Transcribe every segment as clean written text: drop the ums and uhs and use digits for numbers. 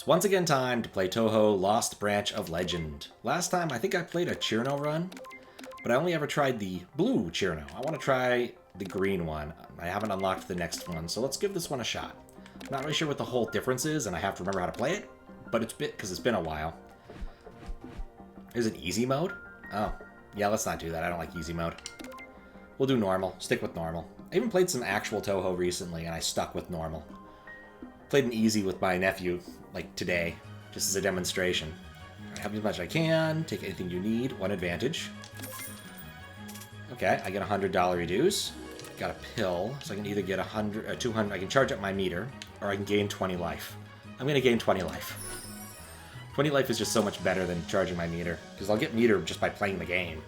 It's once again time to play Touhou Lost Branch of Legend. Last time I think I played a Cirno run, but I only ever tried the blue Cirno. I want to try the green one. I haven't unlocked the next one, so let's give this one a shot. I'm not really sure what the whole difference is, and I have to remember how to play it, but it's because it's been a while. There's an easy mode? Oh, yeah, let's not do that. I don't like easy mode. We'll do normal. Stick with normal. I even played some actual Touhou recently, and I stuck with normal. Played an easy with my nephew, like today, just as a demonstration. I have as much as I can, take anything you need, one advantage. Okay, I get $100 reduce. Got a pill, so I can either get 100 or 200, I can charge up my meter, or I can gain 20 life. I'm gonna gain 20 life. 20 life is just so much better than charging my meter, because I'll get meter just by playing the game.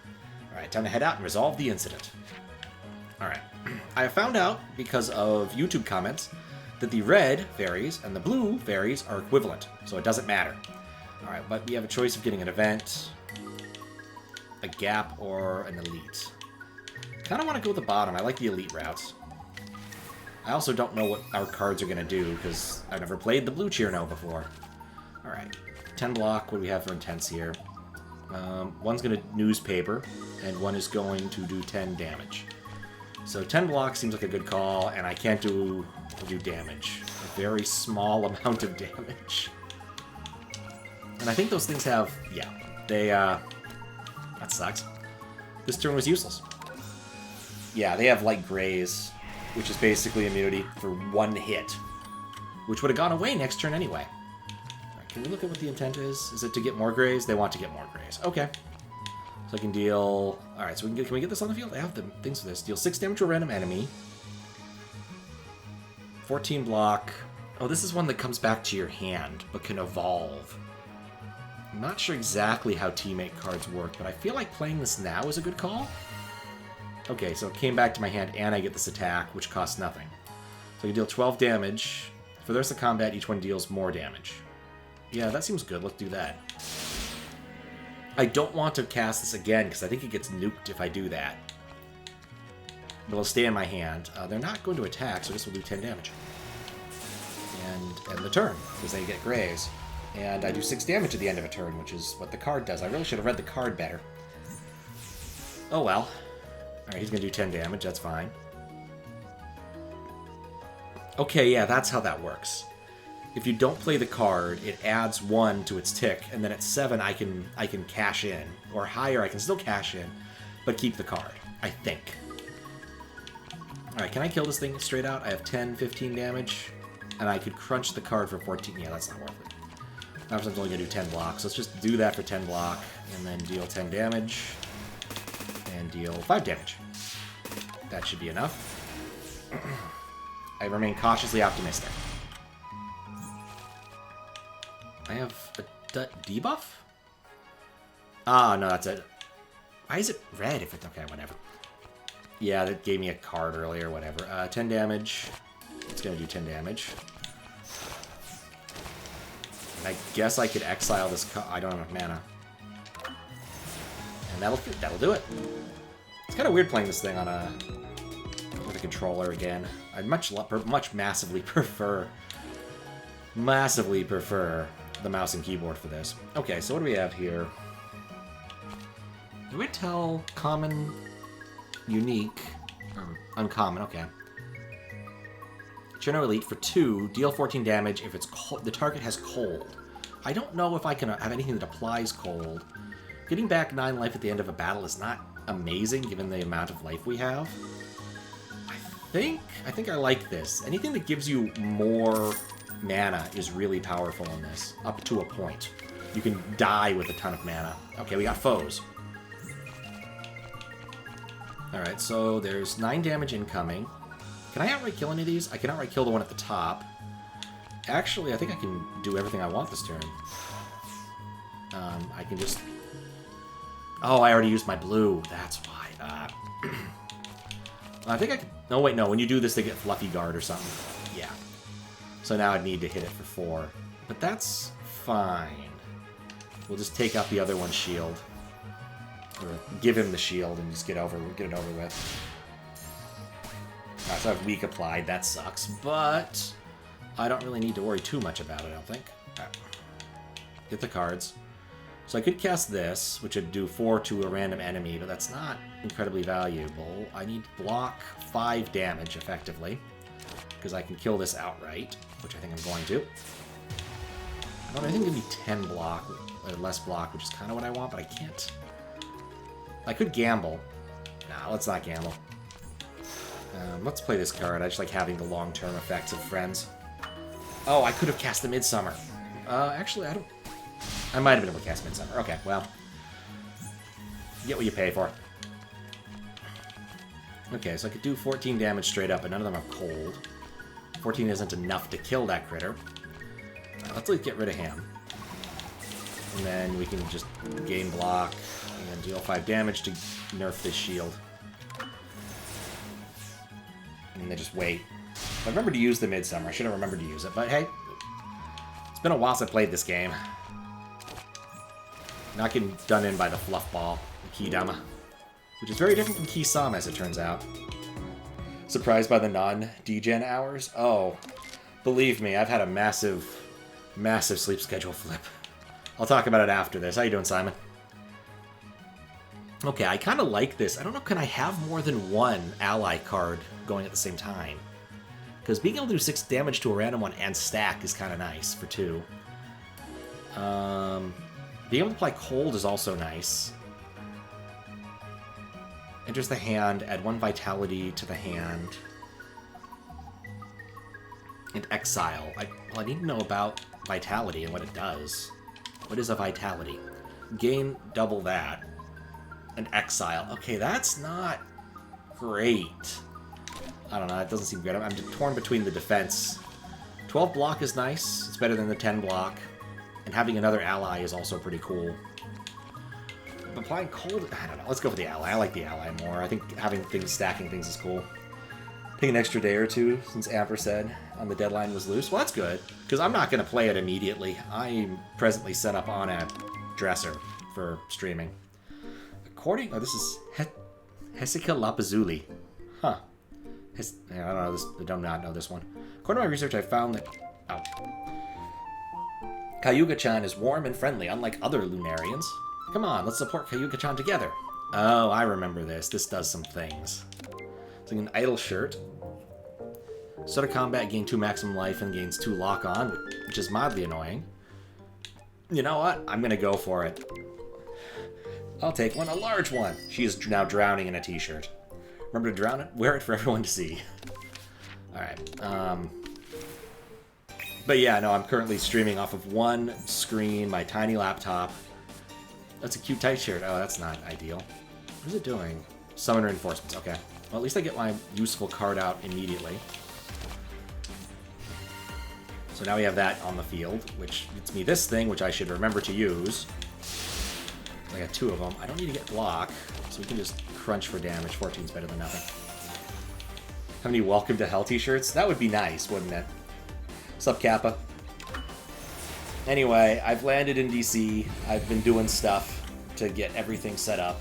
Alright, time to head out and resolve the incident. Alright, I have found out, because of YouTube comments, that the red fairies and the blue fairies are equivalent, so it doesn't matter. Alright, but we have a choice of getting an event, a gap, or an elite. Kind of want to go with the bottom. I like the elite routes. I also don't know what our cards are going to do, because I've never played the blue Cirno before. Alright, 10 block, what do we have for intents here? One's going to newspaper, and one is going to do 10 damage. So 10 block seems like a good call, and I can't do damage. A very small amount of damage. And I think those things have, yeah, they, that sucks. This turn was useless. Yeah, they have light grays, which is basically immunity for one hit, which would have gone away next turn anyway. Right, can we look at what the intent is? Is it to get more grays? They want to get more grays. Okay. So I can deal... Alright, so can we get this on the field? I have the things for this. Deal 6 damage to a random enemy. 14 block. Oh, this is one that comes back to your hand, but can evolve. I'm not sure exactly how teammate cards work, but I feel like playing this now is a good call. Okay, so it came back to my hand, and I get this attack, which costs nothing. So I can deal 12 damage. For the rest of combat, each one deals more damage. Yeah, that seems good. Let's do that. I don't want to cast this again, because I think it gets nuked if I do that. But it'll stay in my hand. They're not going to attack, so this will do 10 damage. And end the turn, because they get grays. And I do 6 damage at the end of a turn, which is what the card does. I really should have read the card better. Oh well. Alright, he's going to do 10 damage, that's fine. Okay, yeah, that's how that works. If you don't play the card, it adds 1 to its tick, and then at 7 I can cash in. Or higher, I can still cash in, but keep the card, I think. Alright, can I kill this thing straight out? I have 10, 15 damage, and I could crunch the card for 14. Yeah, that's not worth it. I'm only going to do 10 blocks. Let's just do that for 10 block, and then deal 10 damage, and deal 5 damage. That should be enough. I remain cautiously optimistic. I have a debuff? Ah, no, that's it. Why is it red if it's... Okay, whatever. Yeah, that gave me a card earlier, whatever. 10 damage. It's going to do 10 damage. And I guess I could exile this card. I don't have enough mana. And that'll do it. It's kind of weird playing this thing on with a controller again. I'd massively prefer the mouse and keyboard for this. Okay, so what do we have here? Do we tell common, unique, or uncommon? Okay. Cirno Elite for 2, deal 14 damage if it's the target has cold. I don't know if I can have anything that applies cold. Getting back 9 life at the end of a battle is not amazing given the amount of life we have. I think I like this. Anything that gives you more mana is really powerful in this, up to a point. You can die with a ton of mana. Okay, we got foes. Alright, so there's 9 damage incoming. Can I outright kill any of these? I can outright kill the one at the top. Actually, I think I can do everything I want this turn. I can just... Oh, I already used my blue. That's why. I think I can... No, wait, no. When you do this, they get Fluffy Guard or something. Yeah. So now I'd need to hit it for 4. But that's fine. We'll just take out the other one's shield. Or give him the shield and just get it over with. Alright, so I have weak applied. That sucks. But I don't really need to worry too much about it, I don't think. Alright. Get the cards. So I could cast this, which would do 4 to a random enemy, but that's not incredibly valuable. I need block 5 damage, effectively, because I can kill this outright, which I think I'm going to. I think give me 10 block, or less block, which is kind of what I want, but I can't. I could gamble. Nah, let's not gamble. Let's play this card. I just like having the long-term effects of friends. Oh, I could have cast the Midsummer. Actually, I don't... I might have been able to cast Midsummer. Okay, well. You get what you pay for. Okay, so I could do 14 damage straight up, but none of them are cold. 14 isn't enough to kill that critter. Let's get rid of him. And then we can just gain block and deal 5 damage to nerf this shield. And then just wait. I remember to use the Midsummer. I should have remembered to use it, but hey. It's been a while since I played this game. Not getting done in by the fluff ball, the Kidama. Which is very different from Kisama, as it turns out. Surprised by the non-degen hours? Oh, believe me, I've had a massive sleep schedule flip. I'll talk about it after this. How you doing, Simon? Okay, I kind of like this. I don't know, can I have more than one ally card going at the same time? Because being able to do 6 damage to a random one and stack is kind of nice for 2. Being able to apply cold is also nice. Enters the hand, add 1 vitality to the hand. And exile. I need to know about vitality and what it does. What is a vitality? Gain double that. And exile. Okay, that's not great. I don't know, it doesn't seem good. I'm torn between the defense. 12 block is nice. It's better than the 10 block. And having another ally is also pretty cool. Applying cold, I don't know. Let's go for the ally. I like the ally more. I think having things, stacking things is cool. Take an extra day or two, since Amber said on the deadline was loose. Well, that's good, because I'm not going to play it immediately. I'm presently set up on a dresser for streaming. According... Oh, this is Hesika Lapazuli. Huh. I don't know this. I do not know this one. According to my research, I found that... Oh. Kayuga-chan is warm and friendly, unlike other Lunarians. Come on, let's support Kayuga-chan together. Oh, I remember this. This does some things. It's like an idle shirt. Start a combat, gain 2 maximum life and gains 2 lock-on, which is mildly annoying. You know what? I'm gonna go for it. I'll take one, a large one. She is now drowning in a t-shirt. Remember to drown it? Wear it for everyone to see. Alright, But yeah, no, I'm currently streaming off of one screen, my tiny laptop. That's a cute tight shirt. Oh, that's not ideal. What is it doing? Summon reinforcements. Okay. Well, at least I get my useful card out immediately. So now we have that on the field, which gets me this thing, which I should remember to use. I got 2 of them. I don't need to get block, so we can just crunch for damage. 14's better than nothing. How many Welcome to Hell t-shirts? That would be nice, wouldn't it? Sup, Kappa? Anyway, I've landed in DC. I've been doing stuff to get everything set up.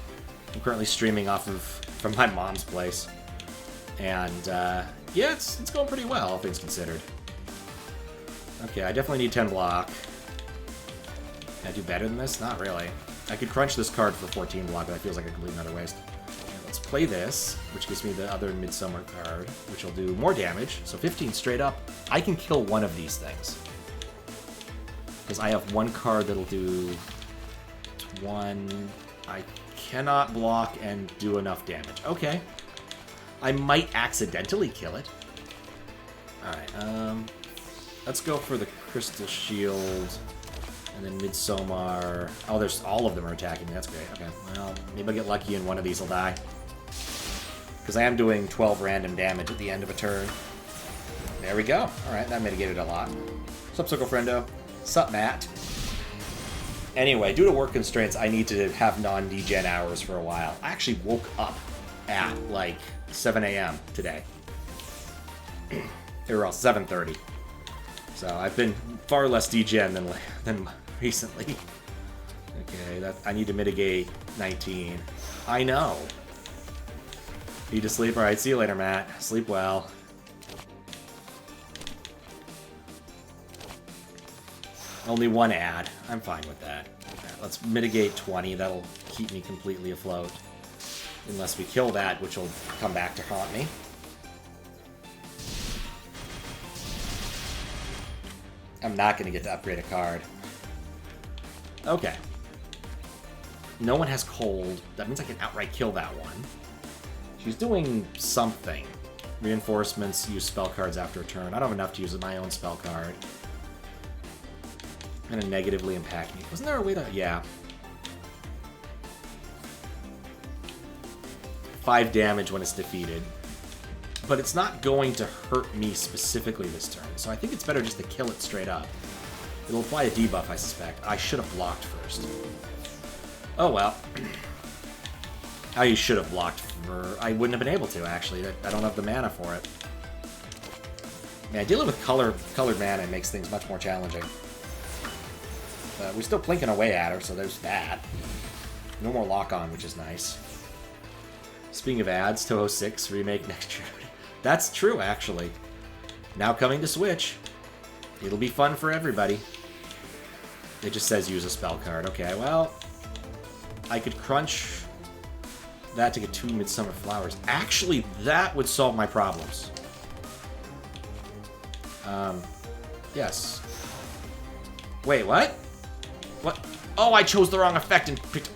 I'm currently streaming off of from my mom's place. And, yeah, it's going pretty well, all things considered. Okay, I definitely need 10 block. Can I do better than this? Not really. I could crunch this card for 14 block, but that feels like a complete another waste. Okay, let's play this, which gives me the other Midsummer card, which will do more damage. So 15 straight up. I can kill one of these things. Because I have one card that'll do 1... I cannot block and do enough damage. Okay. I might accidentally kill it. Alright, let's go for the Crystal Shield, and then Midsommar. Oh, there's all of them are attacking me. That's great. Okay, well, maybe I'll get lucky and one of these will die. Because I am doing 12 random damage at the end of a turn. There we go. Alright, that mitigated a lot. Sup, Circle Friendo? Sup, Matt? Anyway, due to work constraints, I need to have non-degen hours for a while. I actually woke up at, like, 7 a.m. today. Or else 7:30. So I've been far less degen than recently. Okay, I need to mitigate 19. I know. Need to sleep? Alright, see you later, Matt. Sleep well. Only one ad. I'm fine with that. Let's mitigate 20. That'll keep me completely afloat. Unless we kill that, which will come back to haunt me. I'm not going to get to upgrade a card. Okay. No one has cold. That means I can outright kill that one. She's doing something. Reinforcements, use spell cards after a turn. I don't have enough to use my own spell card. Gonna negatively impact me. Wasn't there a way to... Yeah. 5 damage when it's defeated. But it's not going to hurt me specifically this turn, so I think it's better just to kill it straight up. It'll apply a debuff, I suspect. I should have blocked first. Oh well. I should have blocked for... I wouldn't have been able to, actually. I don't have the mana for it. Man, dealing with colored mana makes things much more challenging. We're still plinking away at her, so there's that. No more lock-on, which is nice. Speaking of ads, Touhou 6 remake next year. That's true, actually. Now coming to Switch. It'll be fun for everybody. It just says use a spell card. Okay, well... I could crunch that to get 2 Midsummer Flowers. Actually, that would solve my problems. Yes. Wait, what? What? Oh, I chose the wrong effect and picked...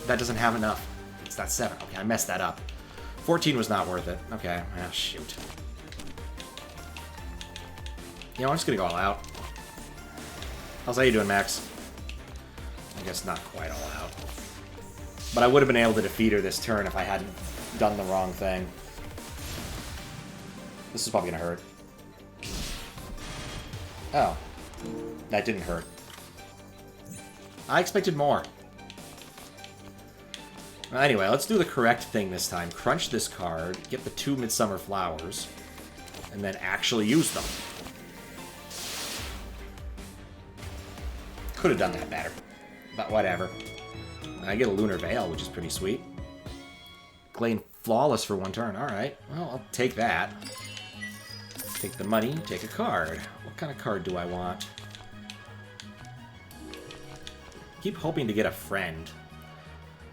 That doesn't have enough. It's that 7. Okay, I messed that up. 14 was not worth it. Okay, ah, shoot. You know, I'm just gonna go all out. How's that you doing, Max? I guess not quite all out. But I would have been able to defeat her this turn if I hadn't done the wrong thing. This is probably gonna hurt. Oh. That didn't hurt. I expected more. Well, anyway, let's do the correct thing this time. Crunch this card, get the 2 Midsummer Flowers, and then actually use them. Could have done that better. But whatever. I get a Lunar Veil, which is pretty sweet. Glane Flawless for 1 turn. Alright. Well, I'll take that. Take the money, take a card. What kind of card do I want? Keep hoping to get a friend.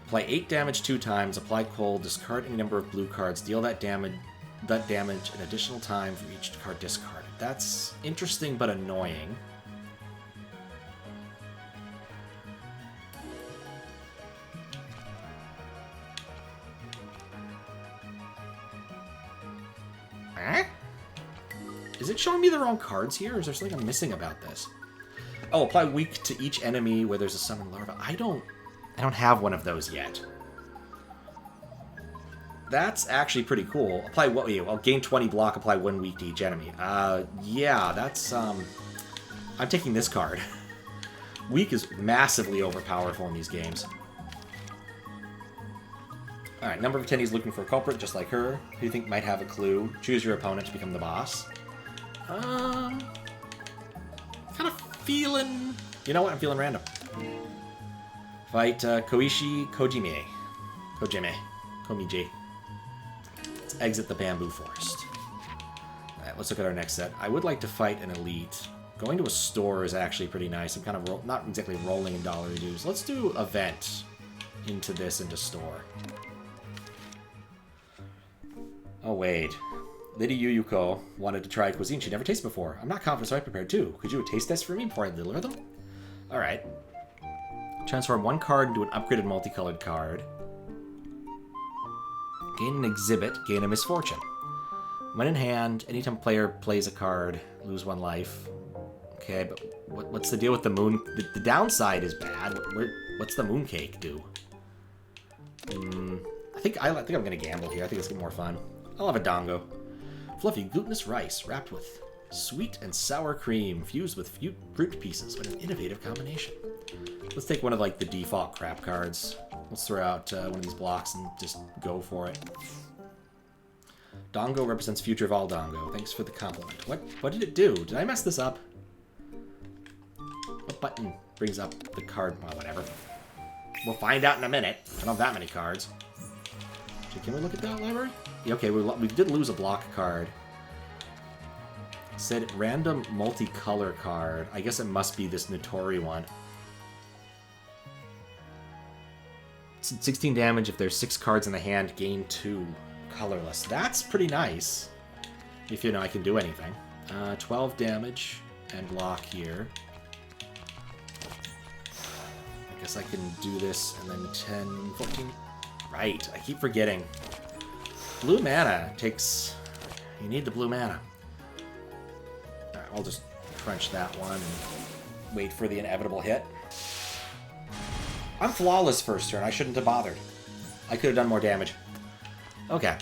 Apply 8 damage 2 times, apply cold, discard any number of blue cards, deal that damage an additional time for each card discarded. That's interesting but annoying. Huh? Is it showing me the wrong cards here, or is there something I'm missing about this? Oh, apply weak to each enemy where there's a summon larva. I don't have one of those yet. That's actually pretty cool. Apply what? I'll gain 20 block, apply 1 weak to each enemy. Yeah, that's, I'm taking this card. Weak is massively overpowerful in these games. Alright, number of attendees looking for a culprit, just like her. Who do you think might have a clue? Choose your opponent to become the boss. Kind of feeling... You know what? I'm feeling random. Fight Koishi Komeiji. Let's exit the bamboo forest. Alright, let's look at our next set. I would like to fight an elite. Going to a store is actually pretty nice. I'm kind of not exactly rolling in dollar dues. Let's do event into store. Oh, wait. Lady Yuyuko wanted to try cuisine she'd never tasted before. I'm not confident, so I prepared too. Could you do a taste test for me before I deliver them? Alright. Transform 1 card into an upgraded multicolored card. Gain an exhibit, gain a misfortune. When in hand, anytime player plays a card, lose 1 life. Okay, but what's the deal with the moon? The downside is bad. What's the mooncake do? I think I'm gonna gamble here. I think it's gonna be more fun. I'll have a dongo. Fluffy glutinous rice wrapped with sweet and sour cream fused with fruit pieces. What an innovative combination. Let's take one of like the default crap cards. Let's throw out one of these blocks and just go for it. Dongo represents future of all Dongo. Thanks for the compliment. What did it do? Did I mess this up? What button brings up the card? Well, whatever. We'll find out in a minute. I don't have that many cards. So can we look at that library? Yeah, okay, we did lose a block card. said random multicolor card. I guess it must be this Notori one. 16 damage if there's 6 cards in the hand, gain 2. Colorless. That's pretty nice. If you know I can do anything. 12 damage and block here. I guess I can do this and then 10, 14. Right, I keep forgetting. Blue mana takes... You need the blue mana. Alright, I'll just crunch that one and wait for the inevitable hit. I'm flawless first turn. I shouldn't have bothered. I could have done more damage. Okay.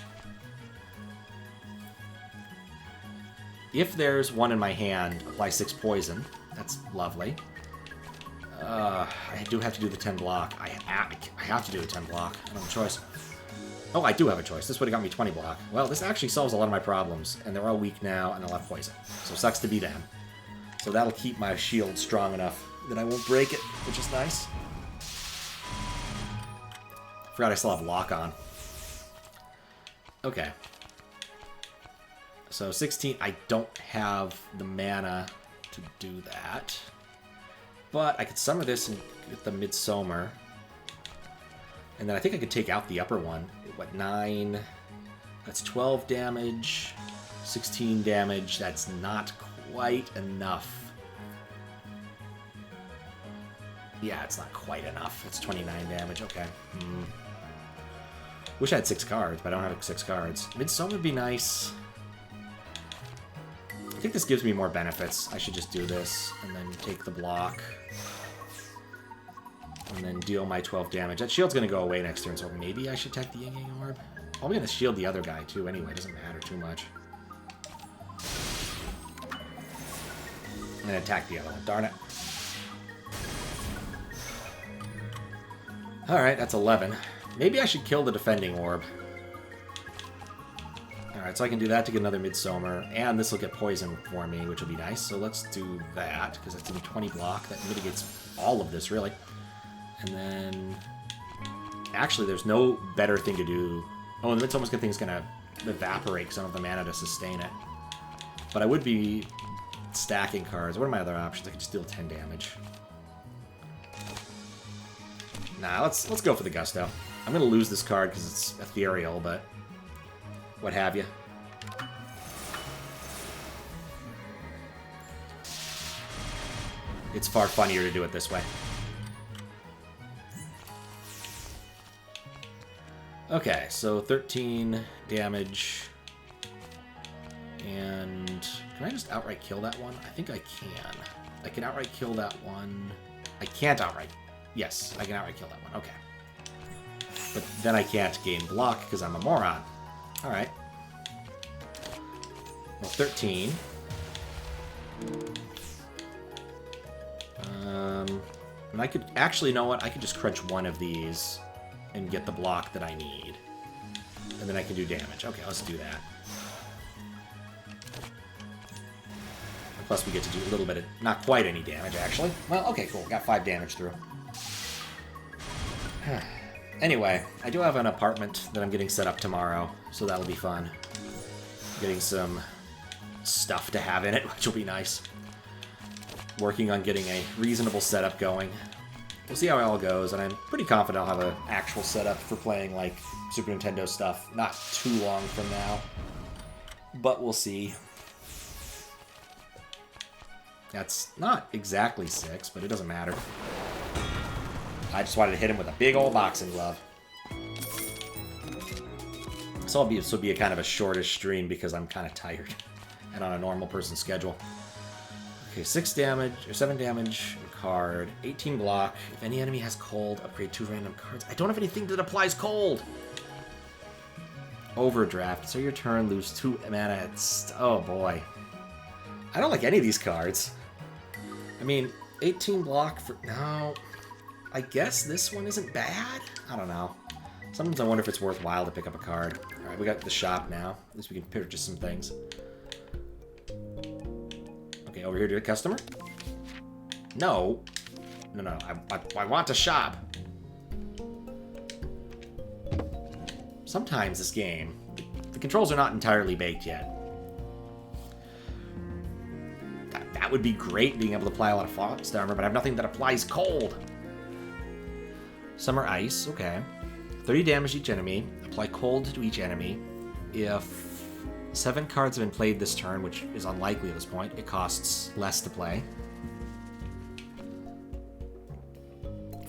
If there's one in my hand, apply 6 poison. That's lovely. I do have to do the 10 block. I have to do a 10 block. I don't have a choice. Oh, I do have a choice. This would have got me 20 block. Well, this actually solves a lot of my problems, and they're all weak now, and they'll have poison. So sucks to be them. So that'll keep my shield strong enough that I won't break it, which is nice. Forgot I still have lock on. Okay. So 16, I don't have the mana to do that. But I could summer this and get the Midsummer. And then I think I could take out the upper one. What, 9? That's 12 damage. 16 damage. That's not quite enough. Yeah, it's not quite enough. It's 29 damage. Okay. Wish I had 6 cards, but I don't have 6 cards. Midsummer would be nice. I think this gives me more benefits. I should just do this and then take the block. And then deal my 12 damage. That shield's going to go away next turn, so maybe I should attack the Yin Yang Orb. I'm going to shield the other guy, too, anyway. It doesn't matter too much. I'm going to attack the other one. Darn it. Alright, that's 11. Maybe I should kill the defending orb. Alright, so I can do that to get another Midsummer, and this will get poison for me, which will be nice. So let's do that, because that's in 20 block. That mitigates all of this, really. And then... Actually, there's no better thing to do. Oh, and the Midsummer thing is going to evaporate because I don't have the mana to sustain it. But I would be stacking cards. What are my other options? I could just deal 10 damage. Nah, let's go for the Gusto. I'm going to lose this card because it's ethereal, but... What have you. It's far funnier to do it this way. Okay, so 13 damage. And can I just outright kill that one? I think I can. I can outright kill that one. I can't outright. Yes, I can outright kill that one. Okay. But then I can't gain block because I'm a moron. Alright. Well, 13. And I could... Actually, you know what? I could just crunch one of these and get the block that I need. And then I can do damage. Okay, let's do that. And plus, we get to do a little bit of... Not quite any damage, actually. Well, okay, cool. Got 5 damage through. Anyway, I do have an apartment that I'm getting set up tomorrow, so that'll be fun. Getting some stuff to have in it, which will be nice. Working on getting a reasonable setup going. We'll see how it all goes, and I'm pretty confident I'll have an actual setup for playing, like, Super Nintendo stuff not too long from now. But we'll see. That's not exactly 6, but it doesn't matter. I just wanted to hit him with a big old boxing glove. So this will be a kind of a shortish stream because I'm kind of tired and on a normal person schedule. Okay, 6 damage, or 7 damage, card, 18 block. If any enemy has cold, upgrade 2 random cards. I don't have anything that applies cold! Overdraft. So your turn, lose 2 mana. Oh boy. I don't like any of these cards. I mean, 18 block for... No. I guess this one isn't bad? I don't know. Sometimes I wonder if it's worthwhile to pick up a card. Alright, we got the shop now. At least we can purchase some things. Okay, over here to a customer? No. No. I want to shop. Sometimes this game, the controls are not entirely baked yet. That would be great, being able to apply a lot of frost armor, but I have nothing that applies cold. Summer Ice, okay. 30 damage to each enemy. Apply cold to each enemy. If 7 cards have been played this turn, which is unlikely at this point, it costs less to play.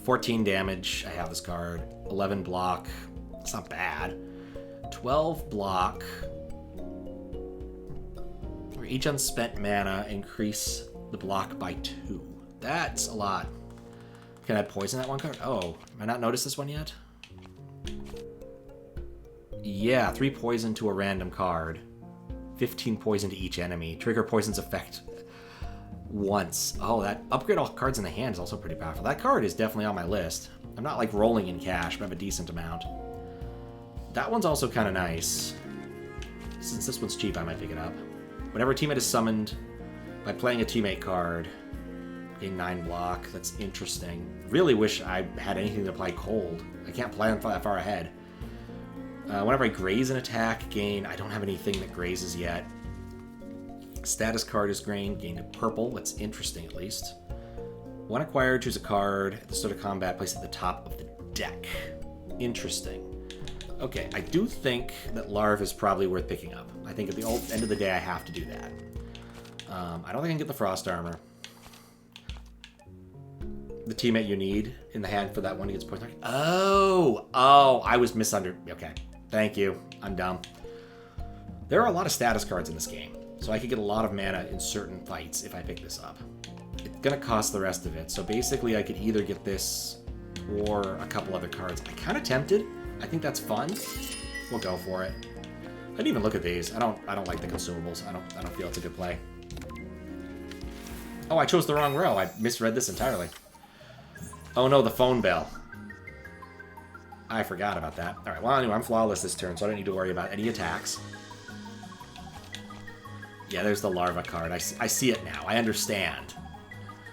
14 damage, I have this card. 11 block, it's not bad. 12 block. For each unspent mana, increase the block by 2. That's a lot. Can I poison that one card? Oh, have I not noticed this one yet? Yeah, 3 poison to a random card. 15 poison to each enemy. Trigger poison's effect once. Oh, that upgrade all cards in the hand is also pretty powerful. That card is definitely on my list. I'm not like rolling in cash, but I have a decent amount. That one's also kind of nice. Since this one's cheap, I might pick it up. Whenever a teammate is summoned by playing a teammate card, gain 9 block. That's interesting. Really wish I had anything to apply cold. I can't plan that far ahead. Whenever I graze an attack, gain... I don't have anything that grazes yet. Status card is gained a purple. That's interesting, at least. When acquired, choose a card at the start of combat, place it at the top of the deck. Interesting. Okay, I do think that Larv is probably worth picking up. I think at the end of the day, I have to do that. I don't think I can get the Frost Armor. The teammate you need in the hand for that one gets poison. Oh, I was Okay, thank you. I'm dumb. There are a lot of status cards in this game, so I could get a lot of mana in certain fights if I pick this up. It's gonna cost the rest of it, so basically I could either get this or a couple other cards. I'm kind of tempted. I think that's fun. We'll go for it. I didn't even look at these. I don't like the consumables. I don't feel it's a good play. Oh, I chose the wrong row. I misread this entirely. Oh no, the phone bell. I forgot about that. Alright, well anyway, I'm flawless this turn, so I don't need to worry about any attacks. Yeah, there's the larva card. I see it now. I understand.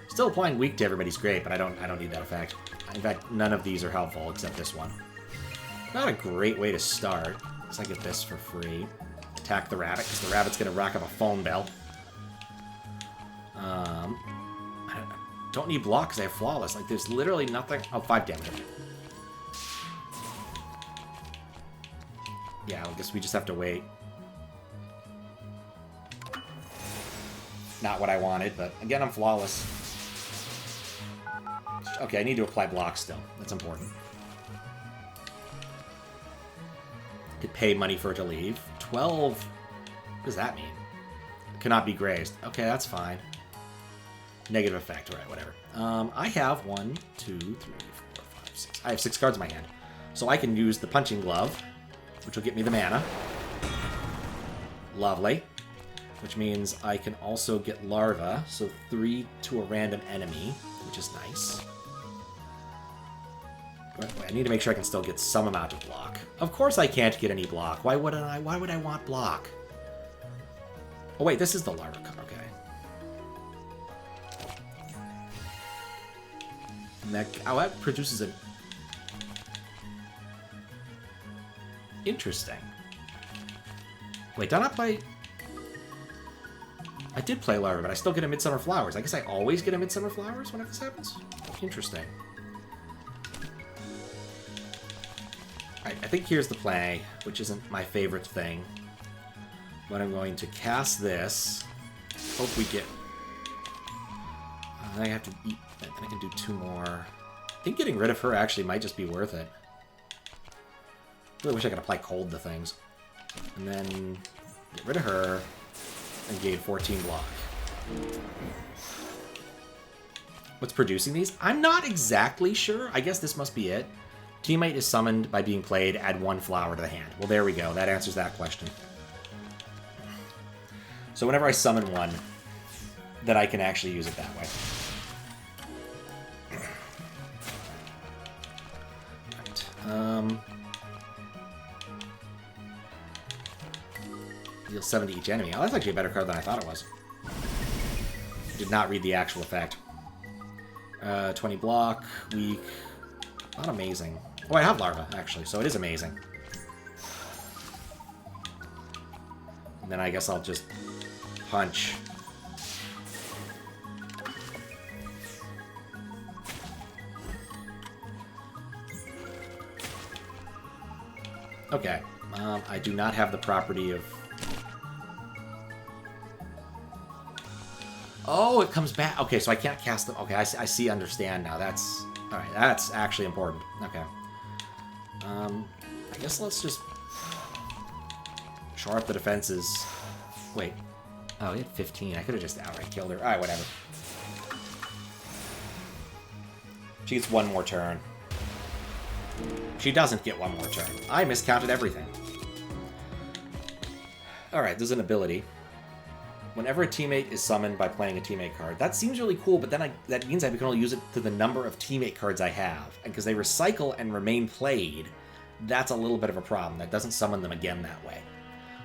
Still applying weak to everybody's great, but I don't need that effect. In fact, none of these are helpful except this one. Not a great way to start, because I get this for free. Attack the rabbit, because the rabbit's going to rack up a phone bell. I don't need block because I have flawless. Like, there's literally nothing. Oh, 5 damage. Yeah, I guess we just have to wait. Not what I wanted, but again, I'm flawless. Okay, I need to apply block still. That's important. Could pay money for it to leave. 12. What does that mean? Cannot be grazed. Okay, that's fine. Negative effect. Alright, whatever. I have 1, 2, 3, 4, 5, 6. I have 6 cards in my hand. So I can use the punching glove, which will get me the mana. Lovely. Which means I can also get larva. So 3 to a random enemy, which is nice. I need to make sure I can still get some amount of block. Of course I can't get any block. Why would I want block? Oh wait, this is the larva card. Okay. And that produces an... Interesting. Wait, did I not play... I did play larva, but I still get a Midsummer Flowers. I guess I always get a Midsummer Flowers whenever this happens? Interesting. Alright, I think here's the play, which isn't my favorite thing. But I'm going to cast this. Hope we get... I have to eat... And I can do 2 more. I think getting rid of her actually might just be worth it. Really wish I could apply cold to things. And then get rid of her and gain 14 block. What's producing these? I'm not exactly sure. I guess this must be it. Teammate is summoned by being played, add 1 flower to the hand. Well, there we go. That answers that question. So whenever I summon one, then I can actually use it that way. Right. Deal 7 to each enemy. Oh, that's actually a better card than I thought it was. Did not read the actual effect. 20 block, weak. Not amazing. Oh, I have larva, actually, so it is amazing. And then I guess I'll just punch. Okay. I do not have the property of... Oh, it comes back. Okay, so I can't cast them. Okay, I see, understand now. That's... Alright, that's actually important. Okay. I guess let's just... shore up the defenses. Wait. Oh, he had 15. I could have just outright killed her. Alright, whatever. She gets one more turn. She doesn't get one more turn. I miscounted everything. Alright, there's an ability. Whenever a teammate is summoned by playing a teammate card. That seems really cool, but then that means I can only use it to the number of teammate cards I have. And because they recycle and remain played, that's a little bit of a problem. That doesn't summon them again that way.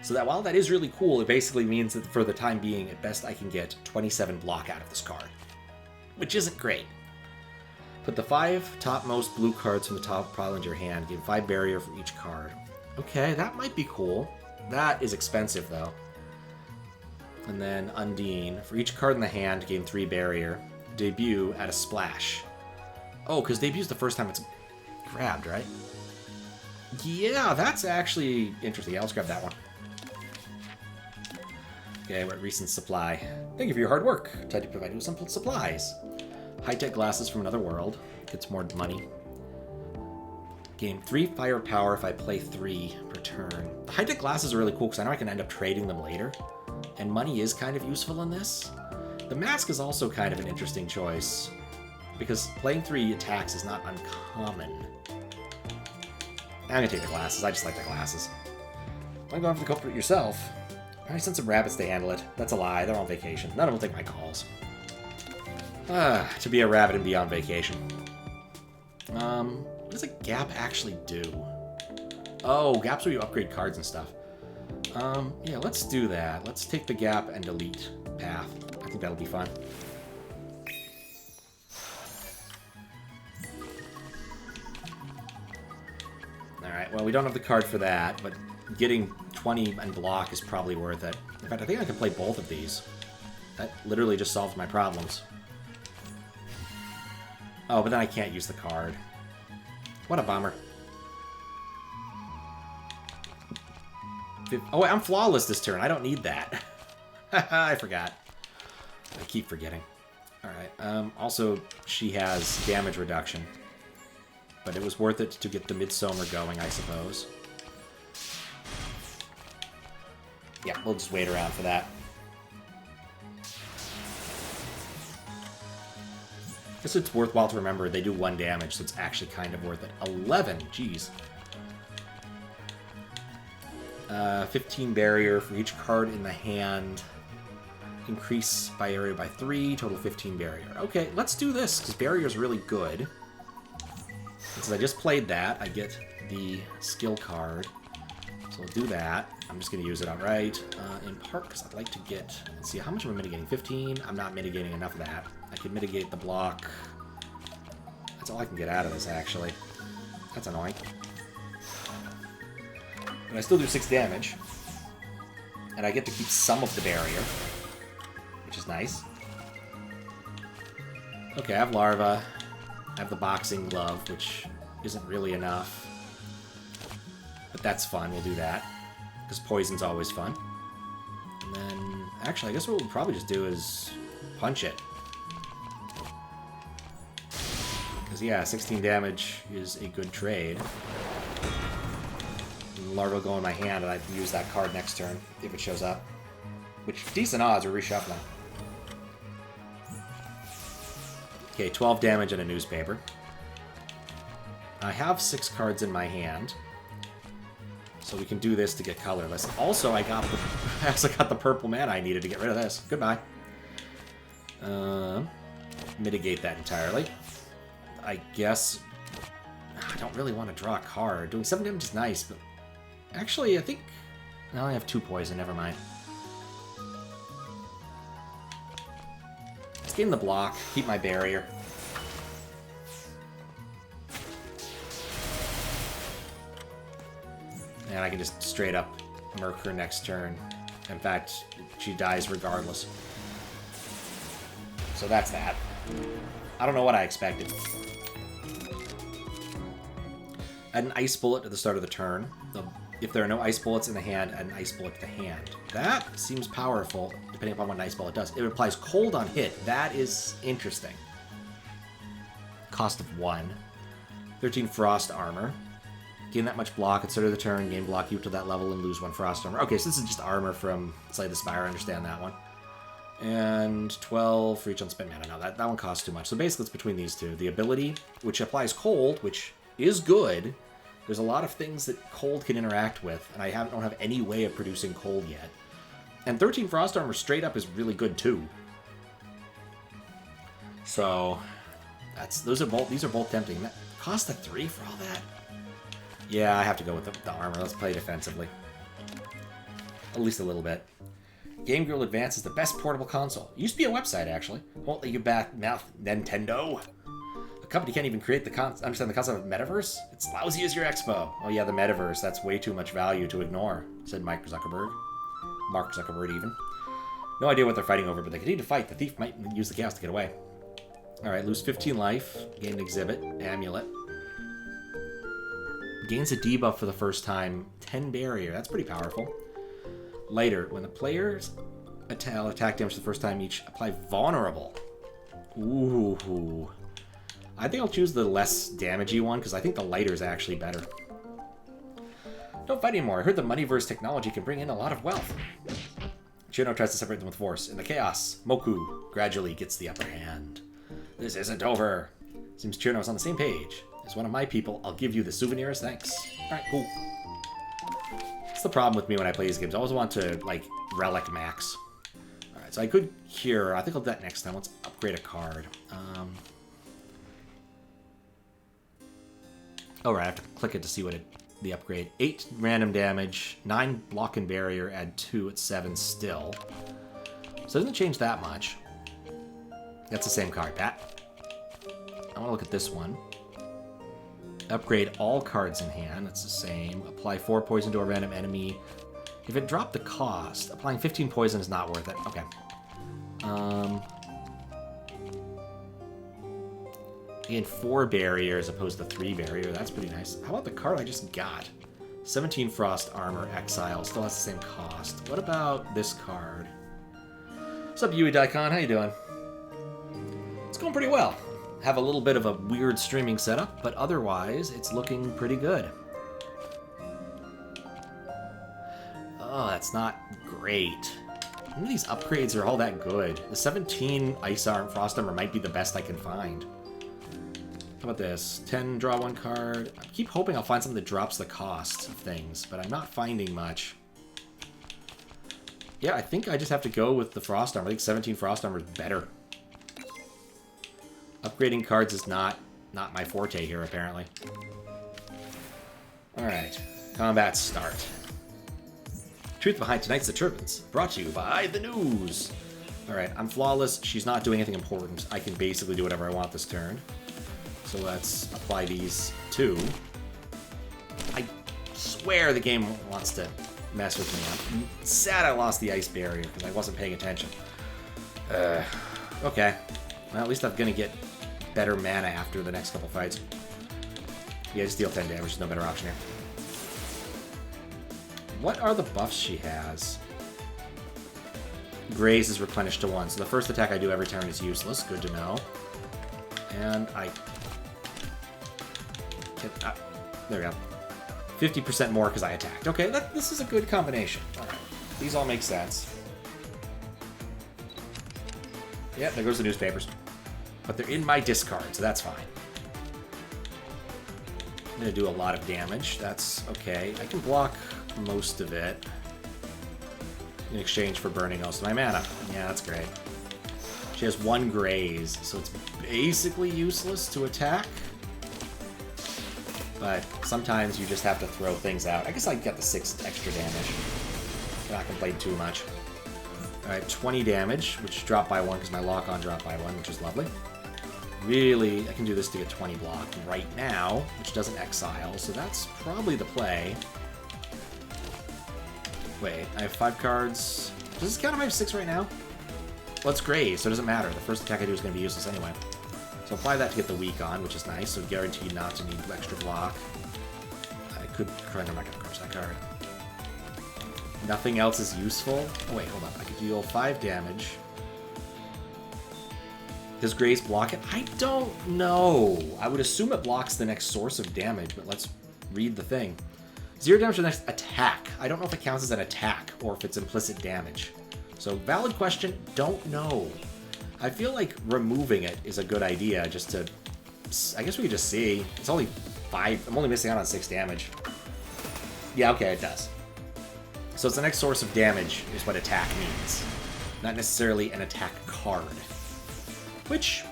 So that while that is really cool, it basically means that for the time being, at best I can get 27 block out of this card. Which isn't great. Put the 5 topmost blue cards from the top pile into your hand. Gain 5 barrier for each card. Okay, that might be cool. That is expensive, though. And then Undine. For each card in the hand, gain 3 barrier. Debut at a splash. Oh, because debu's the first time it's grabbed, right? Yeah, that's actually interesting. Yeah, let's grab that one. Okay, we're at recent supply. Thank you for your hard work. Tried to provide you with some supplies. High-tech glasses from another world. Gets more money. Gain 3 firepower if I play 3 per turn. The high-tech glasses are really cool because I know I can end up trading them later. And money is kind of useful in this. The mask is also kind of an interesting choice. Because playing 3 attacks is not uncommon. I'm gonna take the glasses. I just like the glasses. Why go after the culprit yourself? I sent some rabbits to handle it. That's a lie. They're on vacation. None of them take my calls. To be a rabbit and be on vacation. What does a gap actually do? Oh, gaps where you upgrade cards and stuff. Yeah, let's do that. Let's take the gap and delete path. I think that'll be fun. Alright, well, we don't have the card for that, but getting 20 and block is probably worth it. In fact, I think I can play both of these. That literally just solves my problems. Oh, but then I can't use the card. What a bummer. Oh, wait, I'm flawless this turn. I don't need that. I forgot. I keep forgetting. Alright, also, she has damage reduction. But it was worth it to get the Midsummer going, I suppose. Yeah, we'll just wait around for that. Guess it's worthwhile to remember they do 1 damage, so it's actually kind of worth it. 11, jeez. 15 barrier for each card in the hand. Increase by area by 3, total 15 barrier. Okay, let's do this, because barrier's really good. Since I just played that, I get the skill card. So we'll do that. I'm just going to use it outright, in part because I'd like to get... Let's see, how much am I mitigating? 15? I'm not mitigating enough of that. I can mitigate the block. That's all I can get out of this, actually. That's annoying. But I still do 6 damage. And I get to keep some of the barrier, which is nice. Okay, I have Larva. I have the boxing glove, which isn't really enough. But that's fun, we'll do that. Because poison's always fun. And then, actually, I guess what we'll probably just do is punch it. Because, yeah, 16 damage is a good trade. And Larva will go in my hand, and I can use that card next turn, if it shows up. Which, decent odds, are reshuffling. Okay, 12 damage and a newspaper. I have 6 cards in my hand. So we can do this to get colorless. Also, I also got the purple mana I needed to get rid of this. Goodbye. Mitigate that entirely. I guess... I don't really want to draw a card. Doing 7 damage is nice, but... Actually, I think... I only have 2 poison, never mind. Let's gain the block, keep my barrier. And I can just straight up murk her next turn. In fact, she dies regardless. So that's that. I don't know what I expected. Add an ice bullet at the start of the turn. If there are no ice bullets in the hand, add an ice bullet to the hand. That seems powerful, depending upon what an ice bullet does. It applies cold on hit. That is interesting. Cost of 1. 13 frost armor. Gain that much block at the start of the turn. Gain block equal to that level and lose 1 frost armor. Okay, so this is just armor from Slay the Spire. I understand that one. And 12 for each unspent mana. No, that one costs too much. So basically it's between these two. The ability, which applies cold, which is good. There's a lot of things that cold can interact with, and I don't have any way of producing cold yet. And 13 frost armor straight up is really good too. So these are both tempting. That cost a 3 for all that? Yeah, I have to go with the armor. Let's play defensively. At least a little bit. Game Girl Advance is the best portable console. It used to be a website, actually. Won't let you back mouth Nintendo. The company can't even understand the concept of metaverse? It's lousy as your expo. Oh yeah, the metaverse. That's way too much value to ignore, said Mark Zuckerberg. Mark Zuckerberg, even. No idea what they're fighting over, but they continue to fight. The thief might use the chaos to get away. Alright, lose 15 life. Gain an exhibit. Amulet. Gains a debuff for the first time. 10 barrier. That's pretty powerful. Later, when the players attack damage the first time each, apply vulnerable. Ooh. I think I'll choose the less damagey one, because I think the lighter is actually better. Don't fight anymore. I heard the Moneyverse technology can bring in a lot of wealth. Cirno tries to separate them with force. In the chaos, Moku gradually gets the upper hand. This isn't over. Seems Cirno is on the same page. As one of my people, I'll give you the souvenir as thanks. Alright, cool. That's the problem with me when I play these games. I always want to, like, relic max. Alright, so I could cure. I think I'll do that next time. Let's upgrade a card. Alright, I have to click it to see what the upgrade. 8 random damage, 9 block and barrier, add 2 at 7 still. So it doesn't change that much. That's the same card, Pat. I want to look at this one. Upgrade all cards in hand. That's the same. Apply 4 poison to a random enemy. If it dropped the cost, applying 15 poison is not worth it. Okay. Again, 4 barrier as opposed to 3 barrier. That's pretty nice. How about the card I just got? 17 frost armor, exile. Still has the same cost. What about this card? What's up, Yui Daikon? How you doing? It's going pretty well. Have a little bit of a weird streaming setup, but otherwise, it's looking pretty good. Oh, that's not great. None of these upgrades are all that good. The 17 Ice Arm Frost Armor might be the best I can find. How about this? 10, draw 1 card. I keep hoping I'll find something that drops the cost of things, but I'm not finding much. Yeah, I think I just have to go with the Frost Armor. I think 17 Frost Armor is better. Upgrading cards is not my forte here, apparently. Alright. Combat start. Truth behind tonight's The Turbans. Brought to you by the news. Alright, I'm flawless. She's not doing anything important. I can basically do whatever I want this turn. So let's apply these 2. I swear the game wants to mess with me. I'm sad I lost the ice barrier because I wasn't paying attention. Okay. Well, at least I'm going to get better mana after the next couple fights. Yeah, just deal 10 damage. There's no better option here. What are the buffs she has? Graze is replenished to 1, so the first attack I do every turn is useless. Good to know. And I... there we go. 50% more because I attacked. Okay, this is a good combination. Alright. These all make sense. Yeah, there goes the newspapers. But they're in my discard, so that's fine. I'm going to do a lot of damage. That's okay. I can block most of it in exchange for burning most of my mana. Yeah, that's great. She has 1 graze, so it's basically useless to attack. But sometimes you just have to throw things out. I guess I got the 6 extra damage. Not complain too much. Alright, 20 damage, which dropped by 1 because my lock-on dropped by 1, which is lovely. Really, I can do this to get 20 block right now, which doesn't exile, so that's probably the play. Wait, I have 5 cards. Does this count if I have 6 right now? Well, it's graze, so it doesn't matter. The first attack I do is going to be useless anyway. So apply that to get the weak on, which is nice, so guaranteed not to need extra block. Could crunch. I'm not gonna crunch that card. Nothing else is useful. Oh wait, hold on. I could deal 5 damage. Does Graze block it? I don't know. I would assume it blocks the next source of damage, but let's read the thing. 0 damage to the next attack. I don't know if it counts as an attack or if it's implicit damage. So, valid question, don't know. I feel like removing it is a good idea just to... I guess we could just see. It's only 5. I'm only missing out on 6 damage. Yeah, okay, it does. So it's the next source of damage is what attack means. Not necessarily an attack card. Which,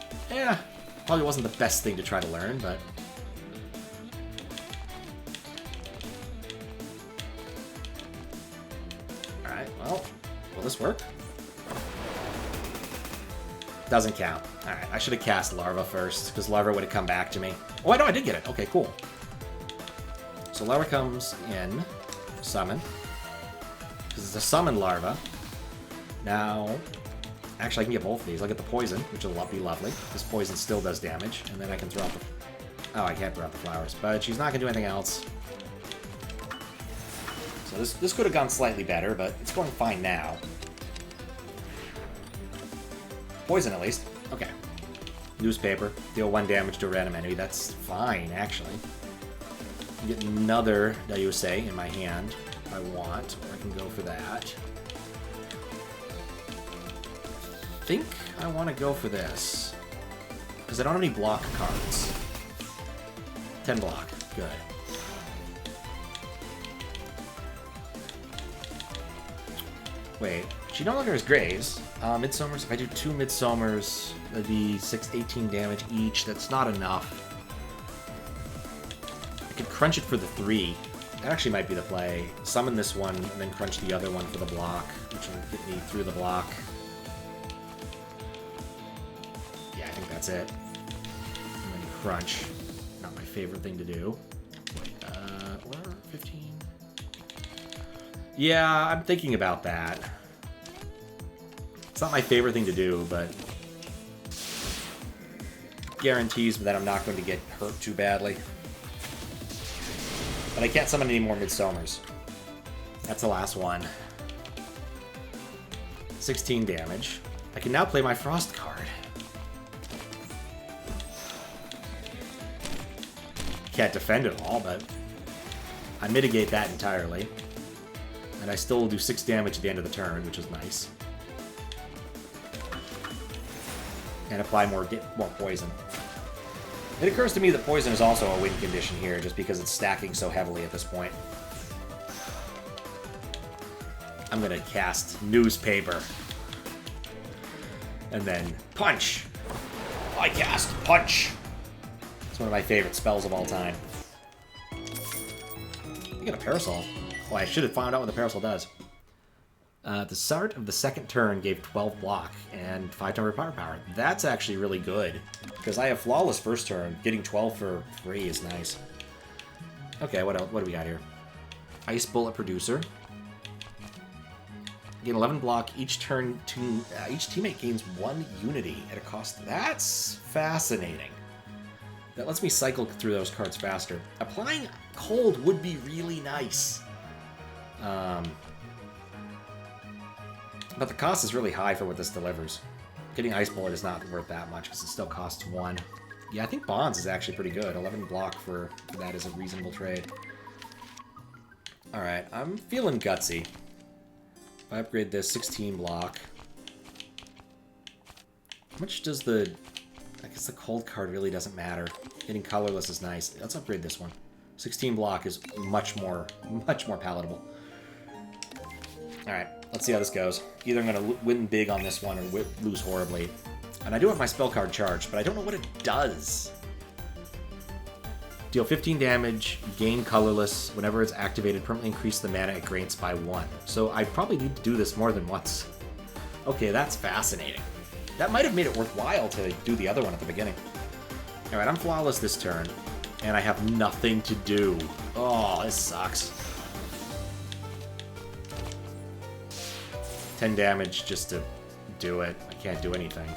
probably wasn't the best thing to try to learn, but... Alright, well, will this work? Doesn't count. Alright, I should have cast Larva first, because Larva would have come back to me. Oh, I did get it. Okay, cool. So Larva comes in, summon. Because it's a summon Larva. Now... Actually, I can get both of these. I'll get the poison, which will be lovely. This poison still does damage, and then I can throw out the... Oh, I can't throw out the flowers, but she's not going to do anything else. So this could have gone slightly better, but it's going fine now. Poison, at least. Okay. Newspaper. Deal 1 damage to a random enemy. That's fine, actually. Get another Dayusei in my hand if I want, or I can go for that. I think I want to go for this. Because I don't have any block cards. 10 block. Good. Wait. She no longer has Graves. Midsommers, if I do 2 Midsommers, that'd be 18 damage each. That's not enough. I could crunch it for the 3. That actually might be the play. Summon this one, and then crunch the other one for the block, which will get me through the block. Yeah, I think that's it. And then crunch. Not my favorite thing to do. Wait, where? 15? Yeah, I'm thinking about that. It's not my favorite thing to do, but... guarantees that I'm not going to get hurt too badly. But I can't summon any more Midsommers. That's the last one. 16 damage. I can now play my Frost card. Can't defend it all, but I mitigate that entirely. And I still do 6 damage at the end of the turn, which is nice. And apply more poison. It occurs to me that poison is also a win condition here, just because it's stacking so heavily at this point. I'm gonna cast Newspaper. And then Punch! I cast Punch! It's one of my favorite spells of all time. I get a Parasol. Oh, I should have found out what the Parasol does. The start of the second turn gave 12 block and 5 temporary power. That's actually really good, because I have flawless first turn. Getting 12 for free is nice. Okay, what else? What do we got here? Ice Bullet Producer. Gain 11 block each turn. Each teammate gains 1 unity at a cost. That's fascinating. That lets me cycle through those cards faster. Applying Cold would be really nice. But the cost is really high for what this delivers. Getting Ice Bullet is not worth that much because it still costs 1. Yeah, I think Bonds is actually pretty good. 11 block for that is a reasonable trade. Alright, I'm feeling gutsy. If I upgrade this, 16 block. How much does the... I guess the cold card really doesn't matter. Getting colorless is nice. Let's upgrade this one. 16 block is much more palatable. Alright, let's see how this goes. Either I'm going to win big on this one or lose horribly. And I do have my spell card charged, but I don't know what it does. Deal 15 damage, gain colorless. Whenever it's activated, permanently increase the mana it grants by 1. So I probably need to do this more than once. Okay, that's fascinating. That might have made it worthwhile to do the other one at the beginning. Alright, I'm flawless this turn, and I have nothing to do. Oh, this sucks. 10 damage just to do it. I can't do anything.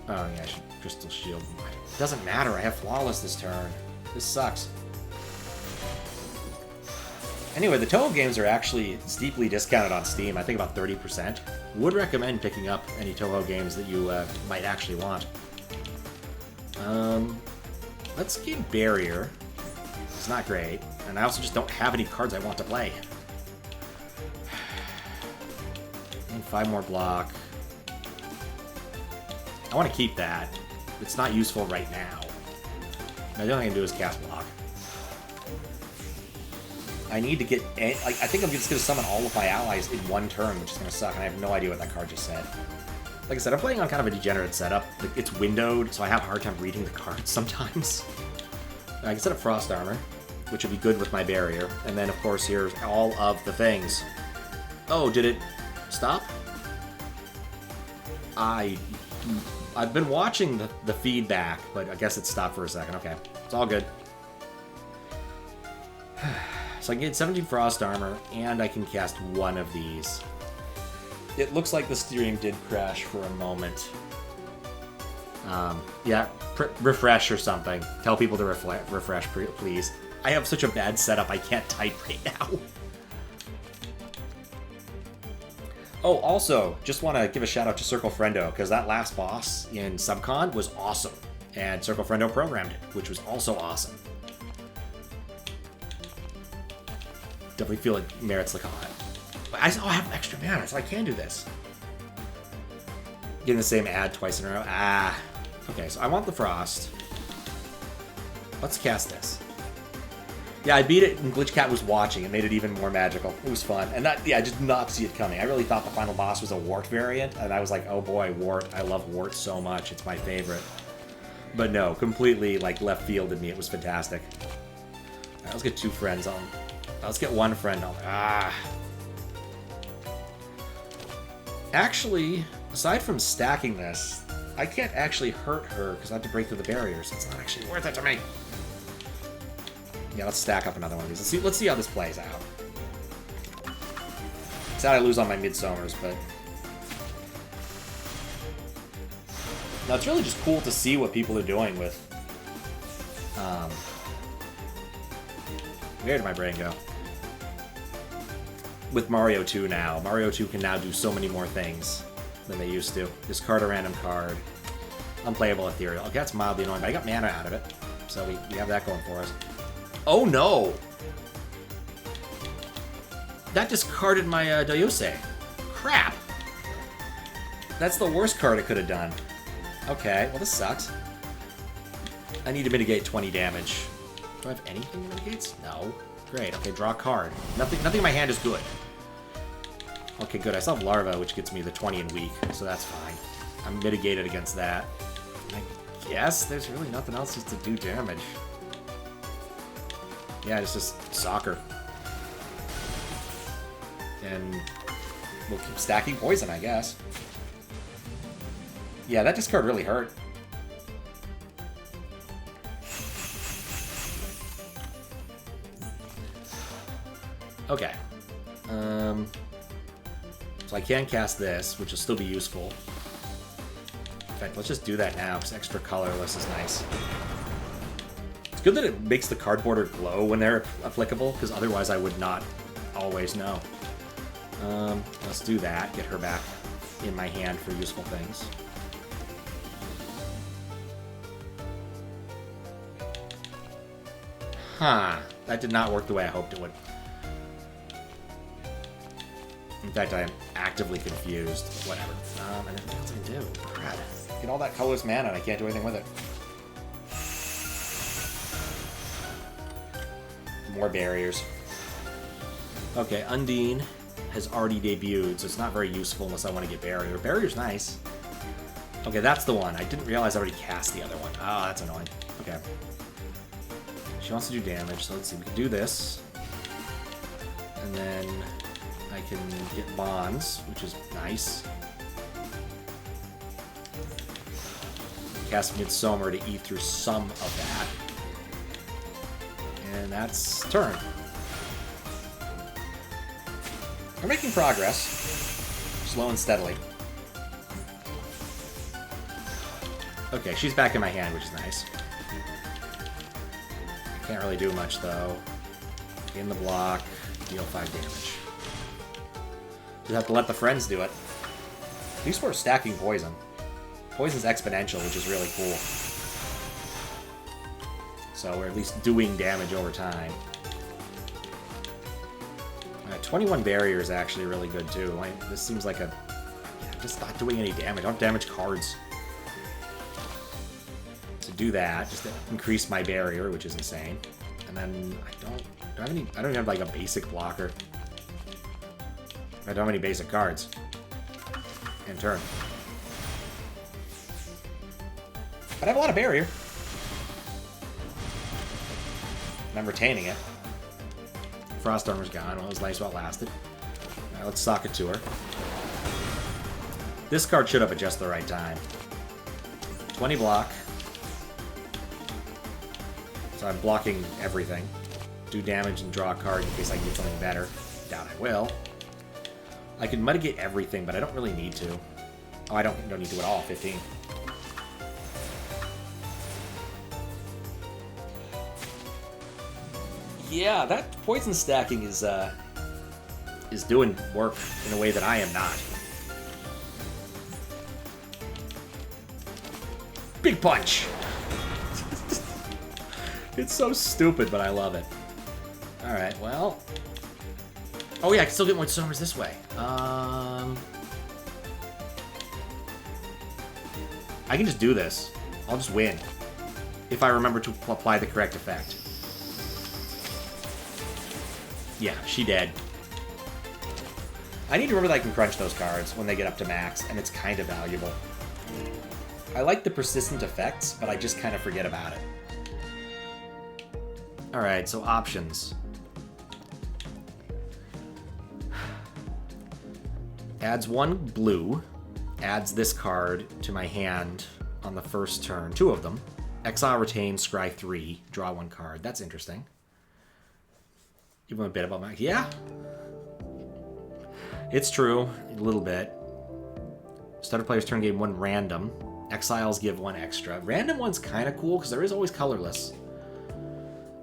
Oh yeah, I should Crystal Shield. It doesn't matter, I have flawless this turn. This sucks. Anyway, the Touhou games are actually steeply discounted on Steam. I think about 30%. Would recommend picking up any Touhou games that you might actually want. Let's get Barrier. It's not great. And I also just don't have any cards I want to play. And 5 more block. I want to keep that. It's not useful right now. Now, the only thing I can do is cast block. I need to get... I think I'm just going to summon all of my allies in one turn, which is going to suck, and I have no idea what that card just said. Like I said, I'm playing on kind of a degenerate setup. Like, it's windowed, so I have a hard time reading the cards sometimes. I can set up Frost Armor, which would be good with my Barrier. And then, of course, here's all of the things. Oh, did it stop? I've been watching the feedback, but I guess it stopped for a second. Okay, it's all good. So I can get 17 Frost Armor, and I can cast one of these. It looks like the stream did crash for a moment. Yeah, refresh or something. Tell people to refresh, please. I have such a bad setup, I can't type right now. Oh, also, just want to give a shout out to Circle Friendo, because that last boss in Subcon was awesome. And Circle Friendo programmed it, which was also awesome. Definitely feel it merits the comment. But I have extra mana, so I can do this. Getting the same ad twice in a row. Ah. Okay, so I want the Frost. Let's cast this. Yeah, I beat it and Glitchcat was watching. It made it even more magical. It was fun. And that, yeah, I did not see it coming. I really thought the final boss was a Wart variant, and I was like, oh boy, Wart. I love Wart so much. It's my favorite. But no, completely like left fielded me. It was fantastic. All right, let's get 2 friends on. Let's get 1 friend on. Ah. Actually, aside from stacking this, I can't actually hurt her because I have to break through the barriers. It's not actually worth it to me. Yeah, let's stack up another one of these. Let's see how this plays out. Sad I lose on my Midsommers, but... Now, it's really just cool to see what people are doing with... Where did my brain go? With Mario 2 now. Mario 2 can now do so many more things than they used to. Discard a random card. Unplayable Ethereal. Okay, that's mildly annoying, but I got mana out of it. So we have that going for us. Oh no! That discarded my Doyose. Crap! That's the worst card it could have done. Okay, well this sucks. I need to mitigate 20 damage. Do I have anything that mitigates? No. Great, okay, draw a card. Nothing in my hand is good. Okay, good. I still have Larva, which gets me the 20 and weak, so that's fine. I'm mitigated against that. I guess there's really nothing else just to do damage. Yeah, it's just soccer. And we'll keep stacking poison, I guess. Yeah, that discard really hurt. Okay. So I can cast this, which will still be useful. In fact, let's just do that now, because extra colorless is nice. It's good that it makes the card border glow when they're applicable, because otherwise I would not always know. Let's do that, get her back in my hand for useful things. Huh, that did not work the way I hoped it would. In fact, I am actively confused. Whatever. And then what else I can do? Crap. Get all that colorless mana and I can't do anything with it. More barriers. Okay, Undine has already debuted, so it's not very useful unless I want to get Barrier. Barrier's nice. Okay, that's the one. I didn't realize I already cast the other one. Oh, that's annoying. Okay. She wants to do damage, so let's see. We can do this. And then I can get Bonds, which is nice. Cast Midsommar to eat through some of that. And that's turn. We're making progress. Slow and steadily. Okay, she's back in my hand, which is nice. Can't really do much, though. In the block. deal 5 damage. You'll have to let the friends do it. At least we're stacking poison. Poison's exponential, which is really cool. So we're at least doing damage over time. 21 barrier is actually really good too. Like, this seems like a... Yeah, just not doing any damage. I don't damage cards. To do that, just to increase my barrier, which is insane. And then I don't even have like a basic blocker. I don't have any basic cards. And turn. But I have a lot of barrier. And I'm retaining it. Frost Armor's gone. Well, it was nice while it lasted. Alright, let's sock it to her. This card should have at just the right time. 20 block. So I'm blocking everything. Do damage and draw a card in case I can get something better. Doubt I will. I can mitigate everything, but I don't really need to. Oh, I don't need to at all. 15. Yeah, that poison stacking is doing work in a way that I am not. Big punch! It's so stupid, but I love it. Alright, well... Oh yeah, I can still get more Stormers this way. I can just do this. I'll just win. If I remember to apply the correct effect. Yeah, she dead. I need to remember that I can crunch those cards when they get up to max, and it's kind of valuable. I like the persistent effects, but I just kind of forget about it. Alright, so options. Adds 1 blue. Adds this card to my hand on the first turn. 2 of them. Exile, retain, scry 3. Draw 1 card. That's interesting. Give him a bit about max. Yeah. It's true. A little bit. Starter player's turn gave 1 random. Exiles give 1 extra. Random one's kind of cool because there is always colorless.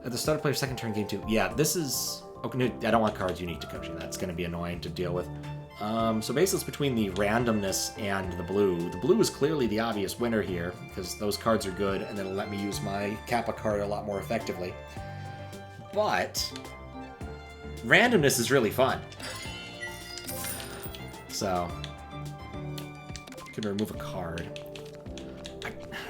At the starter player's second turn, game 2. Yeah, this is... Okay, I don't want cards unique to Koishi. That's going to be annoying to deal with. So basically it's between the randomness and the blue. The blue is clearly the obvious winner here because those cards are good and it'll let me use my Kappa card a lot more effectively. But... randomness is really fun. So... I can remove a card.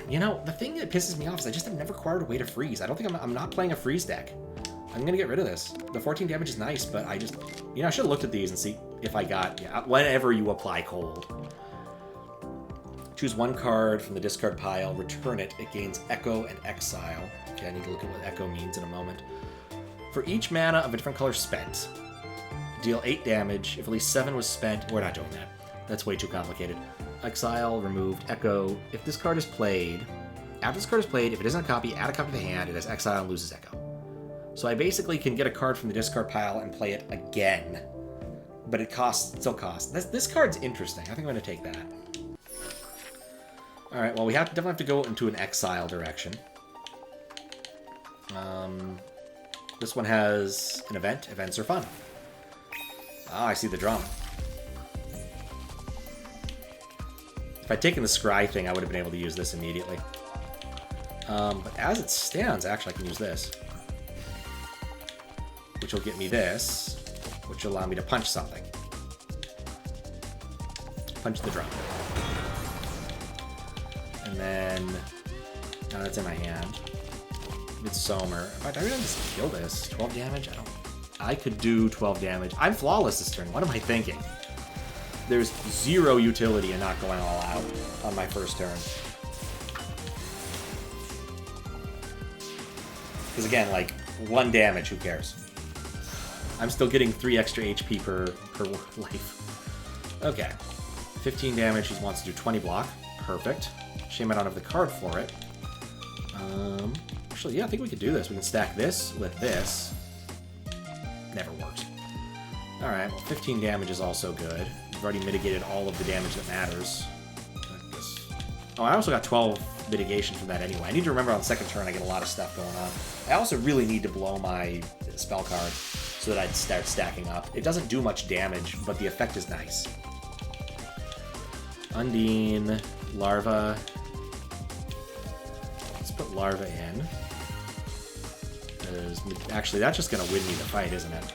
You know, the thing that pisses me off is I just have never acquired a way to freeze. I don't think I'm not playing a freeze deck. I'm gonna get rid of this. The 14 damage is nice, but I just... You know, I should have looked at these and see if I got... Yeah, whenever you apply cold. Choose 1 card from the discard pile, return it. It gains Echo and Exile. Okay, I need to look at what Echo means in a moment. For each mana of a different color spent, deal 8 damage. If at least 7 was spent... We're not doing that. That's way too complicated. Exile, removed, Echo. If this card is played... After this card is played, if it isn't a copy, add a copy to the hand. It has Exile and loses Echo. So I basically can get a card from the discard pile and play it again. But it still costs. This card's interesting. I think I'm going to take that. Alright, well, we definitely have to go into an Exile direction. This one has an event. Events are fun. Ah, I see the drum. If I'd taken the scry thing, I would have been able to use this immediately. But as it stands, actually, I can use this. Which will get me this, which will allow me to punch something. Punch the drum. And then... Now that's in my hand. Midsommar. In fact, I really just kill this. 12 damage? I could do 12 damage. I'm flawless this turn. What am I thinking? There's 0 utility in not going all out on my first turn. Because again, like, 1 damage, who cares? I'm still getting 3 extra HP per life. Okay. 15 damage, he wants to do 20 block. Perfect. Shame I don't have the card for it. Actually, yeah, I think we could do this. We can stack this with this. Never works. Alright, well, 15 damage is also good. We've already mitigated all of the damage that matters. Oh, I also got 12 mitigation from that anyway. I need to remember on the second turn I get a lot of stuff going on. I also really need to blow my spell card. so that I'd start stacking up. It doesn't do much damage, but the effect is nice. Undine, Larva. Let's put Larva in. Actually, that's just going to win me the fight, isn't it?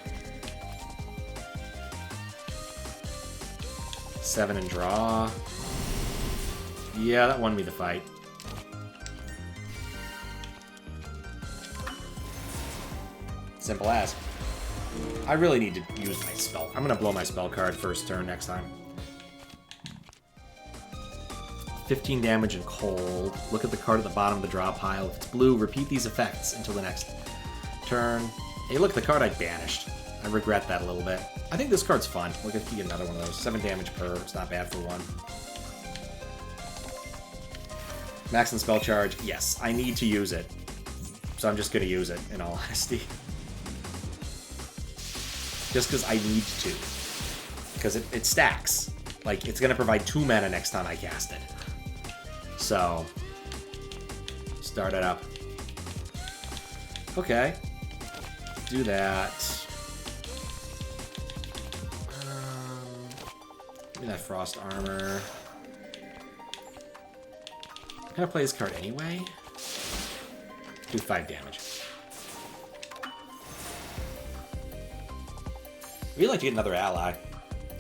7 and draw. Yeah, that won me the fight. Simple as. I really need to use my spell. I'm going to blow my spell card first turn next time. 15 damage and cold. Look at the card at the bottom of the draw pile. If it's blue, repeat these effects until the next turn. Hey, look, the card I banished. I regret that a little bit. I think this card's fun. Look if you get another one of those. 7 damage per. It's not bad for one. Max and spell charge. Yes, I need to use it. So I'm just going to use it, in all honesty. Just because I need to. Because it stacks. Like, it's going to provide 2 mana next time I cast it. So, start it up. Okay. Do that. Give me that Frost Armor. I'm going to play this card anyway. Do 5 damage. We'd like to get another ally.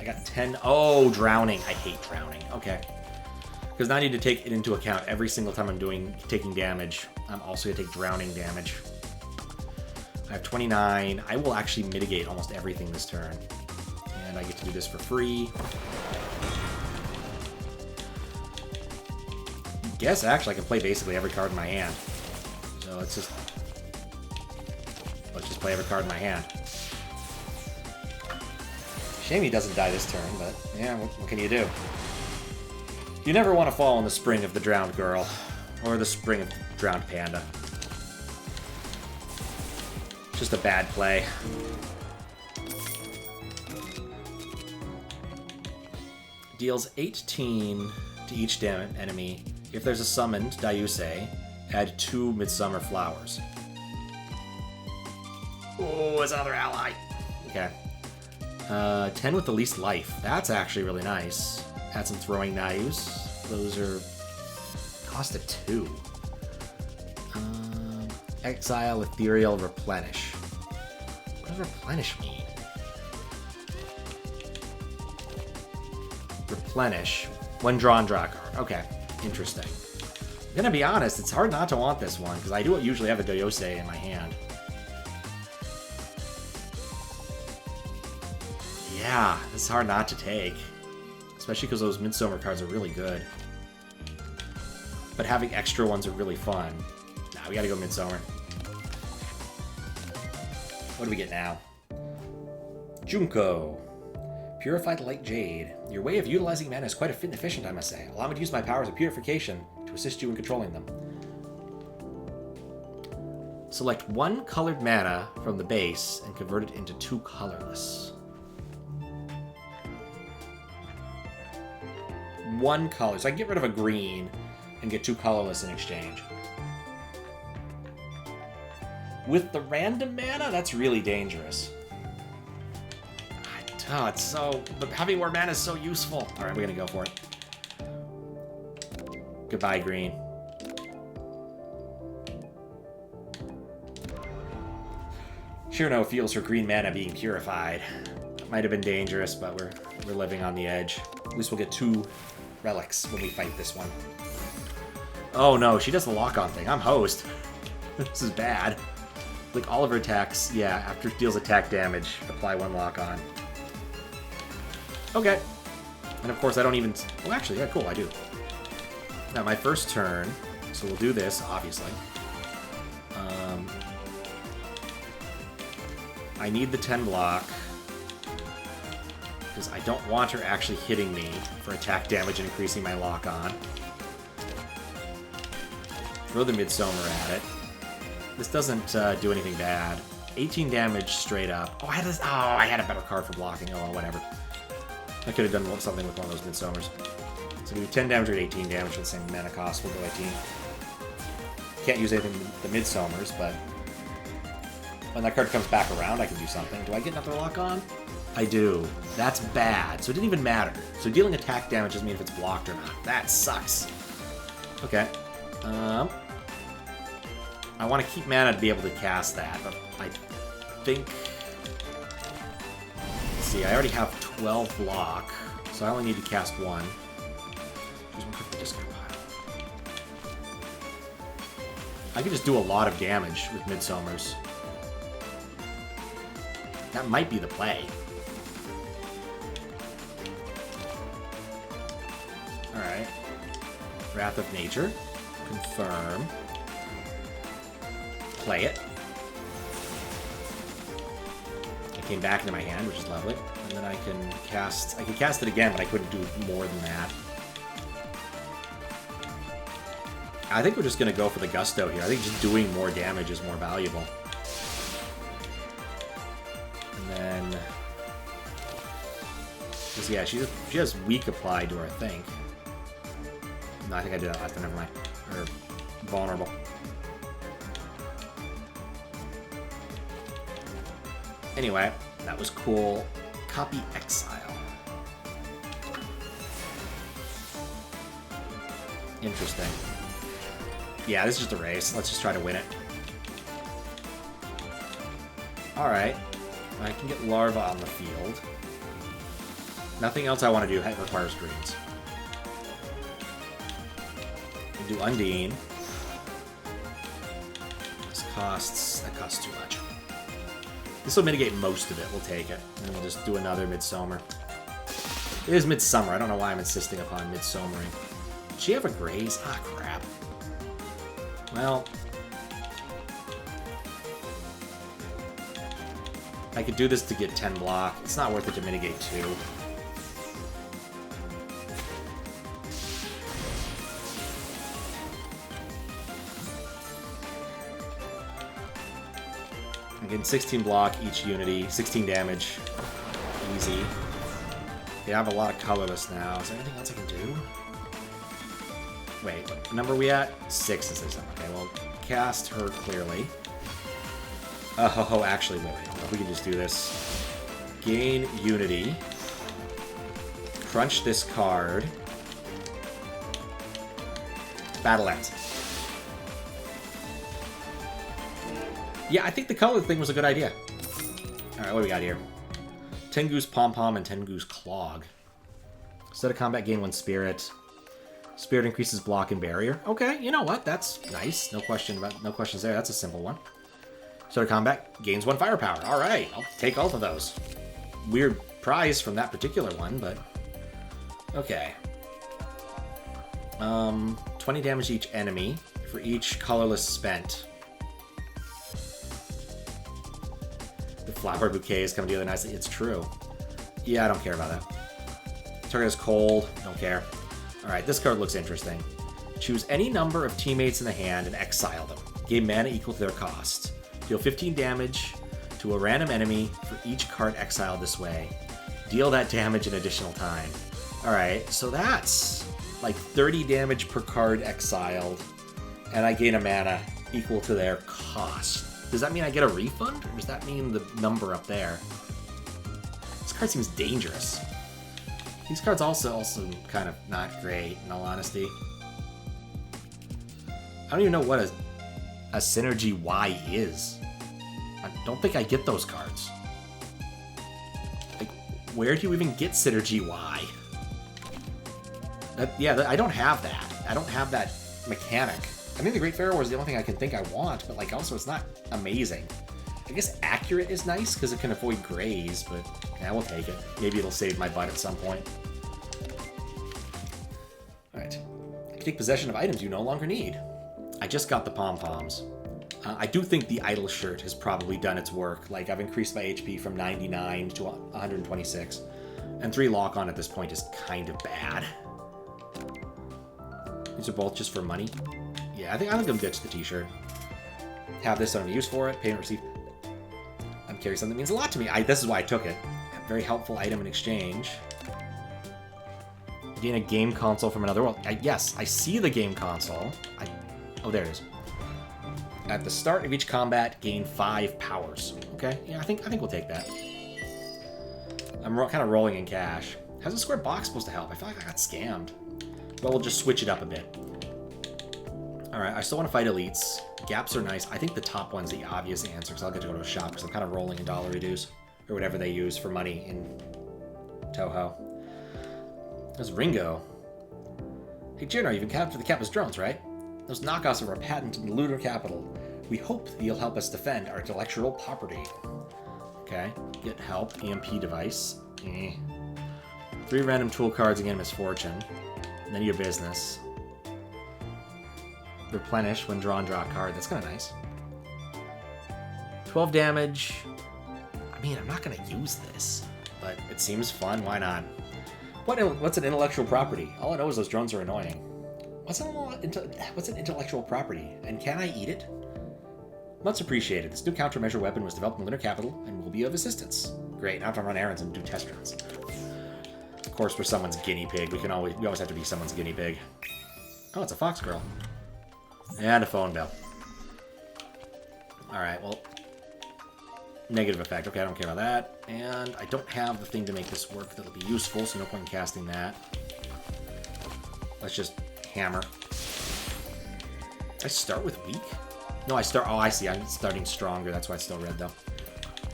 I got 10. Oh, drowning. I hate drowning. Okay. Because now I need to take it into account every single time I'm taking damage. I'm also going to take drowning damage. I have 29. I will actually mitigate almost everything this turn. And I get to do this for free. I guess, actually, I can play basically every card in my hand. So let's just play every card in my hand. Shame he doesn't die this turn, but yeah, what can you do? You never want to fall in the spring of the drowned girl, or the spring of the drowned panda. Just a bad play. Deals 18 to each enemy. If there's a summoned Dayusei, add 2 Midsummer Flowers. Oh, it's another ally. Okay. 10 with the least life. That's actually really nice. Add some throwing knives. Those are cost of 2. Exile, Ethereal, Replenish. What does Replenish mean? Replenish. When drawn, draw a card. Okay, interesting. I'm gonna be honest, it's hard not to want this one, because I do usually have a Dayusei in my hand. Yeah, it's hard not to take. Especially because those Midsummer cards are really good. But having extra ones are really fun. Nah, we gotta go Midsummer. What do we get now? Junko. Purified Light Jade. Your way of utilizing mana is quite efficient, I must say. Allow me to use my powers of purification to assist you in controlling them. Select 1 colored mana from the base and convert it into 2 colorless. 1 color. So I can get rid of a green and get 2 colorless in exchange. With the random mana, that's really dangerous. Oh, it's so... But having more mana is so useful. Alright, we're gonna go for it. Goodbye, green. Cirno feels her green mana being purified. It might have been dangerous, but we're living on the edge. At least we'll get 2 relics when we fight this one. Oh no, she does the lock-on thing. I'm host. This is bad. Like all of her attacks, yeah, after it deals attack damage, apply 1 lock-on. Okay. And of course I don't even... Well, actually, yeah, cool, I do. Now, my first turn, so we'll do this, obviously. I need the 10 block. Because I don't want her actually hitting me for attack damage and increasing my lock-on. Throw the Midsummer at it. This doesn't do anything bad. 18 damage straight up. Oh, I had this. Oh, I had a better card for blocking. Oh, well, whatever. I could have done something with one of those Midsummers. So we do 10 damage or 18 damage for the same mana cost. We'll go 18. Can't use anything with the Midsummers, but When that card comes back around, I can do something. Do I get another lock on? I do. That's bad. So it didn't even matter. So dealing attack damage doesn't mean if it's blocked or not. That sucks. Okay. I want to keep mana to be able to cast that, but I think... Let's see, I already have 12 block, so I only need to cast one. Choose one card from the discard pile. I could just do a lot of damage with Midsommers. That might be the play. Alright. Wrath of Nature. Confirm. Play it. It came back into my hand, which is lovely. And then I can cast... I could cast it again, but I couldn't do more than that. I think we're just going to go for the Gusto here. I think just doing more damage is more valuable. And then... Because, yeah, she has weak applied to her, I think. No, I think I did that last time. Never mind. Or vulnerable. Anyway, that was cool. Copy Exile. Interesting. Yeah, this is just a race. Let's just try to win it. Alright. I can get Larva on the field. Nothing else I want to do requires greens. I can do Undine. That costs too much. This will mitigate most of it. We'll take it. And then we'll just do another Midsummer. It is Midsummer. I don't know why I'm insisting upon Midsummering. Did she have a graze? Ah, crap. Well... I could do this to get 10 block. It's not worth it to mitigate 2. I'm getting 16 block each unity, 16 damage. Easy. Yeah, I have a lot of colorless now. Is there anything else I can do? Wait, what number are we at? 6 is this. Okay, well, cast her clearly. Actually, wait. We can just do this. Gain unity. Crunch this card. Battle ends. Yeah, I think the color thing was a good idea. Alright, what do we got here? Tengu's Pom-Pom and Tengu's Clog. Instead of combat, gain 1 spirit. Spirit increases block and barrier. Okay, you know what? That's nice. No questions there. That's a simple one. Start of combat, gains 1 firepower. Alright, I'll take both of those. Weird prize from that particular one, but... Okay. 20 damage to each enemy for each colorless spent. The flower bouquet is coming together nicely. It's true. Yeah, I don't care about that. Target is cold. Don't care. Alright, this card looks interesting. Choose any number of teammates in the hand and exile them. Gain mana equal to their cost. Deal 15 damage to a random enemy for each card exiled this way. Deal that damage an additional time. Alright, so that's like 30 damage per card exiled, and I gain a mana equal to their cost. Does that mean I get a refund, or does that mean the number up there? This card seems dangerous. These cards also kind of not great, in all honesty. I don't even know what a Synergy Y is. I don't think I get those cards. Like, where do you even get Synergy Y? I don't have that. I don't have that mechanic. I think the Great Pharaoh is the only thing I can think I want, but like also it's not amazing. I guess Accurate is nice because it can avoid grays, but yeah, we'll take it. Maybe it'll save my butt at some point. Alright. You can take possession of items you no longer need. I just got the pom-poms. I do think the Idle Shirt has probably done its work. Like, I've increased my HP from 99 to 126. And 3 lock on at this point is kind of bad. These are both just for money. Yeah, I think I'm ditch the t-shirt. Have this on use for it. Pay and receive. I'm carrying something that means a lot to me. This is why I took it. A very helpful item in exchange. Gain a game console from another world. Yes, I see the game console. Oh, there it is. At the start of each combat, gain 5 powers. Okay, yeah, I think we'll take that. I'm kind of rolling in cash. How's a square box supposed to help? I feel like I got scammed. But we'll just switch it up a bit. Alright, I still want to fight elites. Gaps are nice. I think the top one's the obvious answer, because I'll get to go to a shop, because I'm kind of rolling in dollar dues. Or whatever they use for money in Touhou. There's Ringo. Hey, Cirno, you've been captured the campus drones, right? Those knockoffs of our patent in the lunar capital. We hope that you'll help us defend our intellectual property. Okay, get help. EMP device. 3 random tool cards again, misfortune. And then your business. Replenish when draw a card. That's kind of nice. 12 damage. I mean, I'm not going to use this, but it seems fun. Why not? What's an intellectual property? All I know is those drones are annoying. What's an intellectual property? And can I eat it? Much appreciated. This new countermeasure weapon was developed in the lunar capital and will be of assistance. Great, now I have to run errands and do test runs. Of course, we're someone's guinea pig. We always have to be someone's guinea pig. Oh, it's a fox girl. And a phone bill. Alright, well... Negative effect. Okay, I don't care about that. And I don't have the thing to make this work that'll be useful, so no point in casting that. Let's just hammer. I start with weak? No, I start... Oh, I see. I'm starting stronger. That's why it's still red, though.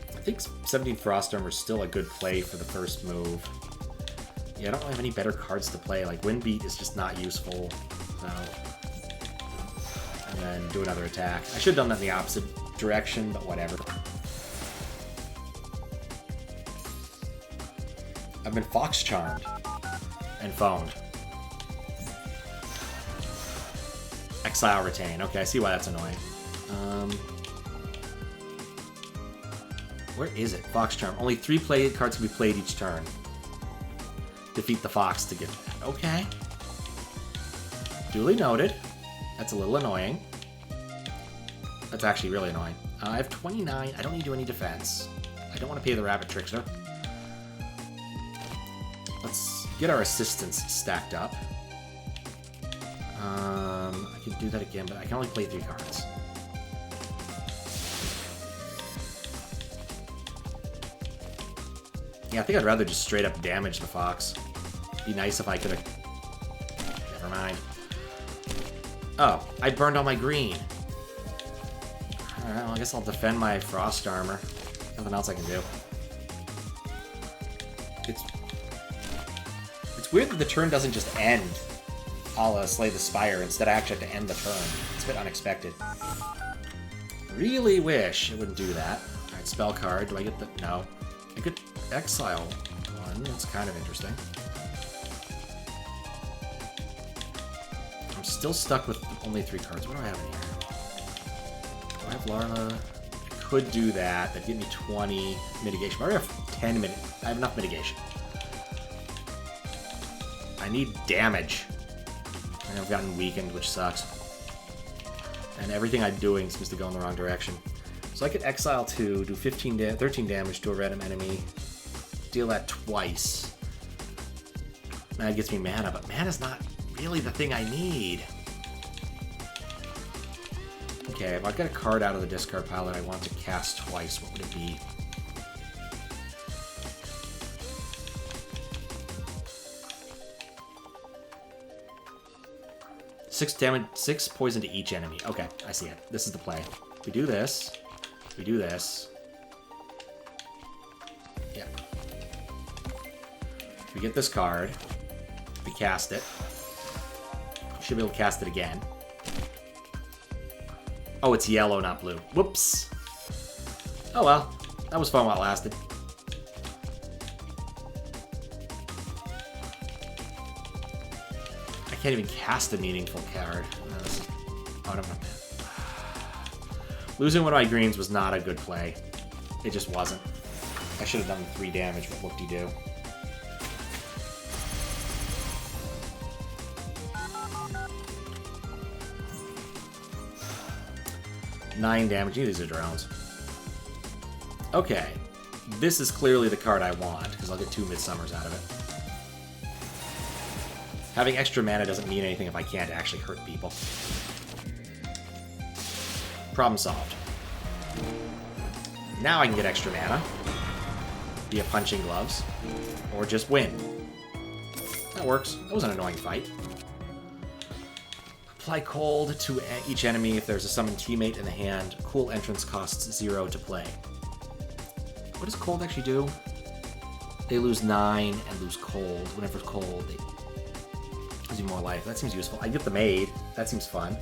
I think 17 Frost Armor is still a good play for the first move. Yeah, I don't have any better cards to play. Like, Wind Beat is just not useful. So... And then do another attack. I should have done that in the opposite direction, but whatever. I've been Fox Charmed. And phoned. Exile Retain. Okay, I see why that's annoying. Where is it? Fox Charm. Only 3 cards can be played each turn. Defeat the fox to get that. Okay. Duly noted. That's a little annoying. That's actually really annoying. I have 29. I don't need to do any defense. I don't want to pay the rabbit trickster. Let's get our assistants stacked up. I could do that again, but I can only play 3 cards. Yeah, I think I'd rather just straight up damage the fox. Be nice if I could have... Never mind. Oh, I burned all my green. Alright, well, I guess I'll defend my frost armor. Nothing else I can do. It's weird that the turn doesn't just end. I'll Slay the Spire. Instead, I actually have to end the turn. It's a bit unexpected. Really wish it wouldn't do that. Alright, spell card. Do I get the... No. I could exile one. That's kind of interesting. I'm still stuck with only 3 cards. What do I have in here? Do I have Larna? I could do that. That'd give me 20 mitigation. I already have 10 I have enough mitigation. I need damage. And I've gotten weakened, which sucks. And everything I'm doing seems to go in the wrong direction. So I could exile 2, do 13 damage to a random enemy, deal that twice. That gets me mana, but mana's not really the thing I need. Okay, if I've got a card out of the discard pile that I want to cast twice, what would it be? Six damage, 6 poison to each enemy. Okay, I see it. This is the play. We do this. We do this. Yeah. We get this card. We cast it. Should be able to cast it again. Oh, it's yellow, not blue. Whoops. Oh well. That was fun while it lasted. I can't even cast a meaningful card. Oh, I don't know. Losing one of my greens was not a good play. It just wasn't. I should have done 3 damage, but whoop-de-doo. Nine damage. These are drones. Okay. This is clearly the card I want, because I'll get 2 Midsummers out of it. Having extra mana doesn't mean anything if I can't actually hurt people. Problem solved. Now I can get extra mana via punching gloves, or just win. That works. That was an annoying fight. Apply cold to each enemy if there's a summoned teammate in the hand. Cool entrance costs 0 to play. What does cold actually do? They lose 9 and lose cold. Whenever it's cold, they gives you more life. That seems useful. I get the maid. That seems fun.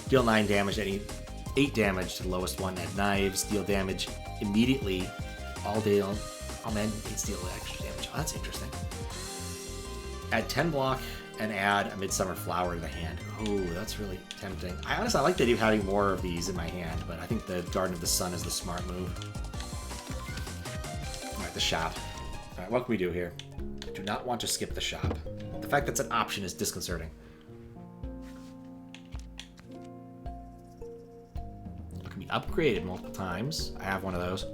Deal 9 damage to any 8 damage to the lowest one. Add knives. Deal damage immediately. All day on. Oh man, it's deal extra damage. Oh, that's interesting. Add 10 block and add a Midsummer Flower to the hand. Oh, that's really tempting. I honestly like the idea of having more of these in my hand, but I think the Garden of the Sun is the smart move. Alright, the shop. Alright, what can we do here? I do not want to skip the shop. The fact that it's an option is disconcerting. It can be upgraded multiple times. I have one of those.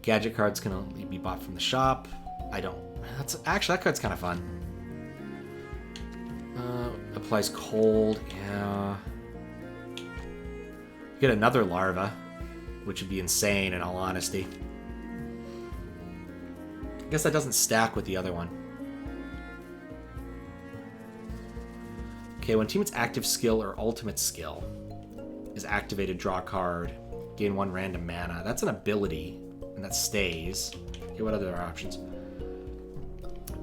Gadget cards can only be bought from the shop. I don't. Actually, that card's kind of fun. Applies cold. Yeah. Get another larva, which would be insane in all honesty. I guess that doesn't stack with the other one. Okay, when teammate's active skill or ultimate skill is activated, draw a card, gain 1 random mana. That's an ability, and that stays. Okay, what other options?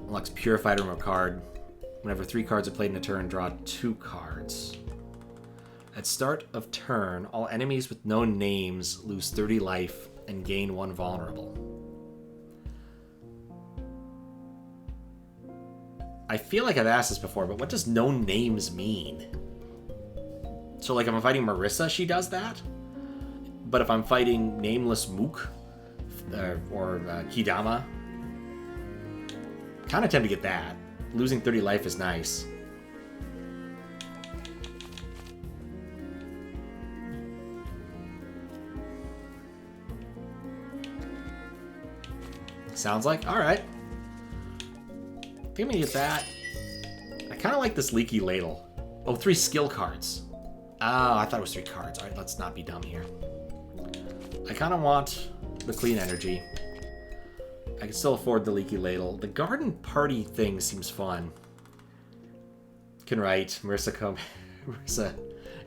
Unlocks Purified, remove a card. Whenever 3 cards are played in a turn, draw 2 cards. At start of turn, all enemies with known names lose 30 life and gain 1 vulnerable. I feel like I've asked this before, but what does known names mean? So, like, if I'm fighting Marissa, she does that? But if I'm fighting Nameless Mook or Kidama, kind of tend to get that. Losing 30 life is nice. Sounds like, alright. I think I'm gonna get that. I kind of like this Leaky Ladle. Oh, 3 skill cards. Oh, I thought it was 3 cards. Alright, let's not be dumb here. I kind of want the Clean Energy. I can still afford the Leaky Ladle. The Garden Party thing seems fun. Can write Marissa Marissa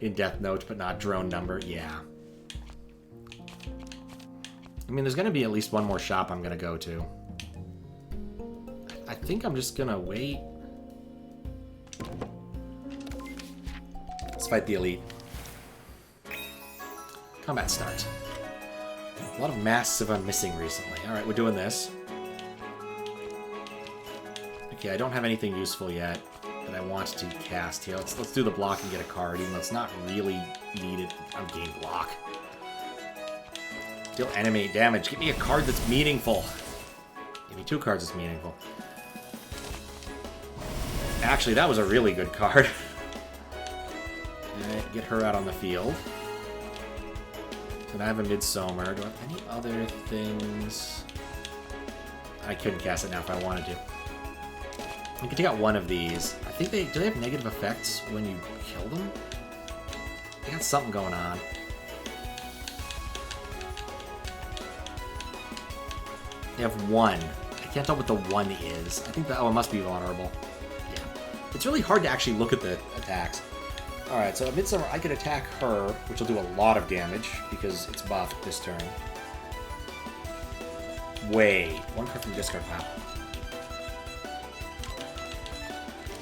in Death Note, but not drone number. Yeah. I mean, there's going to be at least one more shop I'm going to go to. I think I'm just going to wait. Let's fight the elite. Combat start. A lot of masks I'm missing recently. Alright, we're doing this. Okay, I don't have anything useful yet that I want to cast here. Let's do the block and get a card, even though it's not really needed. I'm gain block. Deal animate damage. Give me a card that's meaningful. Give me 2 cards that's meaningful. Actually, that was a really good card. Alright, get her out on the field. And I have a Midsummer. Do I have any other things? I couldn't cast it now if I wanted to. I can take out one of these. I think do they have negative effects when you kill them? They got something going on. They have 1. I can't tell what the 1 is. I think that, oh, it must be vulnerable. Yeah. It's really hard to actually look at the attacks. Alright, so at Midsummer, I could attack her, which will do a lot of damage, because it's buffed this turn. Wait. 1 card from discard pile.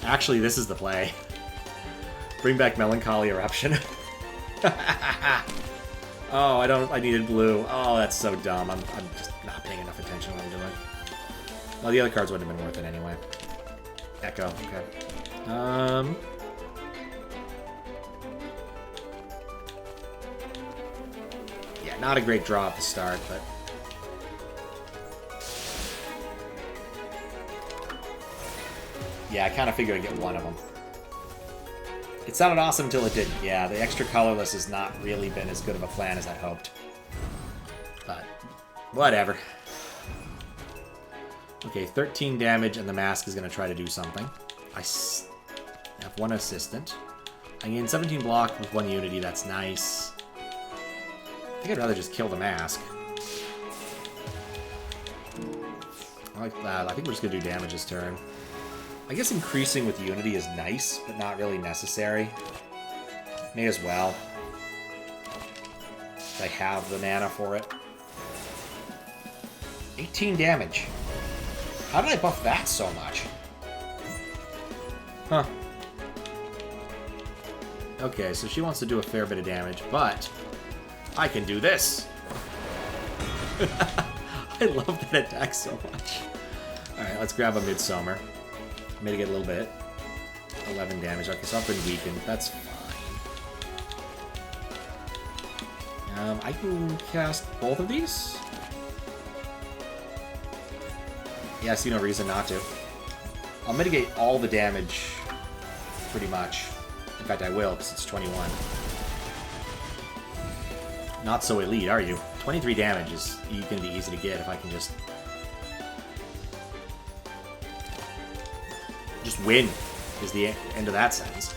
Actually, this is the play. Bring back Melancholy Eruption. Oh, I needed blue. Oh, that's so dumb. I'm just not paying enough attention to what I'm doing. Well, the other cards wouldn't have been worth it anyway. Echo, okay. Yeah, not a great draw at the start, but... Yeah, I kind of figured I'd get one of them. It sounded awesome until it didn't. Yeah, the extra colorless has not really been as good of a plan as I hoped. But, whatever. Okay, 13 damage, and the mask is going to try to do something. I have 1 assistant. I gain 17 block with 1 unity, that's nice. I think I'd rather just kill the mask. I like that. I think we're just going to do damage this turn. I guess increasing with unity is nice, but not really necessary. May as well. I have the mana for it. 18 damage. How did I buff that so much? Huh. Okay, so she wants to do a fair bit of damage, but I can do this. I love that attack so much. Alright, let's grab a Midsummer. Mitigate a little bit. 11 damage. Okay, so I've been weakened. That's fine. I can cast both of these? Yeah, I see no reason not to. I'll mitigate all the damage, pretty much. In fact, I will, because it's 21. Not so elite, are you? 23 damage is going to be easy to get if I can just win, is the end of that sentence.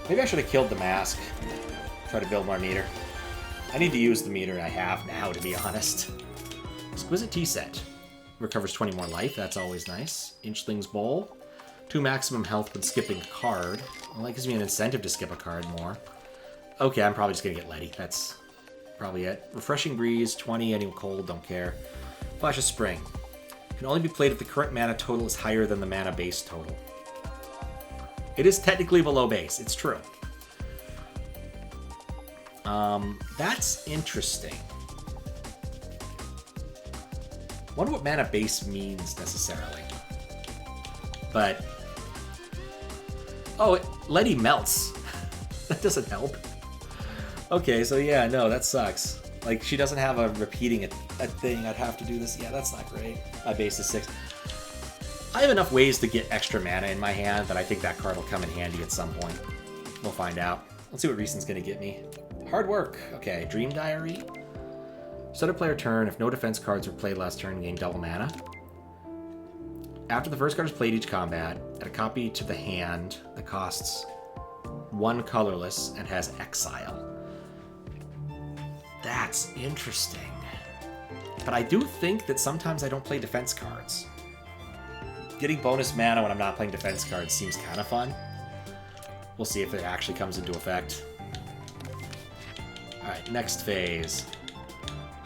Maybe I should have killed the mask. Try to build more meter. I need to use the meter I have now, to be honest. Exquisite Tea Set. Recovers 20 more life, that's always nice. Inchling's Bowl. 2 maximum health when skipping a card. Well, that gives me an incentive to skip a card more. Okay, I'm probably just going to get Letty. That's probably it. Refreshing Breeze, 20, any cold, don't care. Flash of Spring. Can only be played if the current mana total is higher than the mana base total. It is technically below base, it's true. That's interesting. Wonder what mana base means necessarily. But oh, Letty melts. That doesn't help. Okay, so yeah, no, that sucks. Like, she doesn't have a repeating a thing. I'd have to do this. Yeah, that's not great. My base is 6. I have enough ways to get extra mana in my hand that I think that card will come in handy at some point. We'll find out. Let's see what Reason's going to get me. Hard work. Okay, Dream Diary. Start a player turn. If no defense cards were played last turn, gain double mana. After the first card is played each combat, add a copy to the hand that costs 1 colorless and has Exile. That's interesting. But I do think that sometimes I don't play defense cards. Getting bonus mana when I'm not playing defense cards seems kind of fun. We'll see if it actually comes into effect. Alright, next phase.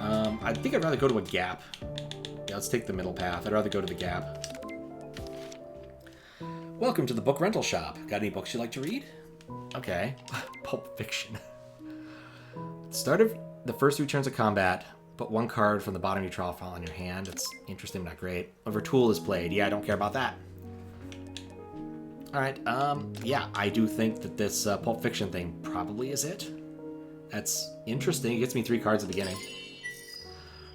I think I'd rather go to a gap. Yeah, let's take the middle path. I'd rather go to the gap. Welcome to the book rental shop. Got any books you'd like to read? Okay. Pulp Fiction. Start of the first 3 turns of combat, put 1 card from the bottom of your draw file in your hand. It's interesting, but not great. Over Tool is played. Yeah, I don't care about that. Alright, yeah, I do think that this Pulp Fiction thing probably is it. That's interesting. It gets me 3 cards at the beginning.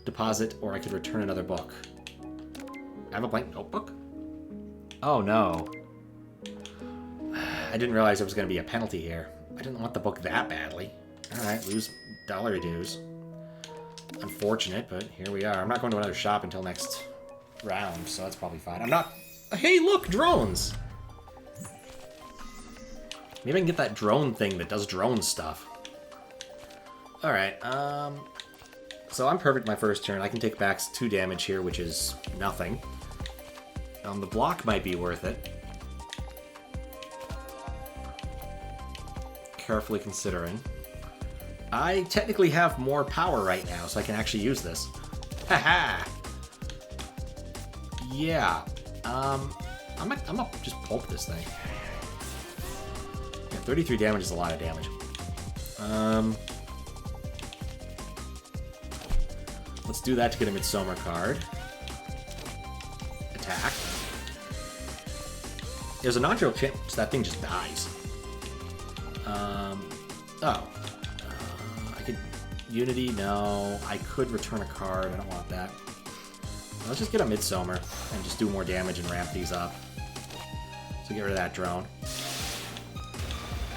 Deposit, or I could return another book. I have a blank notebook? Oh, no. I didn't realize there was going to be a penalty here. I didn't want the book that badly. Alright, lose $1 dues. Unfortunate, but here we are. I'm not going to another shop until next round, so that's probably fine. I'm not... Hey, look! Drones! Maybe I can get that drone thing that does drone stuff. Alright, so I'm perfect my first turn. I can take back 2 damage here, which is nothing. The block might be worth it. Carefully considering. I technically have more power right now, so I can actually use this. Haha! Yeah. I'm gonna just pulp this thing. Yeah, 33 damage is a lot of damage. Let's do that to get a Midsummer card. Attack. There's a non-zero chance that thing just dies. I could... Unity, no. I could return a card. I don't want that. Let's just get a Midsummer and just do more damage and ramp these up. So get rid of that drone.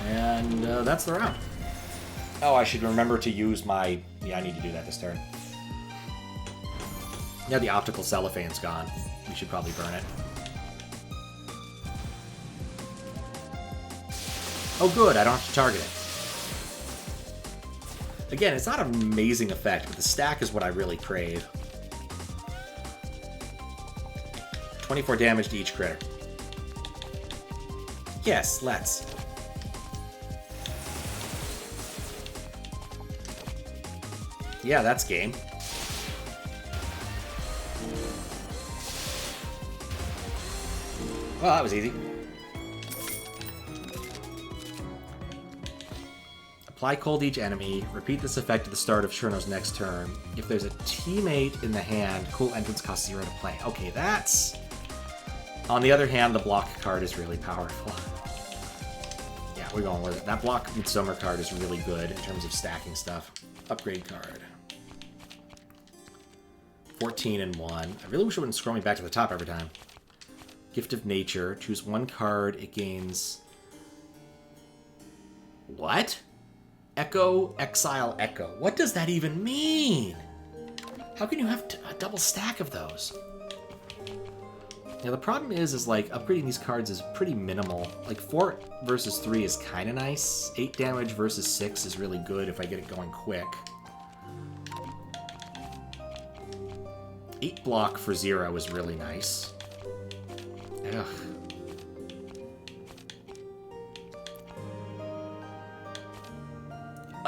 And that's the round. Oh, I should remember to use my... Yeah, I need to do that this turn. Now the optical cellophane's gone. We should probably burn it. Oh good, I don't have to target it. Again, it's not an amazing effect, but the stack is what I really crave. 24 damage to each critter. Yes, let's. Yeah, that's game. Well, that was easy. Apply cold to each enemy. Repeat this effect at the start of Cirno's next turn. If there's a teammate in the hand, cool entrance costs 0 to play. Okay, that's... On the other hand, the block card is really powerful. Yeah, we're going with it. That block Midsummer card is really good in terms of stacking stuff. Upgrade card. 14 and 1. I really wish it wouldn't scroll me back to the top every time. Gift of Nature. Choose one card. It gains... What? Echo, Exile, Echo. What does that even mean? How can you have a double stack of those? Now, the problem is like, upgrading these cards is pretty minimal. Like, 4 versus 3 is kind of nice. 8 damage versus 6 is really good if I get it going quick. 8 block for 0 is really nice. Ugh.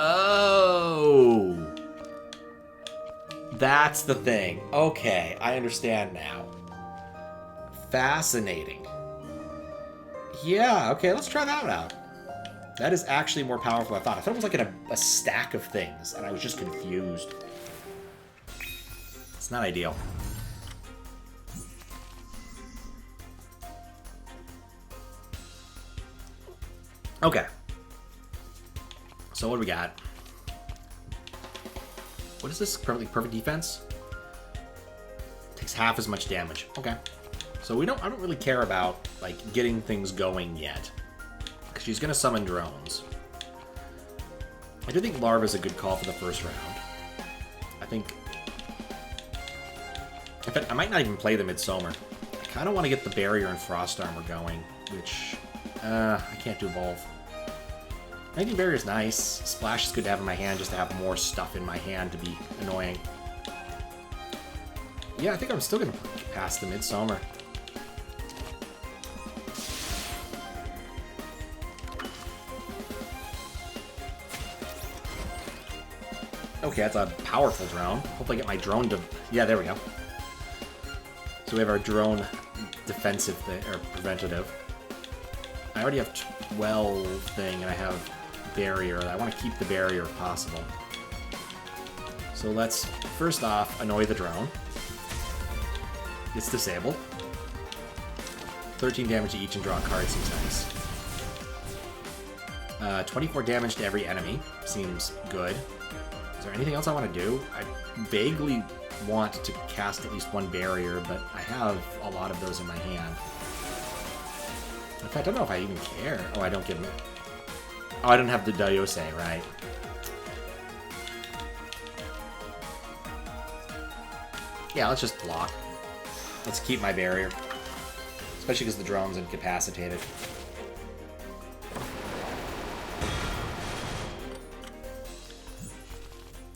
Oh! That's the thing. Okay, I understand now. Fascinating. Yeah, okay, let's try that out. That is actually more powerful than I thought. I thought it was like a stack of things, and I was just confused. It's not ideal. Okay. So what do we got? What is this? Perfect defense? Takes half as much damage. Okay. So I don't really care about like getting things going yet. Because she's gonna summon drones. I do think Larva is a good call for the first round. I think... In fact, I might not even play the Midsummer. I kind of want to get the Barrier and Frost Armor going, which... I can't do both. I think Barrier is nice. Splash is good to have in my hand just to have more stuff in my hand to be annoying. Yeah, I think I'm still going to pass the Midsummer. Okay, that's a powerful drone. Hope I get my drone to... Yeah, there we go. So we have our drone defensive thing, or preventative. I already have 12 thing, and I have barrier. I want to keep the barrier if possible. So let's, first off, annoy the drone. It's disabled. 13 damage to each and draw a card seems nice. 24 damage to every enemy seems good. Is there anything else I want to do? I vaguely want to cast at least one barrier, but I have a lot of those in my hand. In fact, I don't know if I even care. Oh, I don't give them... Oh, I don't have the Dayose, right. Yeah, let's just block. Let's keep my barrier. Especially because the drone's incapacitated.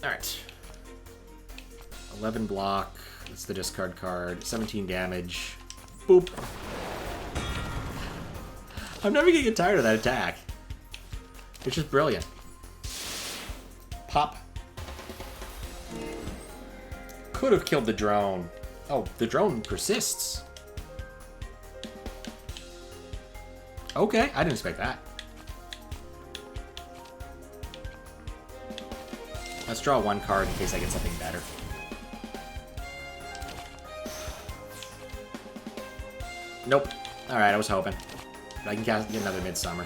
Alright. 11 block. That's the discard card. 17 damage. Boop. I'm never gonna get tired of that attack. It's just brilliant. Pop. Could have killed the drone. Oh, the drone persists. Okay, I didn't expect that. Let's draw one card in case I get something better. Nope. Alright, I was hoping. But I can get another Midsummer.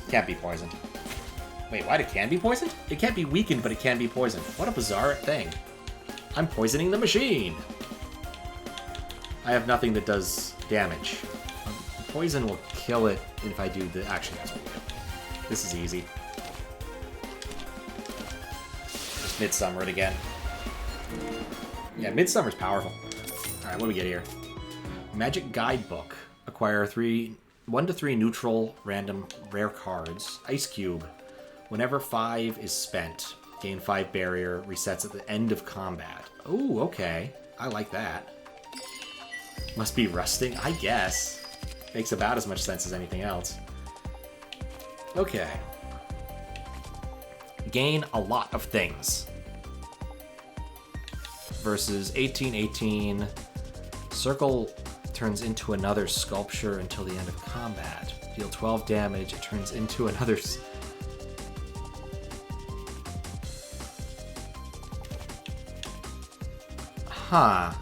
Can't be poisoned. Wait, why? It can be poisoned? It can't be weakened, but it can be poisoned. What a bizarre thing. I'm poisoning the machine. I have nothing that does damage. Poison will kill it if I do the... Actually, that's what we do. This is easy. Just Midsummer it again. Yeah, Midsummer's powerful. Alright, what do we get here? Magic Guidebook. Acquire 1 to 3 neutral random rare cards. Ice Cube. Whenever 5 is spent, gain 5 barrier, resets at the end of combat. Ooh, okay. I like that. Must be rusting? I guess. Makes about as much sense as anything else. Okay. Gain a lot of things. Versus 1818. Circle turns into another sculpture until the end of combat. Deal 12 damage, it turns into another... Huh.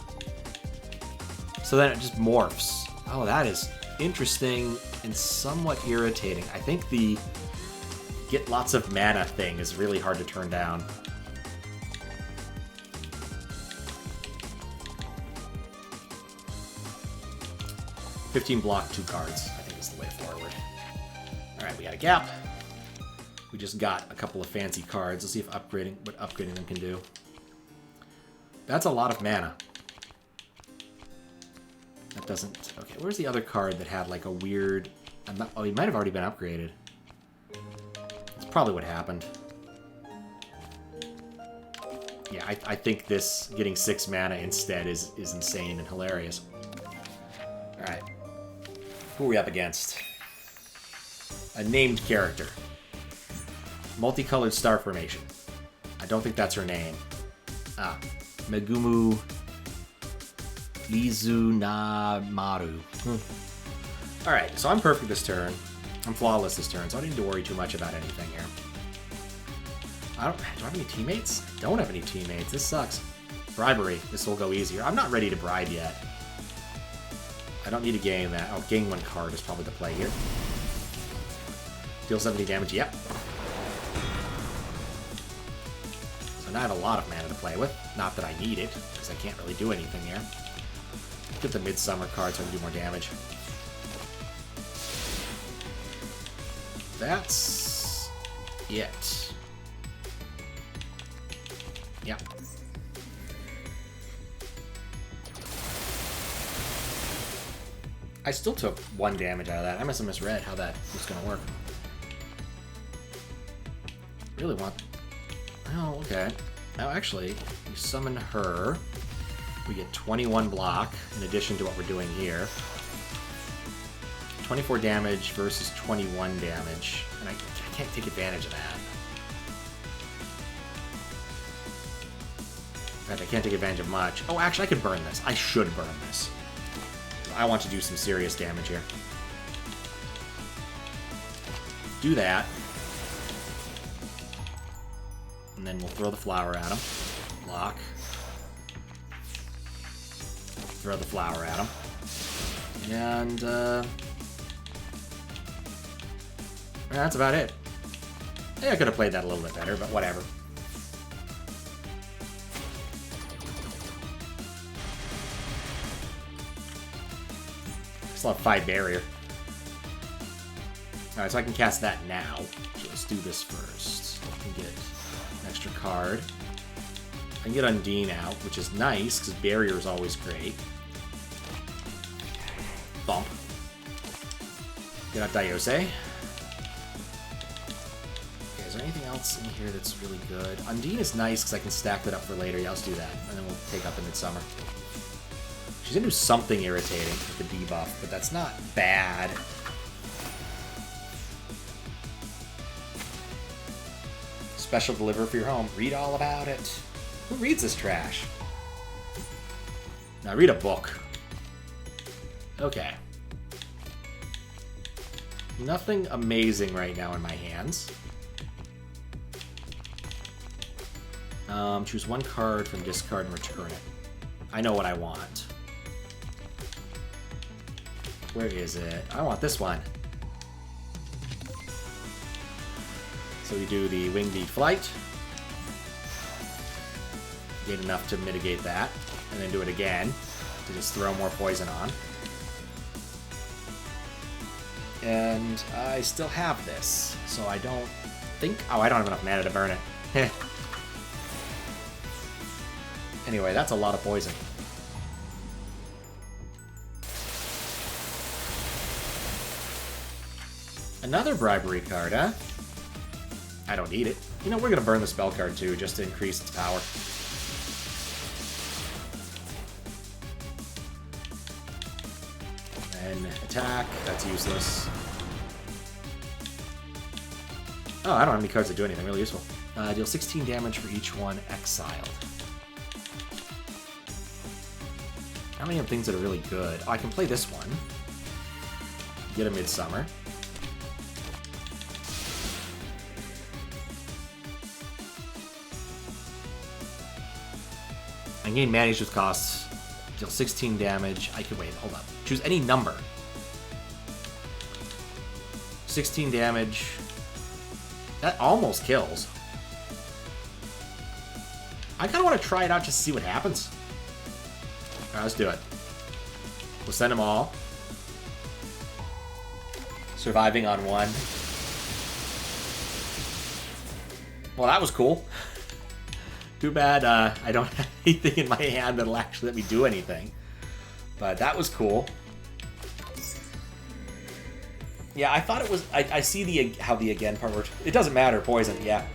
So then it just morphs. Oh, that is interesting and somewhat irritating. I think the get lots of mana thing is really hard to turn down. $15 block, 2 cards, I think is the way forward. Alright, we got a gap. We just got a couple of fancy cards. Let's see if what upgrading them can do. That's a lot of mana. That doesn't... Okay, where's the other card that had like a weird... Oh, he might have already been upgraded. That's probably what happened. Yeah, I think this getting 6 mana instead is insane and hilarious. Alright. Who are we up against? A named character. Multicolored star formation. I don't think that's her name. Ah. Megumu Iizunamaru. Alright, so I'm perfect this turn. I'm flawless this turn, so I don't need to worry too much about anything here. Do I have any teammates? I don't have any teammates. This sucks. Bribery. This will go easier. I'm not ready to bribe yet. I don't need to gain that. Oh, gain 1 card is probably the play here. Deal 70 damage. Yep. So now I have a lot of mana to play with. Not that I need it, because I can't really do anything here. Get the Midsummer card so I can do more damage. That's it. Yeah. I still took 1 damage out of that. I must have misread how that was going to work. Really want... Oh, okay. Now, actually, we summon her. We get 21 block, in addition to what we're doing here. 24 damage versus 21 damage. And I can't take advantage of that. In fact, I can't take advantage of much. Oh, actually, I could burn this. I should burn this. I want to do some serious damage here. Do that. And then we'll throw the flower at him. Block. Throw the flower at him. And, that's about it. Yeah, I could have played that a little bit better, but whatever. Still have 5 barrier. Alright, so I can cast that now. So let's do this first. I can get an extra card. I can get Undine out, which is nice, because barrier is always great. Bump. Get out Diose. Okay, is there anything else in here that's really good? Undine is nice, because I can stack that up for later. Yeah, let's do that. And then we'll take up the Midsummer. She's gonna do something irritating with the debuff, but that's not bad. Special deliver for your home. Read all about it. Who reads this trash? Now read a book. Okay. Nothing amazing right now in my hands. Choose 1 card from discard and return it. I know what I want. Where is it? I want this one. So we do the Wing Beat Flight. Get enough to mitigate that. And then do it again to just throw more poison on. And I still have this. So I don't think... Oh, I don't have enough mana to burn it. Anyway, that's a lot of poison. Another bribery card, huh? I don't need it. You know, we're gonna burn the spell card too, just to increase its power. And attack, that's useless. Oh, I don't have any cards that do anything really useful. Deal 16 damage for each one exiled. How many of things that are really good? Oh, I can play this one. Get a Midsummer. I gain manage with costs. Deal 16 damage. I could wait, hold up. Choose any number. 16 damage. That almost kills. I kind of want to try it out just to see what happens. Alright, let's do it. We'll send them all. Surviving on one. Well, that was cool. Too bad I don't have anything in my hand that'll actually let me do anything. But that was cool. Yeah, I thought it was... I see how the again part works. It doesn't matter, poison, yeah.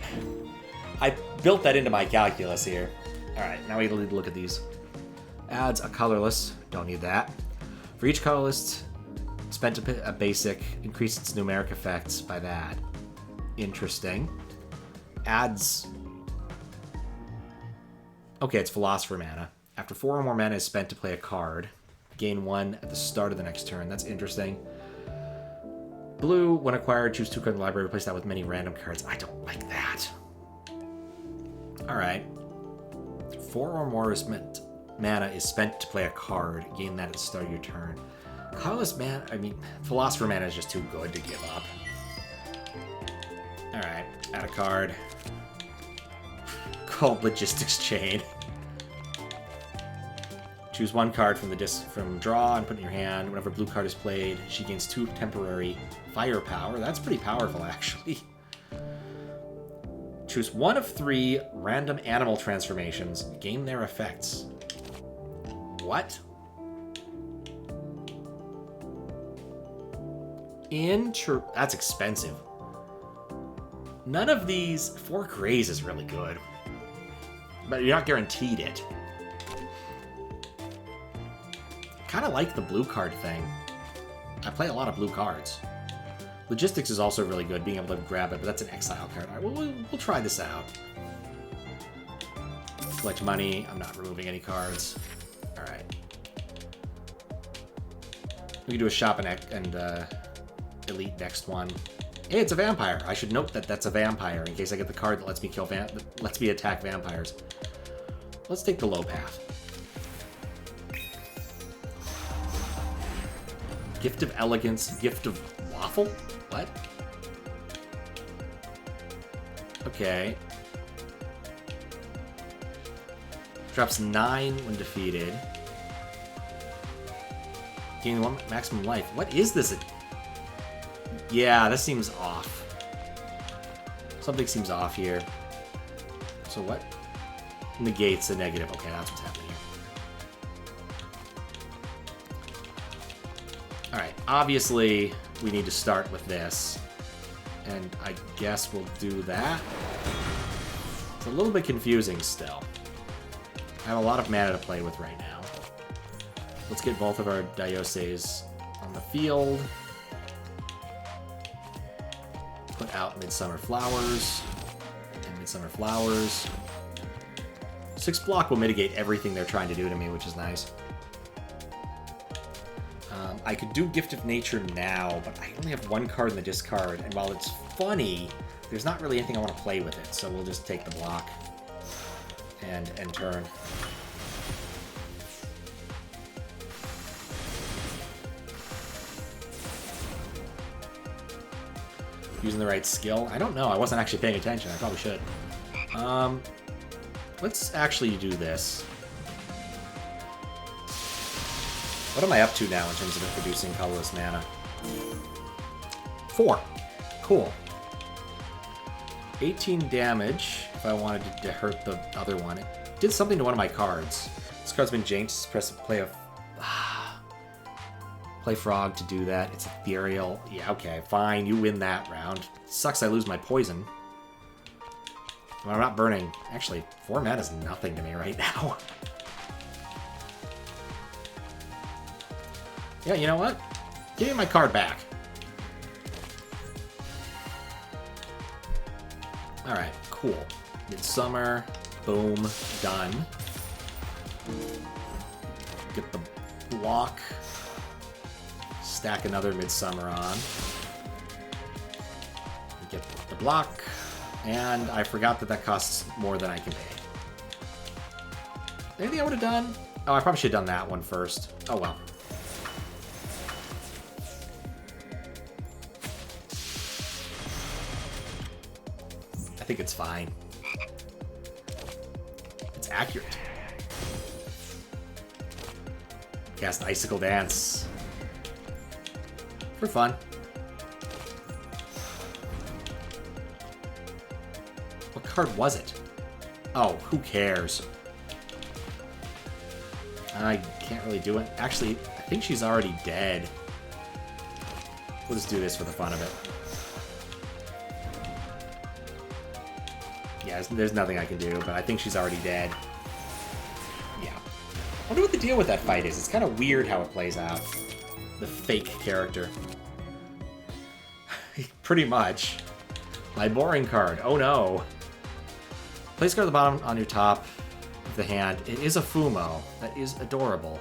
I built that into my calculus here. Alright, now we need to look at these. Adds a colorless. Don't need that. For each colorless spent a basic, increase its numeric effects by that. Interesting. Adds... Okay, it's Philosopher mana. After 4 or more mana is spent to play a card, gain 1 at the start of the next turn. That's interesting. Blue, when acquired, choose 2 cards in the library, replace that with many random cards. I don't like that. Alright. 4 or more mana is spent to play a card, gain that at the start of your turn. Colorless mana, I mean, Philosopher mana is just too good to give up. Alright, add a card. Called Logistics Chain. Choose 1 card from from draw and put it in your hand. Whenever a blue card is played, she gains 2 temporary firepower. That's pretty powerful, actually. Choose 1 of 3 random animal transformations. Gain their effects. What? That's expensive. None of these... 4 grays is really good. But you're not guaranteed it. Kind of like the blue card thing. I play a lot of blue cards. Logistics is also really good, being able to grab it, but that's an exile card. All right, we'll try this out. Collect money. I'm not removing any cards. All right. We can do a shop and elite next one. Hey, it's a vampire. I should note that that's a vampire in case I get the card that lets me kill lets me attack vampires. Let's take the low path. Gift of Elegance, Gift of Waffle? What? Okay. Drops 9 when defeated. Gain 1 maximum life. What is this? Yeah, this seems off. Something seems off here. So what? Negates the negative. Okay, that's what's happening here. Alright, obviously we need to start with this. And I guess we'll do that. It's a little bit confusing still. I have a lot of mana to play with right now. Let's get both of our Dioses on the field. Put out Midsummer Flowers. And Midsummer Flowers. 6 block will mitigate everything they're trying to do to me, which is nice. I could do Gift of Nature now, but I only have 1 card in the discard, and while it's funny, there's not really anything I want to play with it, so we'll just take the block and end turn. Using the right skill? I don't know. I wasn't actually paying attention. I probably should. Let's actually do this. What am I up to now in terms of producing colorless mana? 4. Cool. 18 damage if I wanted to hurt the other one. It did something to one of my cards. This card's been janked. Press play a... Play Frog to do that. It's ethereal. Yeah, okay, fine. You win that round. Sucks I lose my poison. Well, I'm not burning. Actually, 4 mana is nothing to me right now. Yeah, you know what? Give me my card back. Alright, cool. Midsummer. Boom. Done. Get the block. Stack another Midsummer on. Get the block. And I forgot that costs more than I can pay. Anything I would have done? Oh, I probably should have done that one first. Oh, well. I think it's fine. It's accurate. Cast Icicle Dance. For fun. What card was it? Oh, who cares? I can't really do it. Actually, I think she's already dead. We'll just do this for the fun of it. Yeah, there's nothing I can do, but I think she's already dead. Yeah. I wonder what the deal with that fight is. It's kind of weird how it plays out. The fake character. Pretty much. My boring card. Oh no. Place card at the bottom on your top of the hand. It is a Fumo. That is adorable.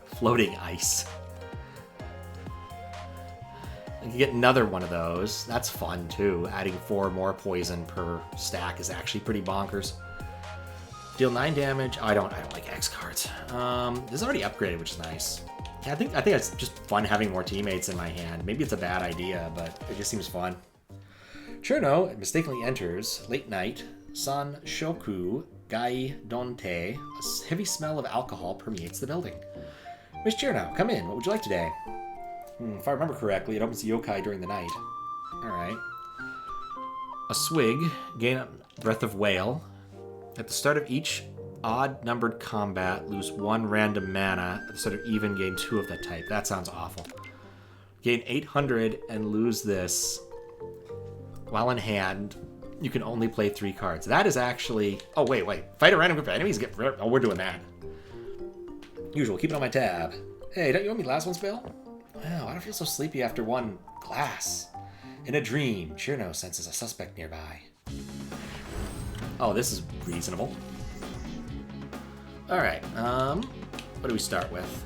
Floating ice. I can get another one of those. That's fun too. Adding 4 more poison per stack is actually pretty bonkers. Deal 9 damage. Oh, I don't like X cards. This is already upgraded, which is nice. Yeah, I think it's just fun having more teammates in my hand. Maybe it's a bad idea, but it just seems fun. Cirno mistakenly enters late night. San Shoku Gai Donte. A heavy smell of alcohol permeates the building. Miss Cirno, come in. What would you like today? If I remember correctly, it opens the yokai during the night. Alright. A swig. Gain a breath of whale. At the start of each odd-numbered combat, lose 1 random mana. At the start of even, gain 2 of that type. That sounds awful. Gain 800 and lose this. While in hand, you can only play 3 cards. That is actually... Oh, wait. Fight a random group of enemies. Oh, we're doing that. Usual. Keep it on my tab. Hey, don't you owe me last one's bill? Wow, I don't feel so sleepy after 1 glass. In a dream, Cirno senses a suspect nearby. Oh, this is reasonable. Alright, what do we start with?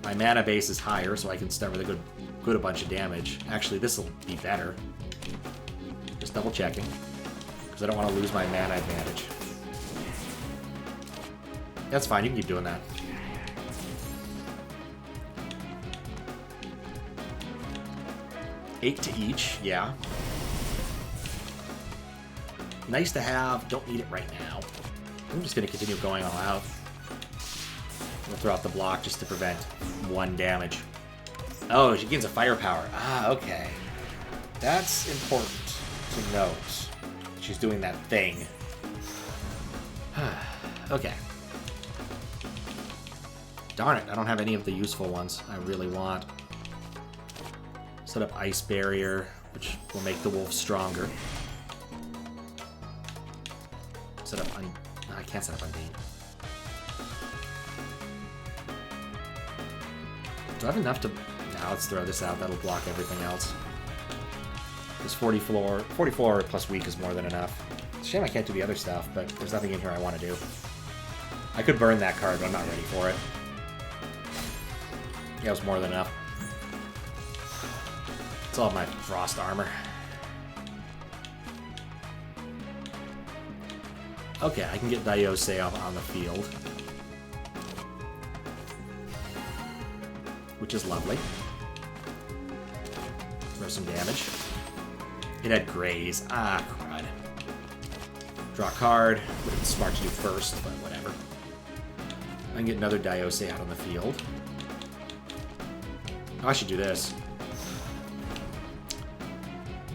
My mana base is higher, so I can start with a good bunch of damage. Actually, this will be better. Just double checking, because I don't want to lose my mana advantage. That's fine, you can keep doing that. $8 to each, yeah. Nice to have, don't need it right now. I'm just going to continue going all out. I'm going to throw out the block just to prevent 1 damage. Oh, she gains a firepower. Ah, okay. That's important to note. She's doing that thing. Okay. Darn it, I don't have any of the useful ones I really want. Set up Ice Barrier, which will make the wolf stronger. Set up no, I can't set up Unbane. Do I have enough to... Now let's throw this out. That'll block everything else. This 44 plus weak is more than enough. It's a shame I can't do the other stuff, but there's nothing in here I want to do. I could burn that card, but I'm not ready for it. Yeah, it was more than enough. It's all my frost armor. Okay, I can get Daiose on the field. Which is lovely. Throw some damage. It had Graze. Ah, crud. Draw a card. Would have been smart to do first, but whatever. I can get another Daiose out on the field. Oh, I should do this.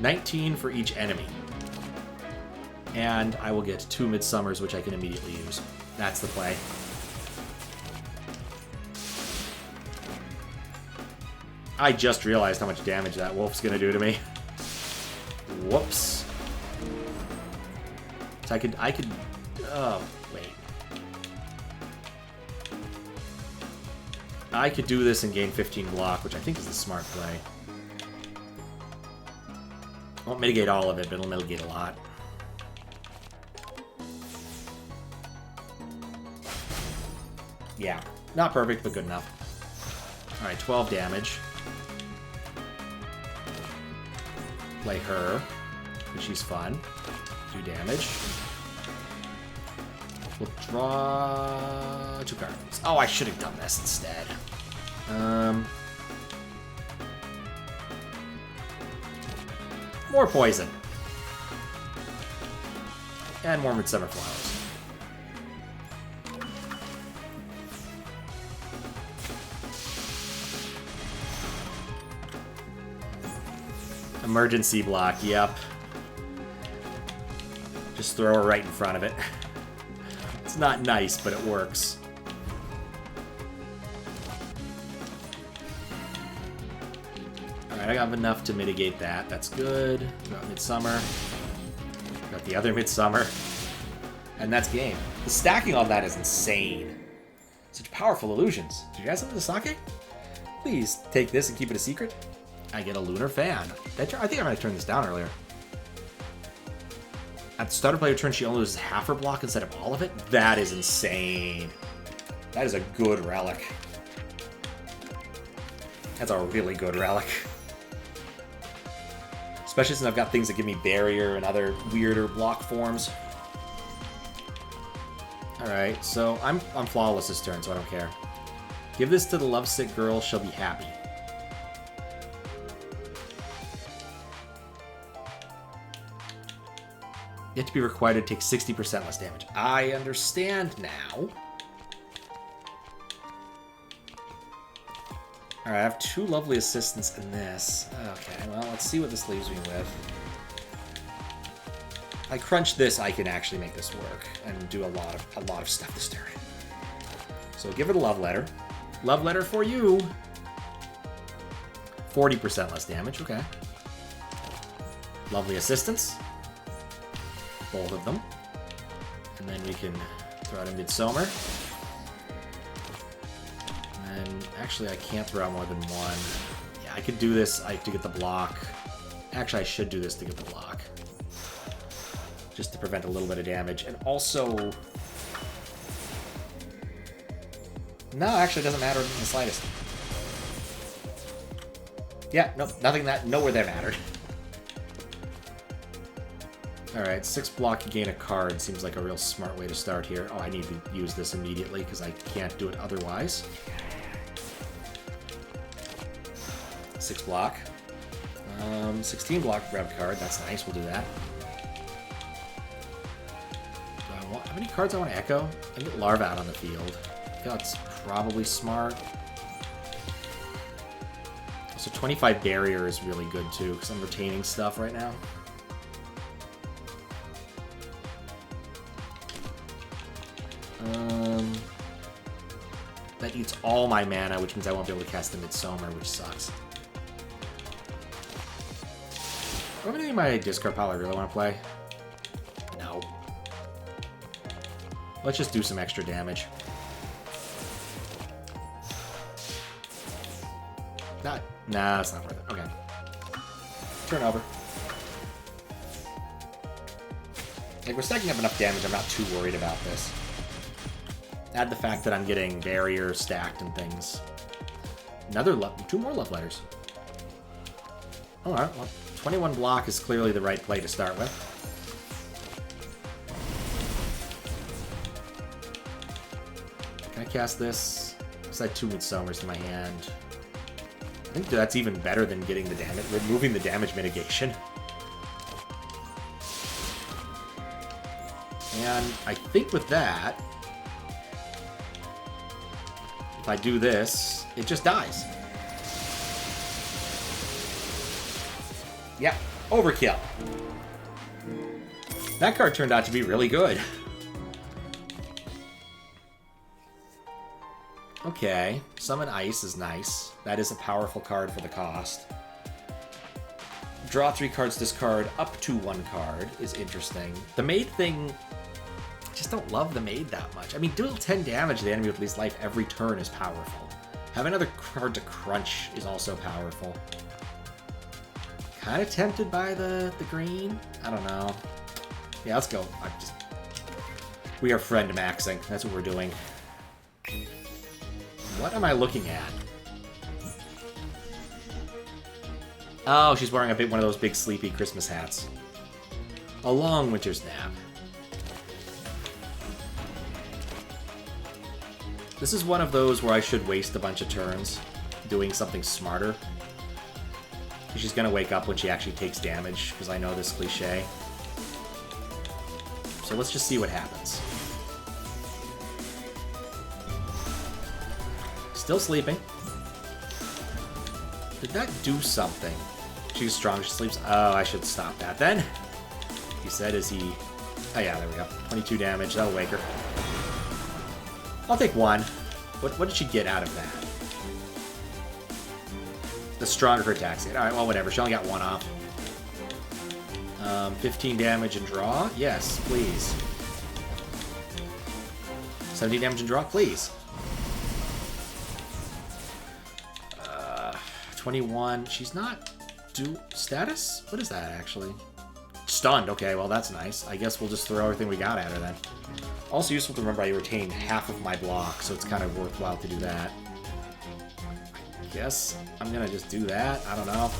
19 for each enemy. And I will get 2 Midsummers, which I can immediately use. That's the play. I just realized how much damage that wolf's gonna do to me. Whoops. So I could, oh, wait. I could do this and gain 15 block, which I think is the smart play. Won't mitigate all of it, but it'll mitigate a lot. Yeah, not perfect, but good enough. Alright, 12 damage. Play her, because she's fun. 2 damage. We'll draw 2 cards. Oh, I should have done this instead. More poison. And more Midsummer Flowers. Emergency block, yep. Just throw her right in front of it. It's not nice, but it works. Alright, I have enough to mitigate that. That's good. Got Midsummer. Got the other Midsummer. And that's game. The stacking on that is insane. Such powerful illusions. Did you guys have the sake? Please take this and keep it a secret. I get a Lunar Fan. I think I might have turned this down earlier. At the start of player turn, she only loses half her block instead of all of it? That is insane. That is a good relic. That's a really good relic. Especially since I've got things that give me barrier and other weirder block forms. Alright, so I'm flawless this turn, so I don't care. Give this to the lovesick girl, she'll be happy. You have to be required to take 60% less damage. I understand now. Alright, I have 2 lovely assistants in this. Okay, well, let's see what this leaves me with. If I crunch this, I can actually make this work and do a lot of stuff this turn. So give it a love letter. Love letter for you. 40% less damage, okay. Lovely assistants. Both of them. And then we can throw out a Midsummer. And then, actually, I can't throw out more than one. Yeah, I could do this to get the block. Actually, I should do this to get the block. Just to prevent a little bit of damage. And also... No, actually, it doesn't matter in the slightest. Yeah, nope, nowhere that mattered. Alright, 6 block, you gain a card. Seems like a real smart way to start here. Oh, I need to use this immediately because I can't do it otherwise. 6 block. 16 block grab card. That's nice. We'll do that. How many cards I want to echo? I can get Larva out on the field. I feel that's probably smart. So 25 barrier is really good too because I'm retaining stuff right now. That eats all my mana, which means I won't be able to cast the Midsummer, which sucks. Do I have anything in my discard pile I really want to play? No. Let's just do some extra damage. Nah, it's not worth it. Okay. Turn over. Like, we're stacking up enough damage, I'm not too worried about this. Add the fact that I'm getting barrier stacked and things. 2 more love letters. Alright, well, 21 block is clearly the right play to start with. Can I cast this? Because I had 2 Midsummers in my hand. I think that's even better than getting the damage, removing the damage mitigation. And I think with that, if I do this, it just dies. Yeah, overkill. That card turned out to be really good. Okay, Summon Ice is nice. That is a powerful card for the cost. Draw 3 cards, discard up to 1 card is interesting. The Maid thing, I just don't love the Maid that much. I mean, deal 10 damage to the enemy with least life every turn is powerful. Have another card to crunch is also powerful. Kind of tempted by the green? I don't know. Yeah, let's go. We are Friendmaxing. That's what we're doing. What am I looking at? Oh, she's wearing one of those big sleepy Christmas hats. A long winter's nap. This is one of those where I should waste a bunch of turns doing something smarter. She's gonna wake up when she actually takes damage, because I know this cliche. So let's just see what happens. Still sleeping. Did that do something? She's strong, she sleeps. Oh, I should stop that then. He said, is he... Oh yeah, there we go. 22 damage, that'll wake her. I'll take 1. What did she get out of that? The stronger her attacks. Alright, well, whatever. She only got 1 off. 15 damage and draw? Yes, please. 17 damage and draw? Please. 21. She's not... Status? What is that, actually? Stunned. Okay, well, that's nice. I guess we'll just throw everything we got at her, then. Also useful to remember I retained half of my block, so it's kind of worthwhile to do that. I guess I'm gonna just do that. I don't know.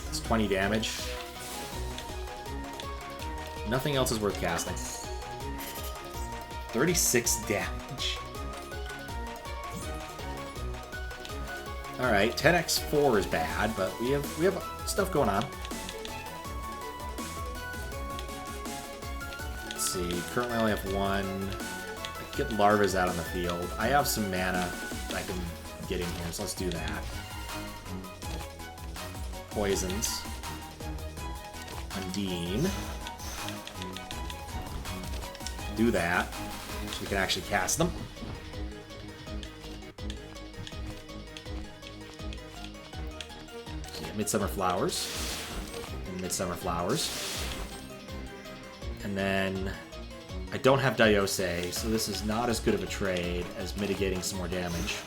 It's 20 damage. Nothing else is worth casting. 36 damage. Alright, 10x4 is bad, but we have stuff going on. Let's see, currently I only have 1. I get larvas out on the field. I have some mana I can get in here, so let's do that. Poisons. Undine. Do that, so we can actually cast them. Midsummer Flowers. And Midsummer Flowers. And then I don't have Daiose, so this is not as good of a trade as mitigating some more damage.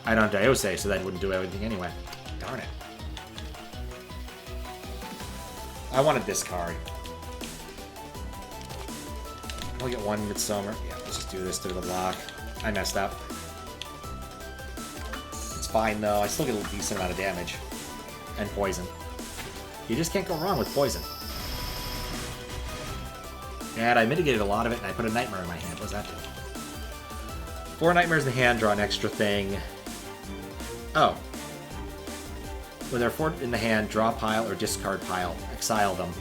I don't have Daiose, so that wouldn't do anything anyway. Darn it. I wanted this card. I'll get 1 Midsummer. Yeah, let's just do this to the block. I messed up. Fine though, I still get a decent amount of damage. And poison. You just can't go wrong with poison. And I mitigated a lot of it, and I put a Nightmare in my hand. What does that do? 4 Nightmares in the hand, draw an extra thing. Oh. When there are 4 in the hand, draw a pile or discard pile. Exile them.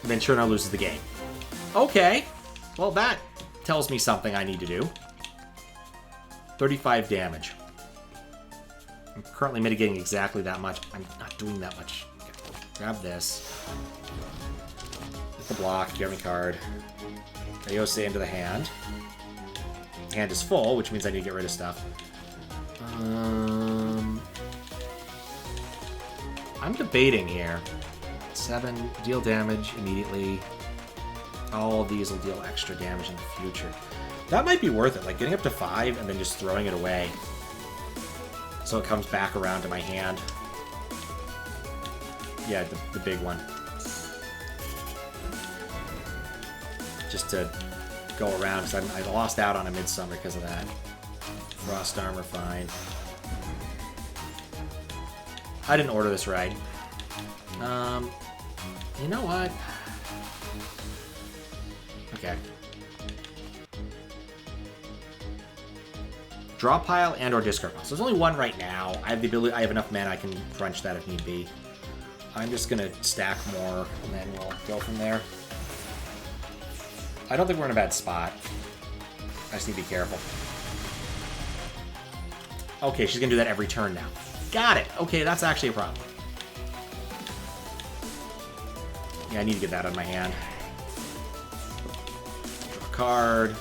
And then Cirno loses the game. Okay. Well, that tells me something I need to do. 35 damage. I'm currently mitigating exactly that much. I'm not doing that much. Okay, grab this. Hit the block, grab me card. Daiose into the hand. Hand is full, which means I need to get rid of stuff. I'm debating here. 7, deal damage immediately. All of these will deal extra damage in the future. That might be worth it, like getting up to 5 and then just throwing it away. So it comes back around to my hand. Yeah, the big one. Just to go around, because I lost out on a Midsummer because of that. Frost Armor, fine. I didn't order this right. You know what? Okay. Draw pile and or discard pile. So there's only 1 right now. I have the ability. I have enough mana. I can crunch that if need be. I'm just gonna stack more, and then we'll go from there. I don't think we're in a bad spot. I just need to be careful. Okay, she's gonna do that every turn now. Got it. Okay, that's actually a problem. Yeah, I need to get that out of my hand. Draw a card.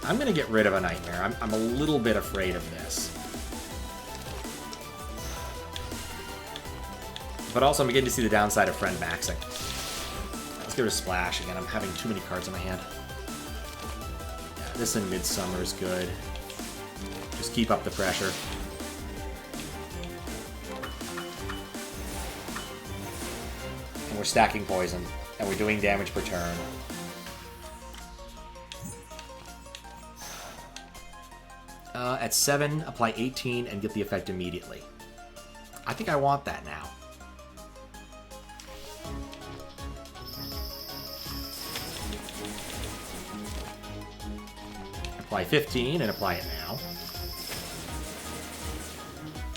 I'm going to get rid of a Nightmare. I'm a little bit afraid of this. But also, I'm beginning to see the downside of Friendmaxing. Let's get rid of Splash again. I'm having too many cards in my hand. Yeah, this in Midsummer is good. Just keep up the pressure. And we're stacking poison. And we're doing damage per turn. At 7, apply 18 and get the effect immediately. I think I want that now. Apply 15 and apply it now.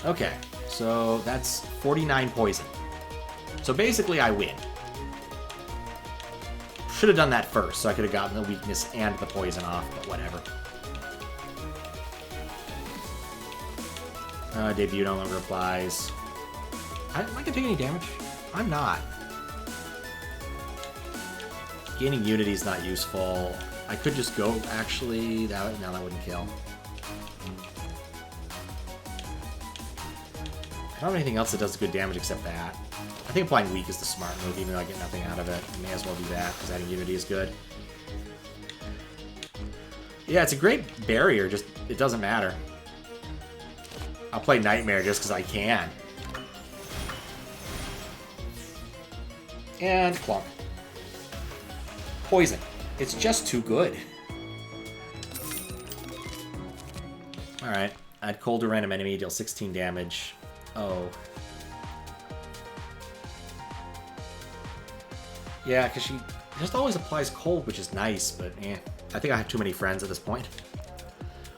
Okay, so that's 49 poison. So basically I win. Should have done that first, so I could have gotten the weakness and the poison off, but whatever. Debut no longer applies. Am I gonna take any damage? I'm not. Gaining Unity is not useful. I could just go, actually, no, that wouldn't kill. I don't have anything else that does good damage except that. I think applying Weak is the smart move, even though I get nothing out of it. I may as well do that, because adding Unity is good. Yeah, it's a great barrier, just, it doesn't matter. I'll play Nightmare just because I can. And Clunk. Poison. It's just too good. Alright. Add Cold to random enemy, deal 16 damage. Oh. Yeah, because she just always applies Cold, which is nice, but eh. I think I have too many friends at this point.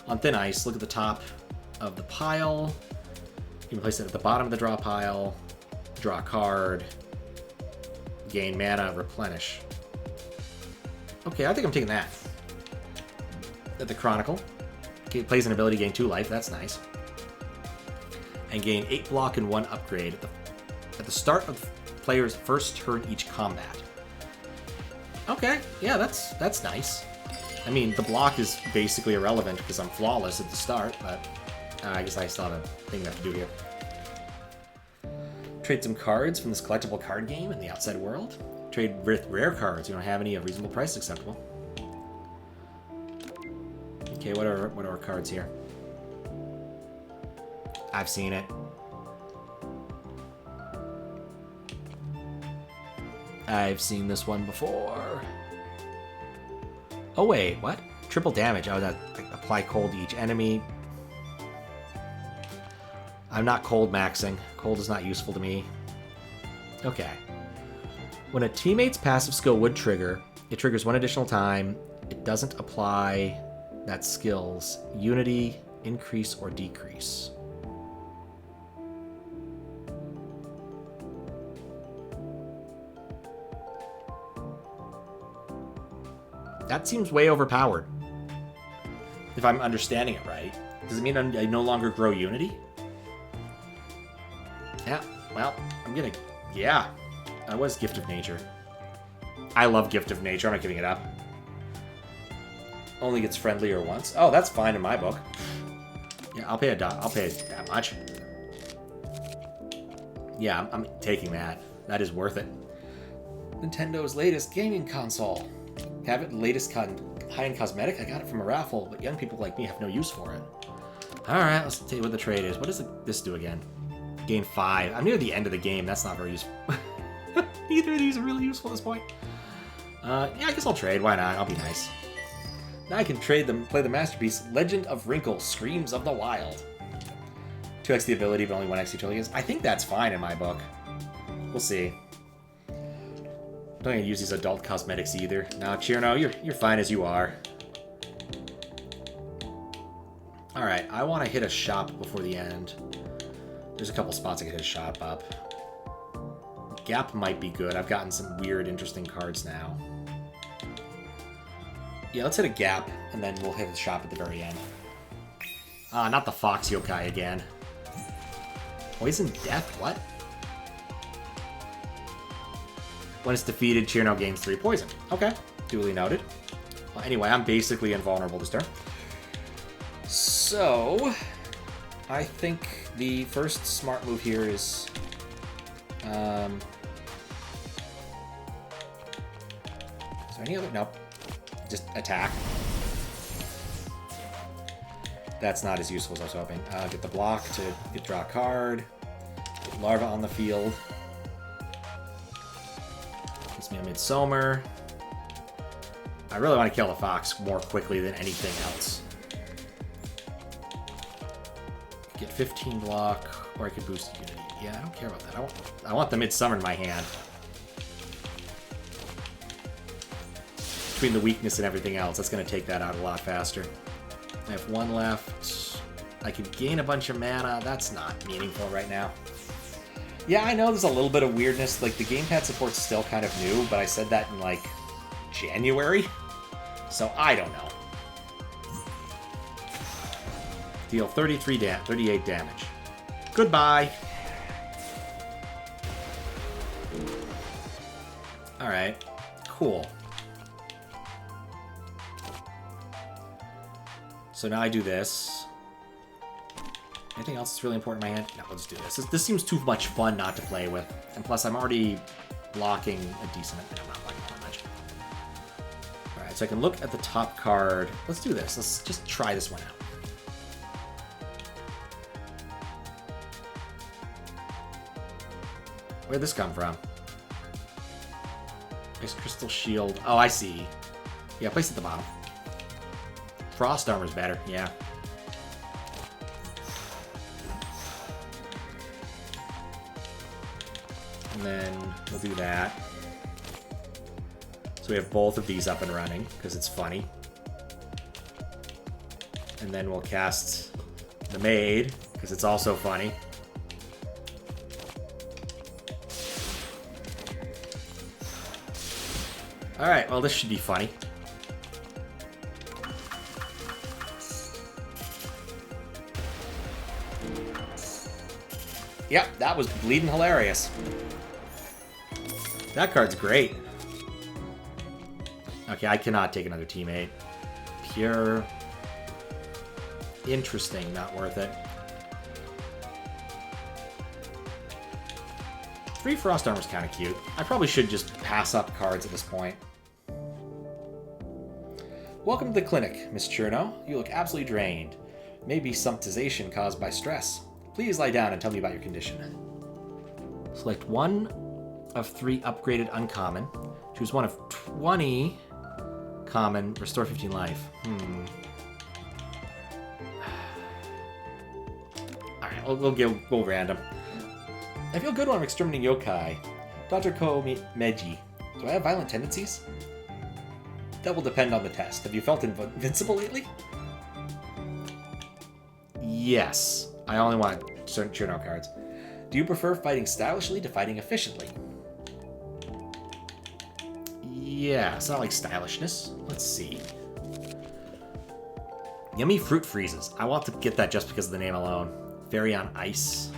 On Thin Ice, look at the top of the pile. You can place it at the bottom of the draw pile. Draw a card. Gain mana, replenish. Okay, I think I'm taking that. At the Chronicle. Okay, plays an ability, gain 2 life. That's nice. And gain 8 block and 1 upgrade at the start of the player's first turn each combat. Okay, yeah, that's nice. I mean, the block is basically irrelevant because I'm flawless at the start, but I guess I still have a thing left to do here. Trade some cards from this collectible card game in the outside world. Trade with rare cards. You don't have any of reasonable price acceptable. Okay, what are our cards here? I've seen it. I've seen this one before. Oh wait, what? Triple damage. Oh, that apply cold to each enemy. I'm not cold maxing. Cold is not useful to me. Okay. When a teammate's passive skill would trigger, it triggers 1 additional time. It doesn't apply that skill's Unity, increase, or decrease. That seems way overpowered. If I'm understanding it right. Does it mean I no longer grow Unity? Yeah, well, I'm gonna... Yeah. What is Gift of Nature? I love Gift of Nature. I'm not giving it up. Only gets friendlier once. Oh, that's fine in my book. Yeah, I'll pay that much. Yeah, I'm taking that. That is worth it. Nintendo's latest gaming console. Have it latest high-end cosmetic? I got it from a raffle, but young people like me have no use for it. Alright, let's tell you what the trade is. What does this do again? Gain 5. I'm near the end of the game. That's not very useful. Neither of these are really useful at this point. Yeah, I guess I'll trade. Why not? I'll be nice. Now I can trade them, play the masterpiece, Legend of Wrinkle, Screams of the Wild. 2x the ability, but only 1x utility. I think that's fine in my book. We'll see. I'm not going to use these adult cosmetics either. Now, Cirno, you're fine as you are. Alright, I want to hit a shop before the end. There's a couple spots I can hit a shop up. Gap might be good. I've gotten some weird, interesting cards now. Yeah, let's hit a Gap, and then we'll hit a shop at the very end. Not the Fox Yokai again. Poison Death? What? When it's defeated, Cirno gains 3 poison. Okay. Duly noted. Well, anyway, I'm basically invulnerable this turn. So, I think the first smart move here is... is there any other? Nope. Just attack. That's not as useful as I was hoping. Get the block to draw a card. Get Larva on the field. Gives me a Midsummer. I really want to kill the fox more quickly than anything else. Get 15 block, or I could boost Unity. Yeah, I don't care about that. I want the Midsummer in my hand. Between the weakness and everything else, that's going to take that out a lot faster. I have one left. I could gain a bunch of mana. That's not meaningful right now. Yeah, I know there's a little bit of weirdness. Like, the gamepad support's still kind of new, but I said that in, like, January? So, I don't know. Deal 38 damage. Goodbye! Alright. Cool. So now I do this. Anything else that's really important in my hand? No, let's do this. This seems too much fun not to play with. And plus, I'm already blocking a decent amount. I'm not blocking that much. Alright, so I can look at the top card. Let's do this. Let's just try this one out. Where'd this come from? Ice Crystal Shield. Oh, I see. Yeah, place it at the bottom. Frost Armor's better, yeah. And then we'll do that. So we have both of these up and running, because it's funny. And then we'll cast the Maid, because it's also funny. Alright, well this should be funny. Yep, that was bleeding hilarious. That card's great. Okay, I cannot take another teammate. Pure. Interesting, not worth it. 3 Frost Armor's kind of cute. I probably should just pass up cards at this point. Welcome to the clinic, Miss Cirno. You look absolutely drained. Maybe symptomization caused by stress. Please lie down and tell me about your condition. Select 1 of 3 upgraded uncommon. Choose 1 of 20 common. Restore 15 life. Alright, we'll go random. I feel good when I'm exterminating yokai. Dr. Komeiji. Do I have violent tendencies? That will depend on the test. Have you felt invincible lately? Yes. I only want certain Cirno cards. Do you prefer fighting stylishly to fighting efficiently? Yeah, it's not like stylishness. Let's see. Yummy fruit freezes. I want to get that just because of the name alone. Fairy on ice.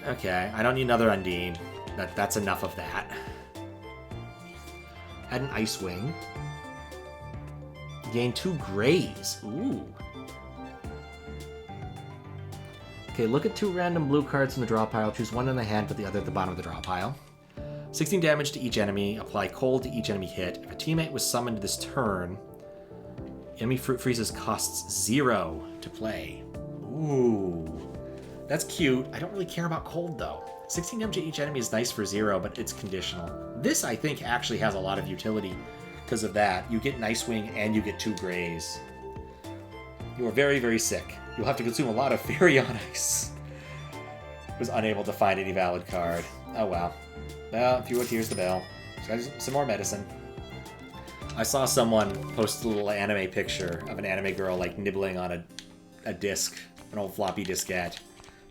Okay, I don't need another Undine. That's enough of that. Add an Ice Wing. Gain 2 grays. Ooh. Okay, look at 2 random blue cards in the draw pile. Choose 1 in the hand, put the other at the bottom of the draw pile. 16 damage to each enemy. Apply cold to each enemy hit. If a teammate was summoned this turn, enemy fruit freezes costs 0 to play. Ooh. That's cute. I don't really care about cold, though. 16 damage to each enemy is nice for 0, but it's conditional. This, I think, actually has a lot of utility because of that. You get an Ice Wing and you get 2 grays. You are very, very sick. You'll have to consume a lot of Fairy on Ice. Was unable to find any valid card. Oh, well. Well, if you would, here's the bell. Some more medicine. I saw someone post a little anime picture of an anime girl, like, nibbling on a disc, an old floppy diskette,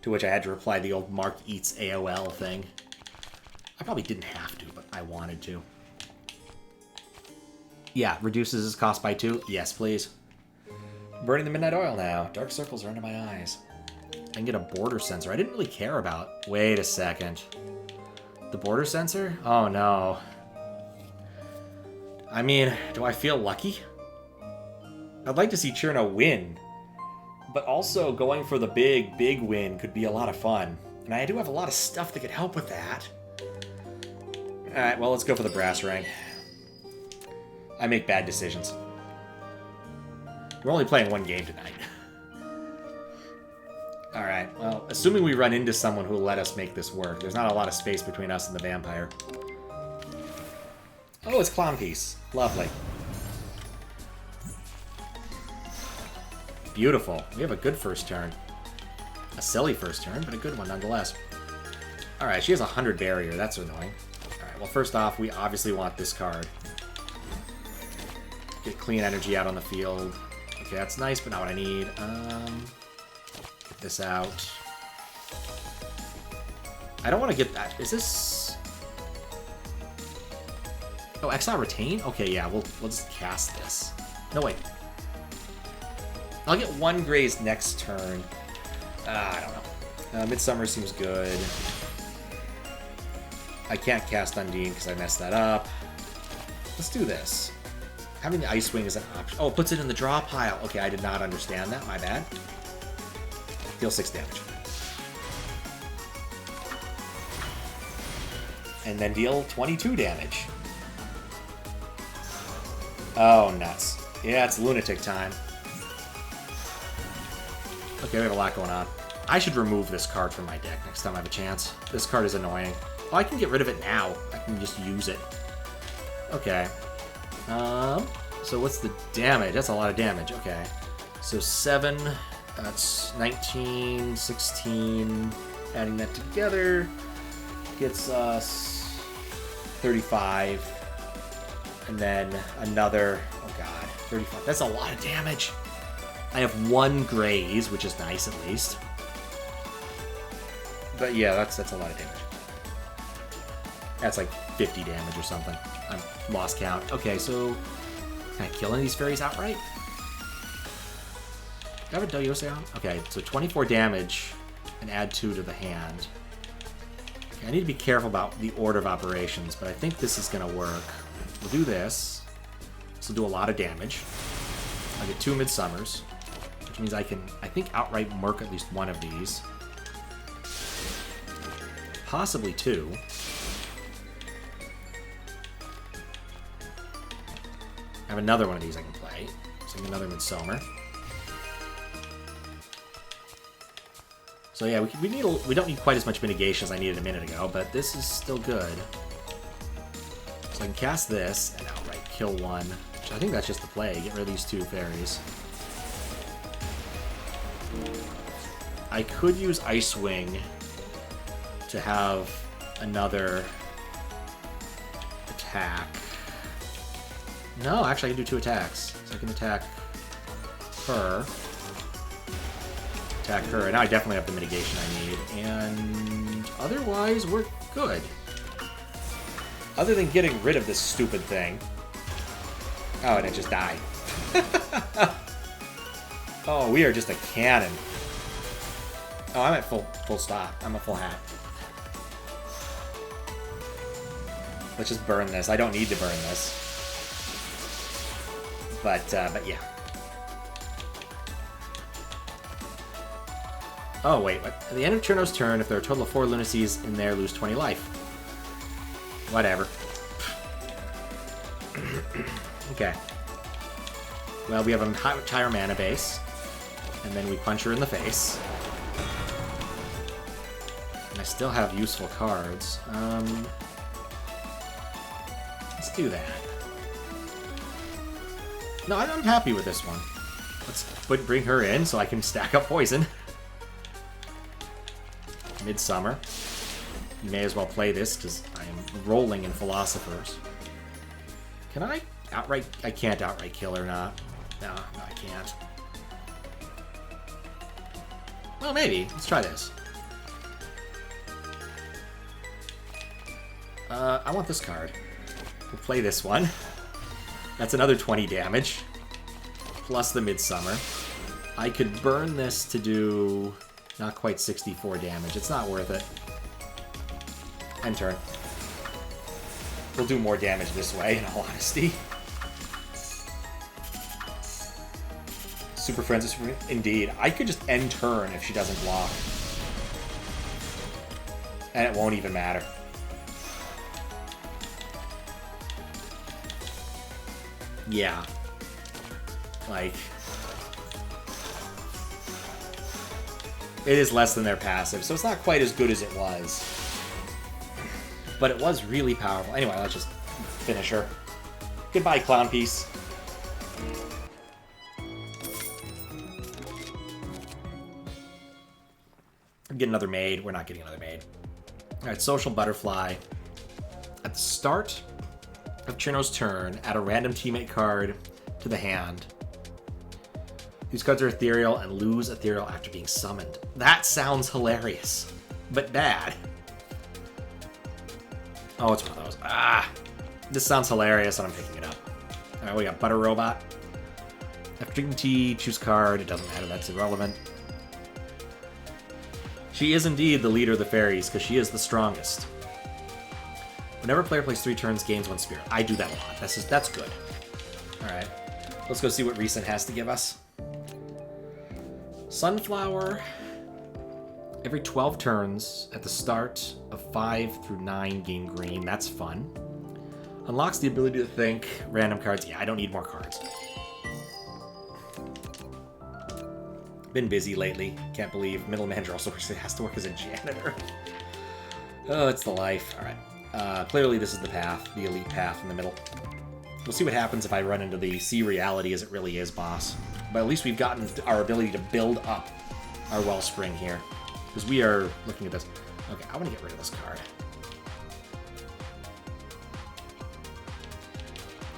to which I had to reply the old Mark Eats AOL thing. I probably didn't have to, but I wanted to. Yeah, reduces his cost by 2. Yes, please. Burning the midnight oil now. Dark circles are under my eyes. I can get a border sensor. I didn't really care about. Wait a second. The border sensor? Oh no. I mean, do I feel lucky? I'd like to see Cirno win. But also, going for the big win could be a lot of fun. And I do have a lot of stuff that could help with that. Alright, well, let's go for the brass rank. I make bad decisions. We're only playing one game tonight. Alright, well, assuming we run into someone who will let us make this work. There's not a lot of space between us and the vampire. Oh, it's Clown Piece. Lovely. Beautiful. We have a good first turn. A silly first turn, but a good one nonetheless. Alright, she has 100 barrier. That's annoying. Alright, well, first off, we obviously want this card. Get clean energy out on the field. Okay, that's nice, but not what I need. Get this out. I don't want to get that. Is this... Oh, Exile Retain? Okay, yeah, we'll just cast this. No, wait. I'll get one Graze next turn. I don't know. Midsummer seems good. I can't cast Undine because I messed that up. Let's do this. Having the Ice Wing is an option. Oh, it puts it in the draw pile. Okay, I did not understand that. My bad. Deal 6 damage. And then deal 22 damage. Oh, nuts. Yeah, it's lunatic time. Okay, we have a lot going on. I should remove this card from my deck next time I have a chance. This card is annoying. Oh, I can get rid of it now. I can just use it. Okay. So what's the damage? That's a lot of damage. Okay. So 7, that's 19, 16. Adding that together gets us 35. And then another, oh god, 35. That's a lot of damage. I have 1 Graze, which is nice at least. But yeah, that's a lot of damage. That's like 50 damage or something. I've lost count. Okay, so can I kill any of these fairies outright? Do I have a Doyose on? Okay, so 24 damage and add 2 to the hand. Okay, I need to be careful about the order of operations, but I think this is going to work. We'll do this. This will do a lot of damage. I'll get 2 Midsummers, which means I can, I think, outright murk at least one of these. Possibly 2. I have another one of these I can play. So another Midsummer. So yeah, we don't need quite as much mitigation as I needed a minute ago, but this is still good. So I can cast this and outright kill one, which I think that's just the play. Get rid of these 2 fairies. I could use Icewing to have another attack. No, actually I can do 2 attacks. So I can attack her. Attack her. And now I definitely have the mitigation I need. And otherwise, we're good. Other than getting rid of this stupid thing. Oh, and it just died. Oh, we are just a cannon. Oh, I'm at full stop. I'm a full hat. Let's just burn this. I don't need to burn this. But yeah. Oh, wait. What? At the end of Cirno's turn, if there are a total of 4 lunacies in there, lose 20 life. Whatever. Okay. Well, we have a higher mana base. And then we punch her in the face. And I still have useful cards. Let's do that. No, I'm happy with this one. Let's bring her in so I can stack up poison. Midsummer. You may as well play this because I am rolling in philosophers. Can I outright? I can't outright kill her, not. No, I can't. Well, maybe. Let's try this. I want this card. We'll play this one. That's another 20 damage. Plus the Midsummer. I could burn this to do not quite 64 damage. It's not worth it. End turn. We'll do more damage this way, in all honesty. Super Friends is super... Indeed. I could just end turn if she doesn't block. And it won't even matter. Yeah. Like... It is less than their passive, so it's not quite as good as it was. But it was really powerful. Anyway, let's just finish her. Goodbye, clown piece. Get another maid. We're not getting another maid. Alright, Social Butterfly. At the start of Cirno's turn, add a random teammate card to the hand. These cards are ethereal and lose ethereal after being summoned. That sounds hilarious, but bad. Oh, it's one of those. Ah! This sounds hilarious and I'm picking it up. Alright, we got Butter Robot. After drinking tea, choose card. It doesn't matter, that's irrelevant. She is indeed the leader of the fairies, because she is the strongest. Whenever a player plays 3 turns, gains 1 spirit. I do that a lot. That's good. Alright. Let's go see what Recent has to give us. Sunflower. Every 12 turns, at the start of 5 through 9, gain green. That's fun. Unlocks the ability to think. Random cards. Yeah, I don't need more cards. Been busy lately. Can't believe middle manager also has to work as a janitor. Oh, it's the life. Alright. Clearly this is the path. The elite path in the middle. We'll see what happens if I run into the see reality as it really is boss. But at least we've gotten our ability to build up our wellspring here. Because we are looking at this. Okay, I want to get rid of this card.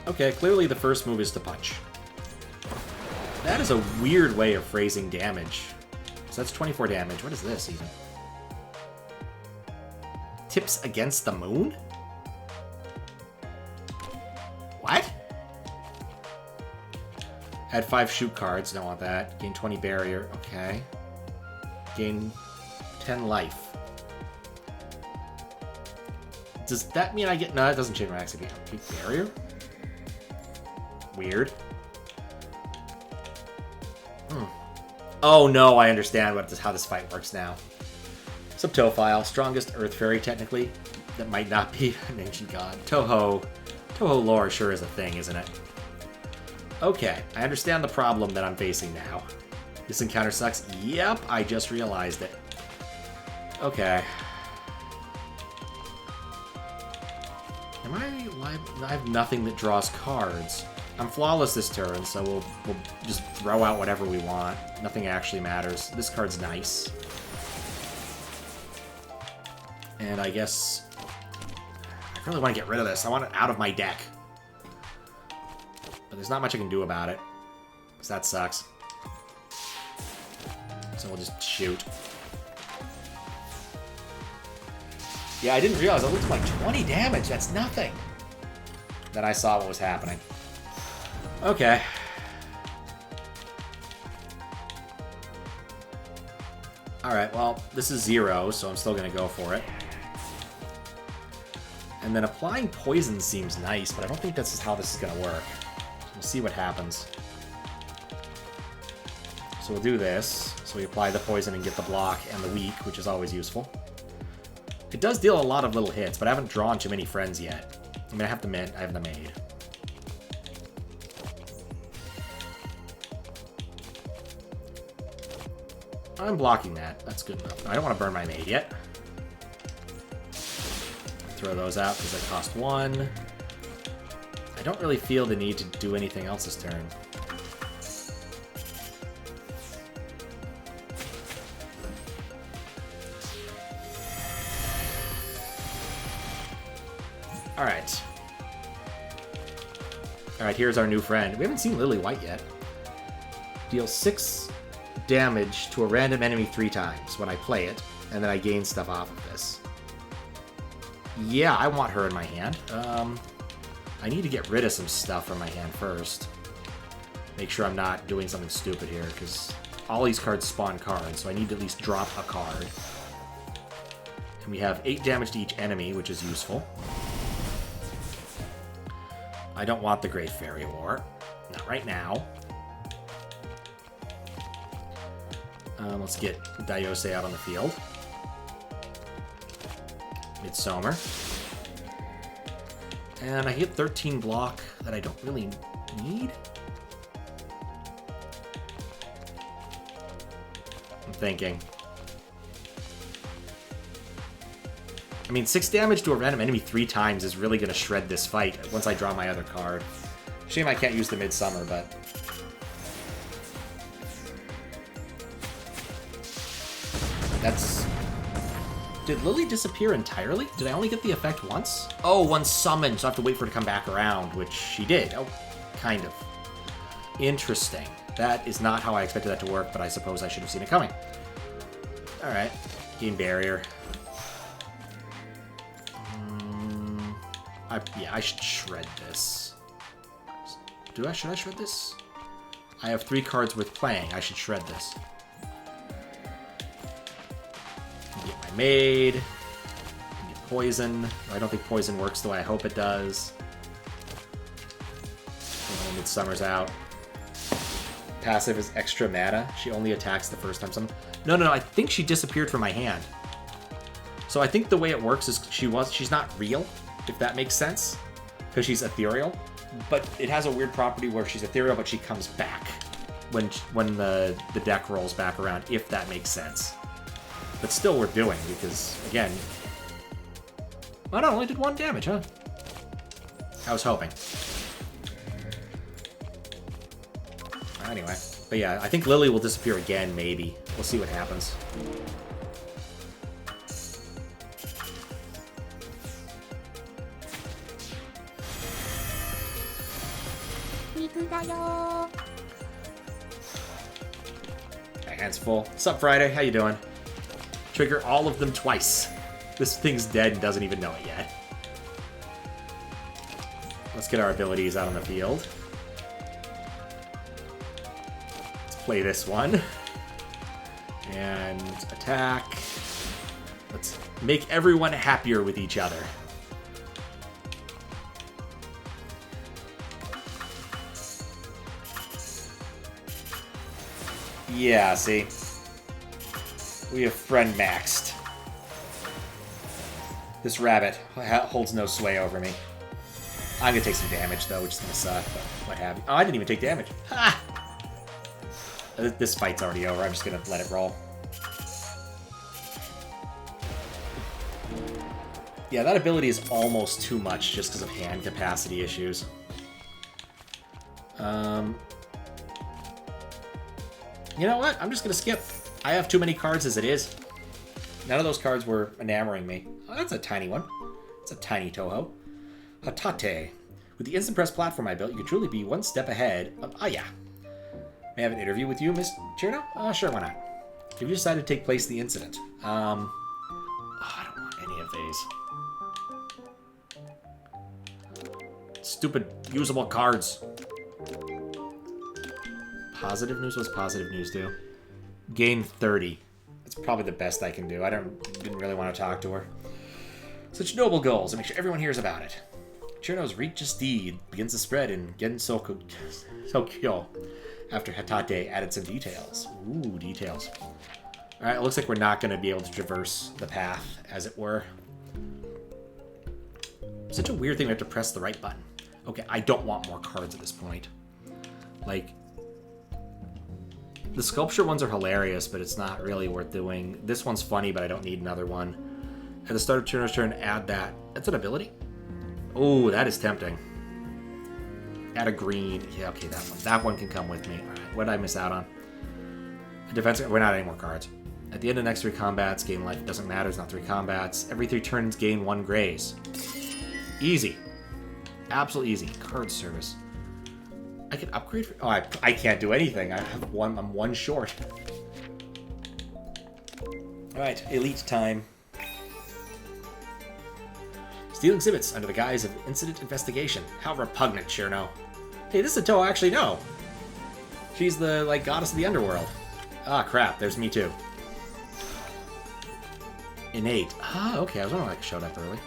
Okay, clearly the first move is to punch. That is a weird way of phrasing damage. So that's 24 damage. What is this, even? Tips against the moon? What? Add 5 shoot cards. Don't want that. Gain 20 barrier. Okay. Gain 10 life. Does that mean I get... No, that doesn't change my activity. Barrier? Weird. Oh no, I understand how this fight works now. Subtophile, strongest Earth Fairy, technically. That might not be an ancient god. Touhou lore sure is a thing, isn't it? Okay, I understand the problem that I'm facing now. This encounter sucks? Yep, I just realized it. Okay. I have nothing that draws cards. I'm flawless this turn, so we'll just throw out whatever we want. Nothing actually matters. This card's nice. And I guess... I really want to get rid of this. I want it out of my deck. But there's not much I can do about it. Because that sucks. So we'll just shoot. Yeah, I didn't realize. I looked at like 20 damage. That's nothing. Then I saw what was happening. Okay. Alright, well, this is 0, so I'm still going to go for it. And then applying poison seems nice, but I don't think that's how this is going to work. We'll see what happens. So we'll do this. So we apply the poison and get the block and the weak, which is always useful. It does deal a lot of little hits, but I haven't drawn too many friends yet. I mean, I have the maid. I'm blocking that. That's good enough. I don't want to burn my maid yet. Throw those out because they cost 1. I don't really feel the need to do anything else this turn. Alright. Alright, here's our new friend. We haven't seen Lily White yet. Deal 6 damage to a random enemy 3 times when I play it, and then I gain stuff off of this. Yeah, I want her in my hand. I need to get rid of some stuff from my hand first. Make sure I'm not doing something stupid here, because all these cards spawn cards, so I need to at least drop a card. And we have 8 damage to each enemy, which is useful. I don't want the Great Fairy War. Not right now. Let's get Daiose out on the field. Midsummer. And I hit 13 block that I don't really need. I'm thinking. I mean, 6 damage to a random enemy 3 times is really going to shred this fight once I draw my other card. Shame I can't use the Midsummer, but... That's... Did Lily disappear entirely? Did I only get the effect once? Oh, one summon, so I have to wait for her to come back around, which she did. Oh, kind of. Interesting. That is not how I expected that to work, but I suppose I should have seen it coming. Alright. Gain barrier. Yeah, I should shred this. Should I shred this? I have 3 cards worth playing. I should shred this. Get my maid. Get poison. I don't think poison works the way I hope it does. Midsummer's out. Passive is extra mana. She only attacks the first time someone... No, I think she disappeared from my hand. So I think the way it works is she's not real, if that makes sense. Because she's ethereal. But it has a weird property where she's ethereal, but she comes back when the deck rolls back around, if that makes sense. But still worth doing, because, again... Oh no, only did 1 damage, huh? I was hoping. Anyway. But yeah, I think Lily will disappear again, maybe. We'll see what happens. My hand's full. What's up, Friday? How you doing? Trigger all of them twice. This thing's dead and doesn't even know it yet. Let's get our abilities out on the field. Let's play this one. And attack. Let's make everyone happier with each other. Yeah, see? We have friend-maxed. This rabbit holds no sway over me. I'm gonna take some damage, though, which is gonna suck, but what have you. Oh, I didn't even take damage. Ha! This fight's already over. I'm just gonna let it roll. Yeah, that ability is almost too much just because of hand capacity issues. You know what? I'm just going to skip. I have too many cards as it is. None of those cards were enamoring me. Oh, that's a tiny one. It's a tiny Touhou. Hatate. With the instant press platform I built, you can truly be one step ahead of... Oh, yeah. May I have an interview with you, Miss Cirno? Oh, sure, why not? Have you decided to take place in the incident? Oh, I don't want any of these. Stupid usable cards. Positive news? What's positive news do? Gain 30. That's probably the best I can do. I didn't really want to talk to her. Such noble goals, and make sure everyone hears about it. Cirno's righteous deed begins to spread in Tokyo after Hatate added some details. Ooh, details. Alright, it looks like we're not going to be able to traverse the path, as it were. Such a weird thing we have to press the right button. Okay, I don't want more cards at this point. Like... The sculpture ones are hilarious, but it's not really worth doing. This one's funny, but I don't need another one. At the start of Cirno's turn, add that. That's an ability? Oh, that is tempting. Add a green. Yeah, okay, that one. That one can come with me. All right, what did I miss out on? A defense. We're not adding more cards. At the end of the next 3 combats, gain life. It doesn't matter. It's not 3 combats. Every 3 turns, gain 1 graze. Easy. Absolutely easy. Card service. I can upgrade. Oh, I can't do anything. I have one. I'm 1 short. All right, elite time. Steal exhibits under the guise of incident investigation. How repugnant, Cirno. Hey, this is a Touhou I actually know. She's the goddess of the underworld. Ah, crap. There's me too. Innate. Ah, okay. I was wondering why I showed up early.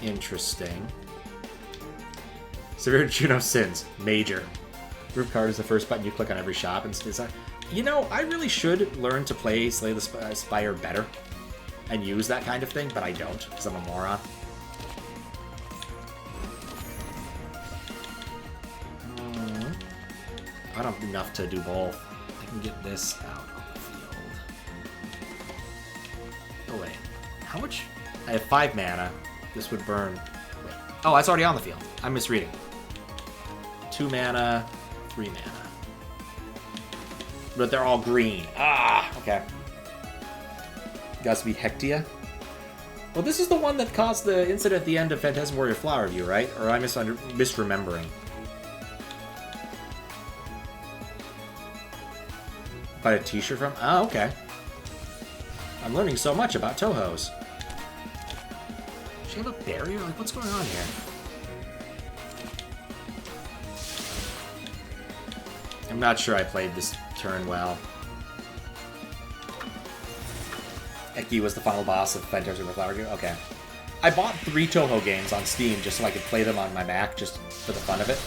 Interesting. Severe Juno sins. Major. Group card is the first button you click on every shop. And you know, I really should learn to play Slay the Spire better and use that kind of thing, but I don't because I'm a moron. I don't have enough to do both. I can get this out on the field. Oh, wait. How much? I have 5 mana. This would burn. Wait. Oh, that's already on the field. I'm misreading. 2 mana, 3 mana. But they're all green. Ah, okay. Got to be Hectia. Well, this is the one that caused the incident at the end of Phantasm Warrior Flower Review, right? Or am I misremembering? Buy a t-shirt from? Oh, okay. I'm learning so much about Touhou's. Does she have a barrier? Like, what's going on here? I'm not sure I played this turn well. Eki was the final boss of Phantasm Warrior Flower Review? Okay. I bought 3 Touhou games on Steam just so I could play them on my Mac, just for the fun of it.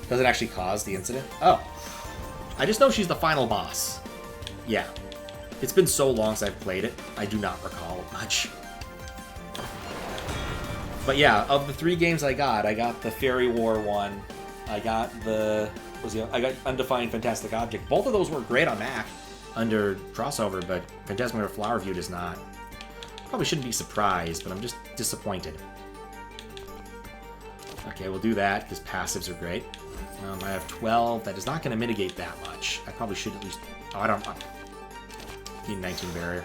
Does it actually cause the incident? Oh. I just know she's the final boss. Yeah. It's been so long since I've played it, I do not recall much. But yeah, of the 3 games I got the Fairy War one, I got Undefined Fantastic Object. Both of those were great on Mac under crossover, but Phantasm Warrior Flower Review does not. Probably shouldn't be surprised, but I'm just disappointed. Okay, we'll do that, because passives are great. I have 12. That is not going to mitigate that much. I probably should at least... Oh, I don't... Need 19 barrier.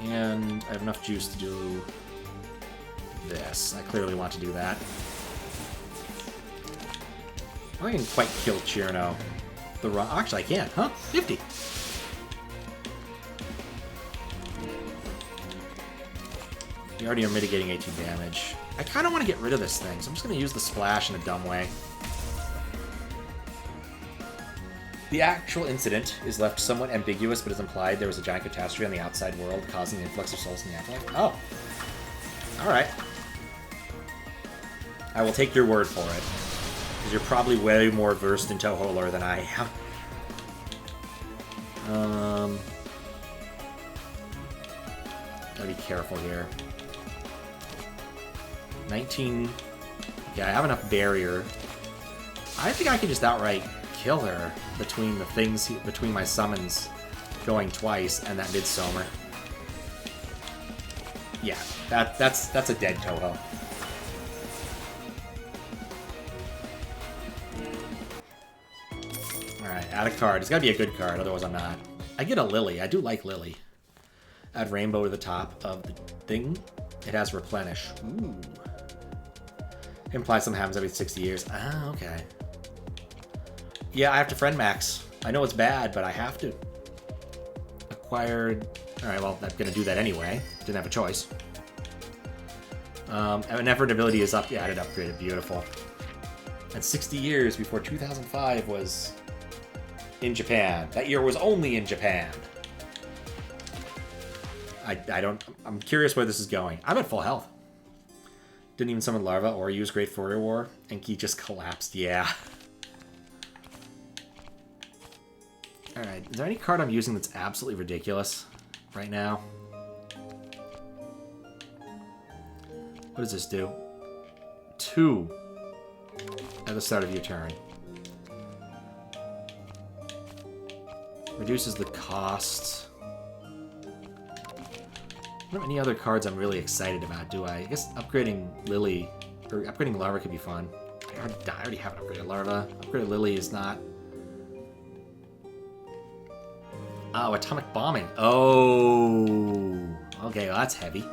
And I have enough juice to do this. I clearly want to do that. I can quite kill Cirno. Actually, I can. Huh? 50. You already are mitigating 18 damage. I kind of want to get rid of this thing, so I'm just going to use the splash in a dumb way. The actual incident is left somewhat ambiguous, but is implied there was a giant catastrophe on the outside world causing the influx of souls in the afterlife. Oh. Alright. I will take your word for it. Because you're probably way more versed in Touhou lore than I am. Gotta be careful here. 19. Yeah, I have enough barrier. I think I can just outright kill her between the things, between my summons going twice and that Midsummer. Yeah, that's a dead Touhou. Alright, add a card. It's gotta be a good card, otherwise I'm not. I get a Lily. I do like Lily. Add Rainbow to the top of the thing. It has Replenish. Ooh. Implies something happens every 60 years. Ah, okay. Yeah, I have to friend max. I know it's bad, but I have to. Acquired... Alright, well, I'm gonna do that anyway. Didn't have a choice. An effort ability is up. Yeah, I did upgrade it. Beautiful. And 60 years before 2005 was in Japan. That year was only in Japan. I'm curious where this is going. I'm at full health. Didn't even summon Larva or use Great Furrier War. Enki just collapsed. Yeah. Alright, is there any card I'm using that's absolutely ridiculous right now? What does this do? 2 at the start of your turn. Reduces the cost. I don't have any other cards I'm really excited about, do I? I guess upgrading Lily, or upgrading Larva could be fun. I already have an upgraded Larva. Upgraded Lily is not... Oh, Atomic Bombing. Oh! Okay, well, that's heavy.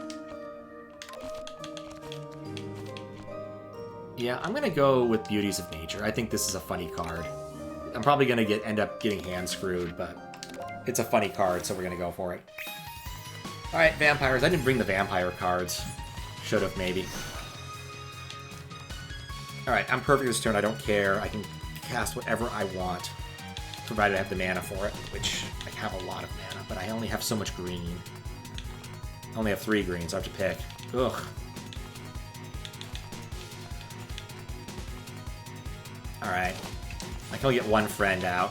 Yeah, I'm gonna go with Beauties of Nature. I think this is a funny card. I'm probably gonna end up getting hand screwed, but it's a funny card, so we're gonna go for it. Alright, vampires. I didn't bring the vampire cards. Should have, maybe. Alright, I'm perfect this turn. I don't care. I can cast whatever I want, provided I have the mana for it, which I have a lot of mana, but I only have so much green. I only have 3 green, so I have to pick. Ugh. Alright. I can only get one friend out.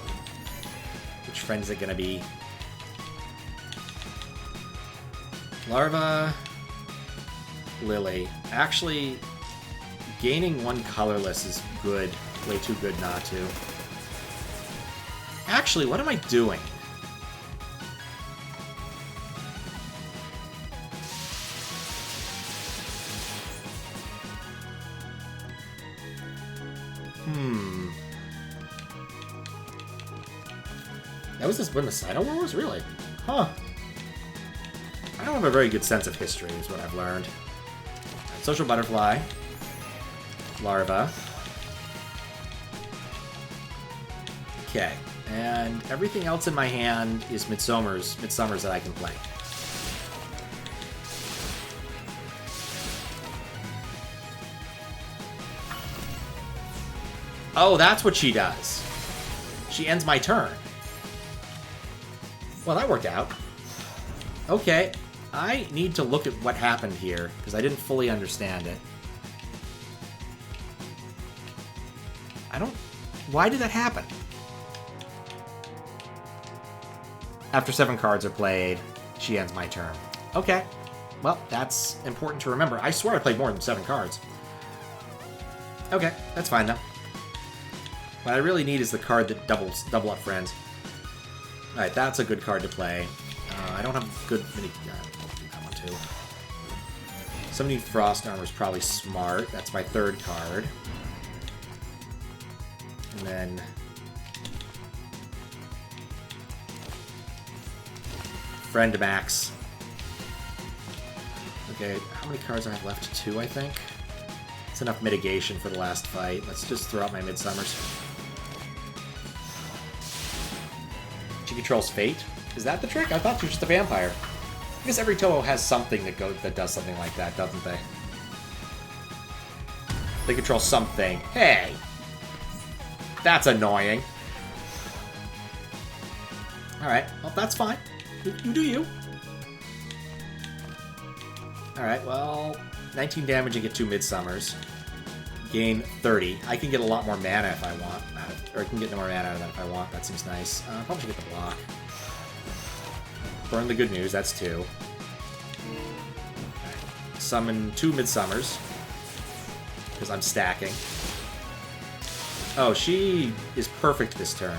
Which friend is it gonna be? Larva... Lily. Actually, gaining one colorless is good. Way too good not to. Actually, what am I doing? That was this when the Sino War was? Really? Huh. I don't have a very good sense of history, is what I've learned. Social Butterfly. Larva. Okay. And everything else in my hand is Midsummers that I can play. Oh, that's what she does. She ends my turn. Well, that worked out. Okay. I need to look at what happened here, because I didn't fully understand it. Why did that happen? After 7 cards are played, she ends my turn. Okay. Well, that's important to remember. I swear I played more than 7 cards. Okay, that's fine, though. What I really need is the card that double up friends. Alright, that's a good card to play. I don't have good many... I'll do that one, too. Summoning Frost Armor is probably smart. That's my 3rd card. And then... Friend Max. Okay, how many cards do I have left? 2, I think. It's enough mitigation for the last fight. Let's just throw out my Midsummers. She controls Fate? Is that the trick? I thought she was just a vampire. I guess every Touhou has something that does something like that, doesn't they? They control something. Hey! That's annoying. Alright, well, that's fine. You do you. Alright, well, 19 damage and get 2 Midsummers. Gain 30. I can get a lot more mana if I want. Or I can get more mana out of that if I want. That seems nice. Probably should get the block. Burn the good news. That's 2. Okay. Summon 2 Midsummers. Because I'm stacking. Oh, she is perfect this turn.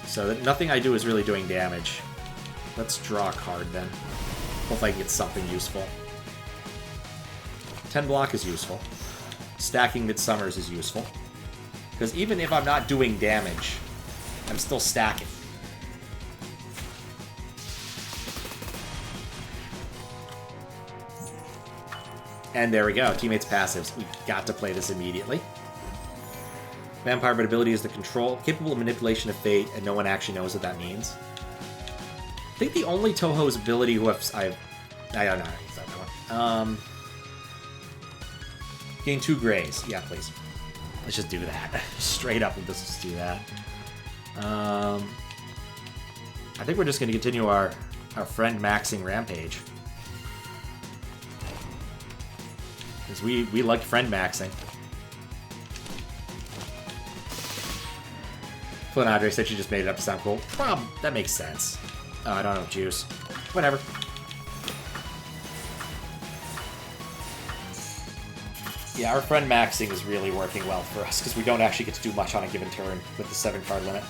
So that nothing I do is really doing damage. Let's draw a card then. Hopefully I can get something useful. 10 block is useful. Stacking Midsummers is useful. Because even if I'm not doing damage, I'm still stacking. And there we go. Teammates' passives. We got to play this immediately. Vampire ability is the control, capable of manipulation of fate, and no one actually knows what that means. I think the only Touhou's ability who I don't know. Is that one? Gain 2 grays. Yeah, please. Let's just do that. Straight up, let's just do that. I think we're just going to continue our friend-maxing rampage. Because we like friend-maxing. Flanadre said she just made it up to sound cool. That makes sense. Oh, I don't know, juice. Whatever. Yeah, our friend maxing is really working well for us, because we don't actually get to do much on a given turn with the 7-card limit.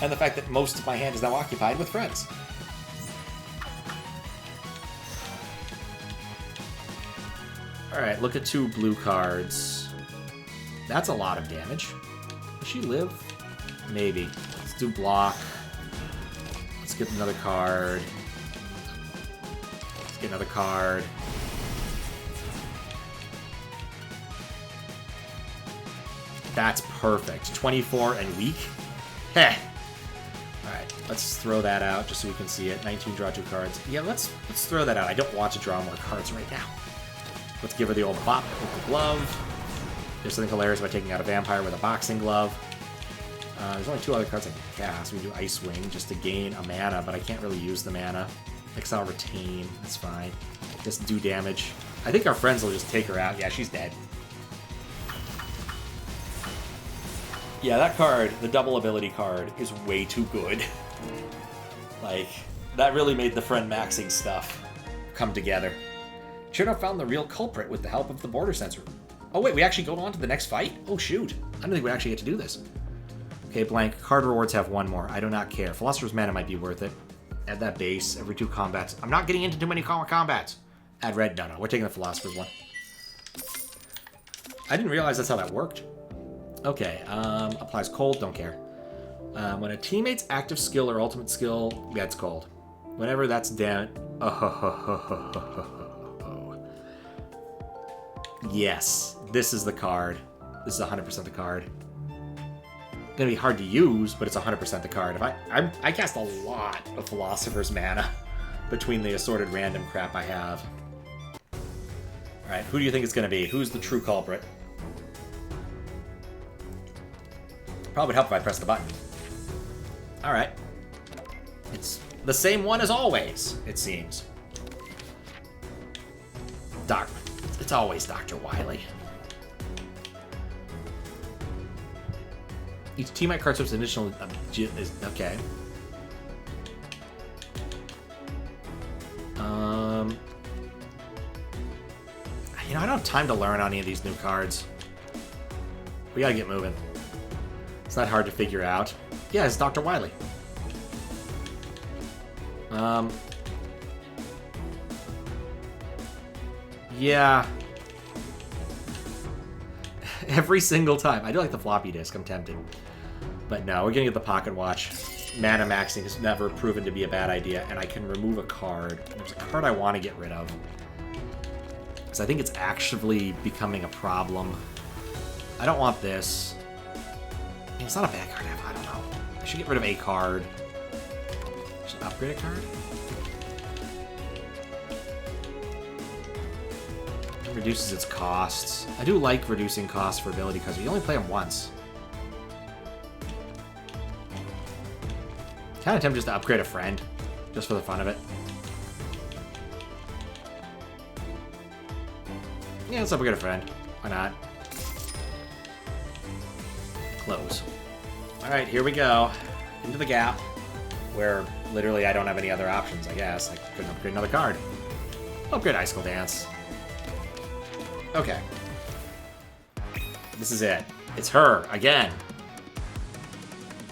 And the fact that most of my hand is now occupied with friends. Alright, look at 2 blue cards. That's a lot of damage. Does she live? Maybe. Let's do block. Let's get another card. Let's get another card. That's perfect. 24 and weak? Heh. Alright, let's throw that out just so we can see it. 19, draw 2 cards. Yeah, let's throw that out. I don't want to draw more cards right now. Let's give her the old bop with the glove. There's something hilarious about taking out a vampire with a boxing glove. There's only 2 other cards I can cast. We can do Ice Wing just to gain a mana, but I can't really use the mana. Exile Retain. That's fine. Just do damage. I think our friends will just take her out. Yeah, she's dead. Yeah, that card, the double ability card, is way too good. Like, that really made the Friendmaxing stuff come together. Cirno found the real culprit with the help of the border sensor. Oh wait, we actually go on to the next fight? Oh shoot, I don't think we actually get to do this. Okay, blank. Card rewards have one more. I do not care. Philosopher's Mana might be worth it. Add that base every 2 combats. I'm not getting into too many combats. Add red. No, we're taking the Philosopher's one. I didn't realize that's how that worked. Okay, applies cold, don't care. When a teammate's active skill or ultimate skill gets cold. Whenever that's down... Yes, this is the card. This is 100% the card. Gonna be hard to use, but it's 100% the card. If I cast a lot of Philosopher's Mana between the assorted random crap I have. Alright, who do you think it's gonna be? Who's the true culprit? Probably would help if I press the button. Alright. It's the same one as always, it seems. It's always Dr. Wily. Each teammate card swaps additional... okay. You know, I don't have time to learn on any of these new cards. We gotta get moving. It's not hard to figure out. Yeah, it's Dr. Wily. Yeah. Every single time. I do like the floppy disk, I'm tempted. But no, we're gonna get the pocket watch. Mana maxing has never proven to be a bad idea, and I can remove a card. There's a card I want to get rid of. Because I think it's actually becoming a problem. I don't want this. I mean, it's not a bad card, I don't know. I should get rid of a card. Should I upgrade a card? It reduces its costs. I do like reducing costs for ability cards, but you only play them once. Kind of tempted just to upgrade a friend, just for the fun of it. Yeah, let's upgrade a friend. Why not? Close. Alright, here we go. Into the gap, where literally I don't have any other options, I guess. I couldn't upgrade another card. Upgrade Icicle Dance. Okay. This is it. It's her, again.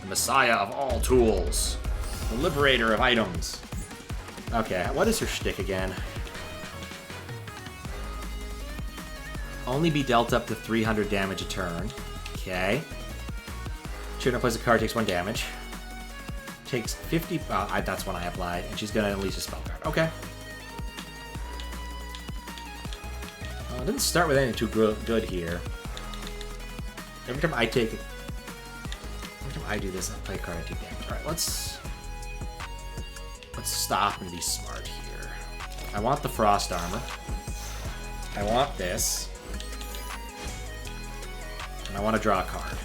The Messiah of all tools. The liberator of items. Okay, what is her shtick again? Only be dealt up to 300 damage a turn. Okay. Cirno plays a card, takes 1 damage. Takes 50... that's when I applied. And she's going to unleash a spell card. Okay. It didn't start with anything too good here. Every time I do this, I play a card, I take damage. Alright, let's stop and be smart here. I want the Frost Armor. I want this. And I want to draw a card.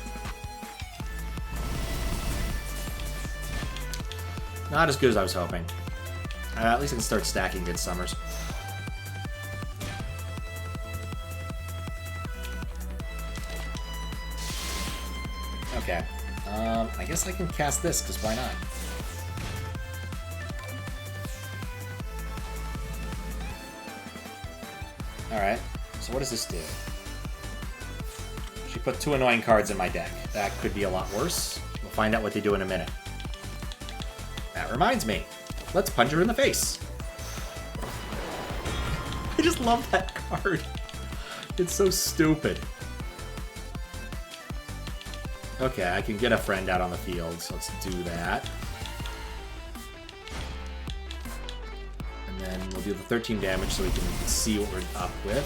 Not as good as I was hoping. At least I can start stacking Good Summers. Okay. I guess I can cast this, because why not? Alright, so what does this do? She put 2 annoying cards in my deck. That could be a lot worse. We'll find out what they do in a minute. That reminds me. Let's punch her in the face. I just love that card. It's so stupid. Okay, I can get a friend out on the field, so let's do that. And then we'll do the 13 damage so we can see what we're up with.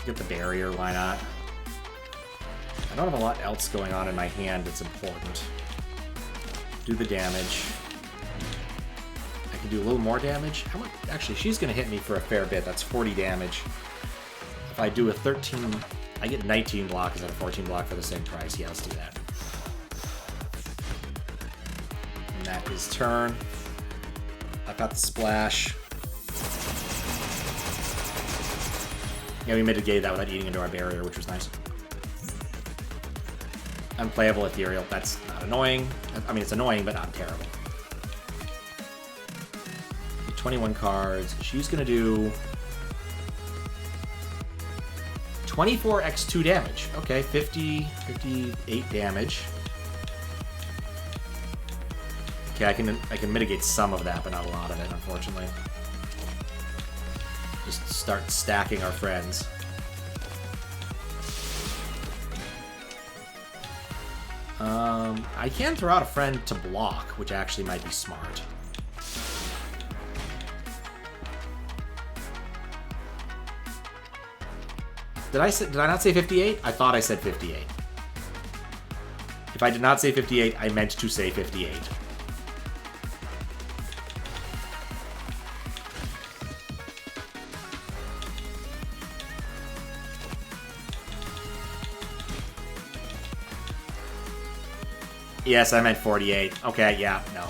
Get the barrier, why not? I don't have a lot else going on in my hand that's important. Do the damage. I can do a little more damage. How much? Actually, she's going to hit me for a fair bit. That's 40 damage. If I do a 13... I get 19 block instead of 14 block for the same price. Yeah, let's do that. And that is turn. I've got the splash. Yeah, we mitigated that without eating into our barrier, which was nice. Unplayable Ethereal. That's not annoying. I mean, it's annoying, but not terrible. 21 cards. She's going to do 24x2 damage. Okay, 58 damage. Okay, I can mitigate some of that, but not a lot of it, unfortunately. Just start stacking our friends. I can throw out a friend to block, which actually might be smart. Did I not say 58? I thought I said 58. If I did not say 58, I meant to say 58. Yes, I meant 48. Okay, yeah, no.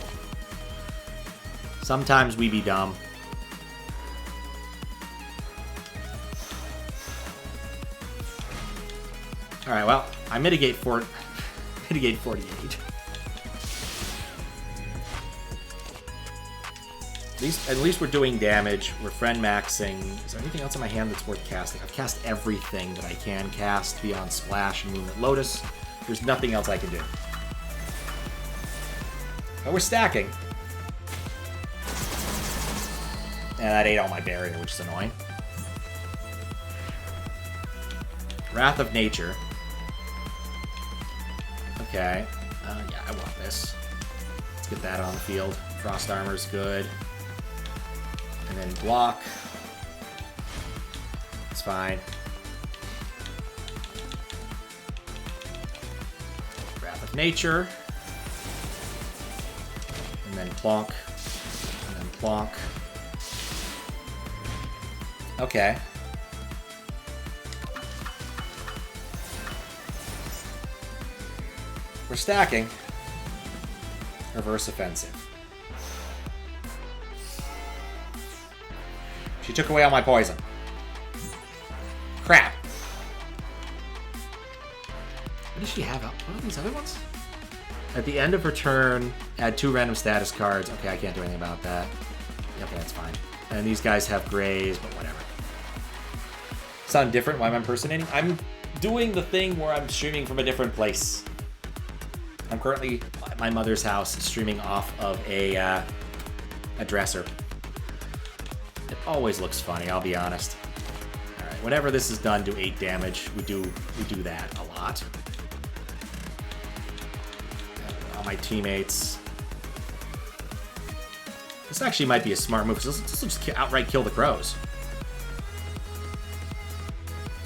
Sometimes we be dumb. Alright, well, I mitigate 48. At least we're doing damage. We're friend maxing. Is there anything else in my hand that's worth casting? I've cast everything that I can cast beyond Splash and Moonlit Lotus. There's nothing else I can do. But we're stacking. And that ate all my barrier, which is annoying. Wrath of Nature. Okay. Yeah, I want this. Let's get that on the field. Frost Armor's good. And then block. It's fine. Wrath of Nature. And then plonk. And then plonk. Okay. We're stacking. Reverse offensive. She took away all my poison. Crap. What does she have up? What are these other ones? At the end of her turn, add 2 random status cards. Okay, I can't do anything about that. Okay, that's fine. And these guys have grays, but whatever. Sound different? Why am I impersonating? I'm doing the thing where I'm streaming from a different place. I'm currently at my mother's house streaming off of a dresser. It always looks funny, I'll be honest. Alright, whenever this is done, do 8 damage. We do that a lot. All my teammates. This actually might be a smart move, because this will just outright kill the crows.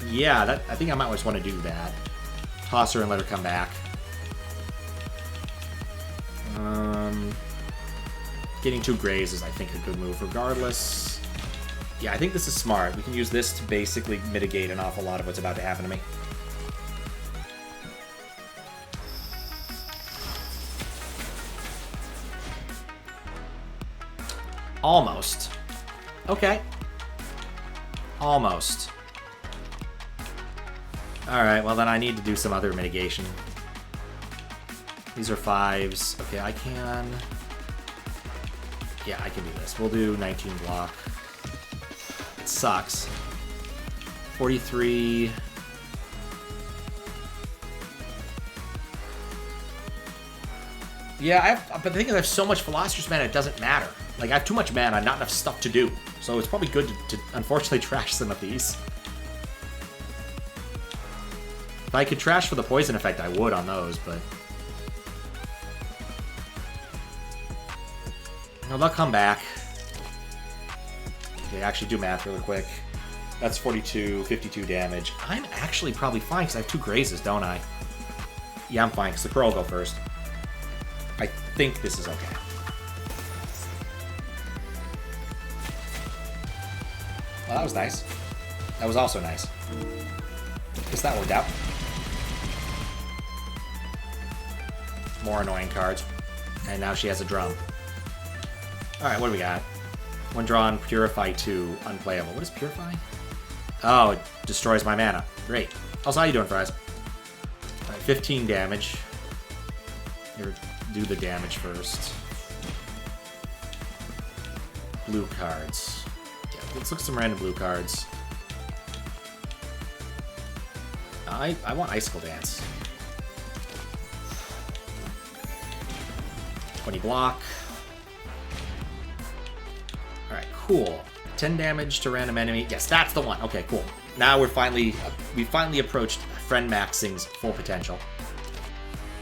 Yeah, I think I might always want to do that. Toss her and let her come back. Getting 2 grays is, I think, a good move regardless. Yeah, I think this is smart. We can use this to basically mitigate an awful lot of what's about to happen to me. Almost. Okay. Almost. Alright, well then I need to do some other mitigation. These are 5s. Okay, I can... Yeah, I can do this. We'll do 19 block. It sucks. 43... Yeah, but the thing is I have so much Philosopher's Mana, it doesn't matter. Like, I have too much mana, not enough stuff to do. So it's probably good to unfortunately trash some of these. If I could trash for the poison effect, I would on those, but... No, they'll come back. Okay, actually do math really quick. That's 42, 52 damage. I'm actually probably fine, because I have 2 grazes, don't I? Yeah, I'm fine, because the Crow will go first. I think this is okay. Well, that was nice. That was also nice. Guess that worked out. More annoying cards. And now she has a drum. Alright, what do we got? 1 drawn, Purify 2, unplayable. What is Purify? Oh, it destroys my mana. Great. Also, how you doing, Fries? Alright, 15 damage. Here, do the damage first. Blue cards. Yeah, let's look at some random blue cards. I want Icicle Dance. 20 block. Alright, cool. 10 damage to random enemy. Yes, that's the one. Okay, cool. Now we finally approached Friendmaxing's full potential.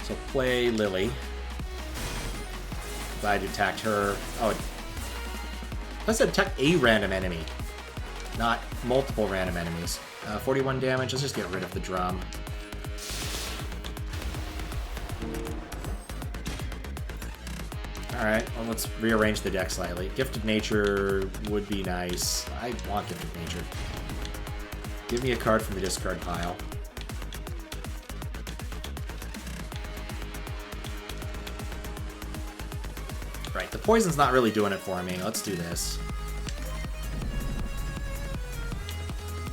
So play Lily. Glad you attacked her. Oh, let's attack a random enemy, not multiple random enemies. 41 damage. Let's just get rid of the drum. Alright, well, let's rearrange the deck slightly. Gifted Nature would be nice. I want Gifted Nature. Give me a card from the discard pile. Right, the poison's not really doing it for me. Let's do this.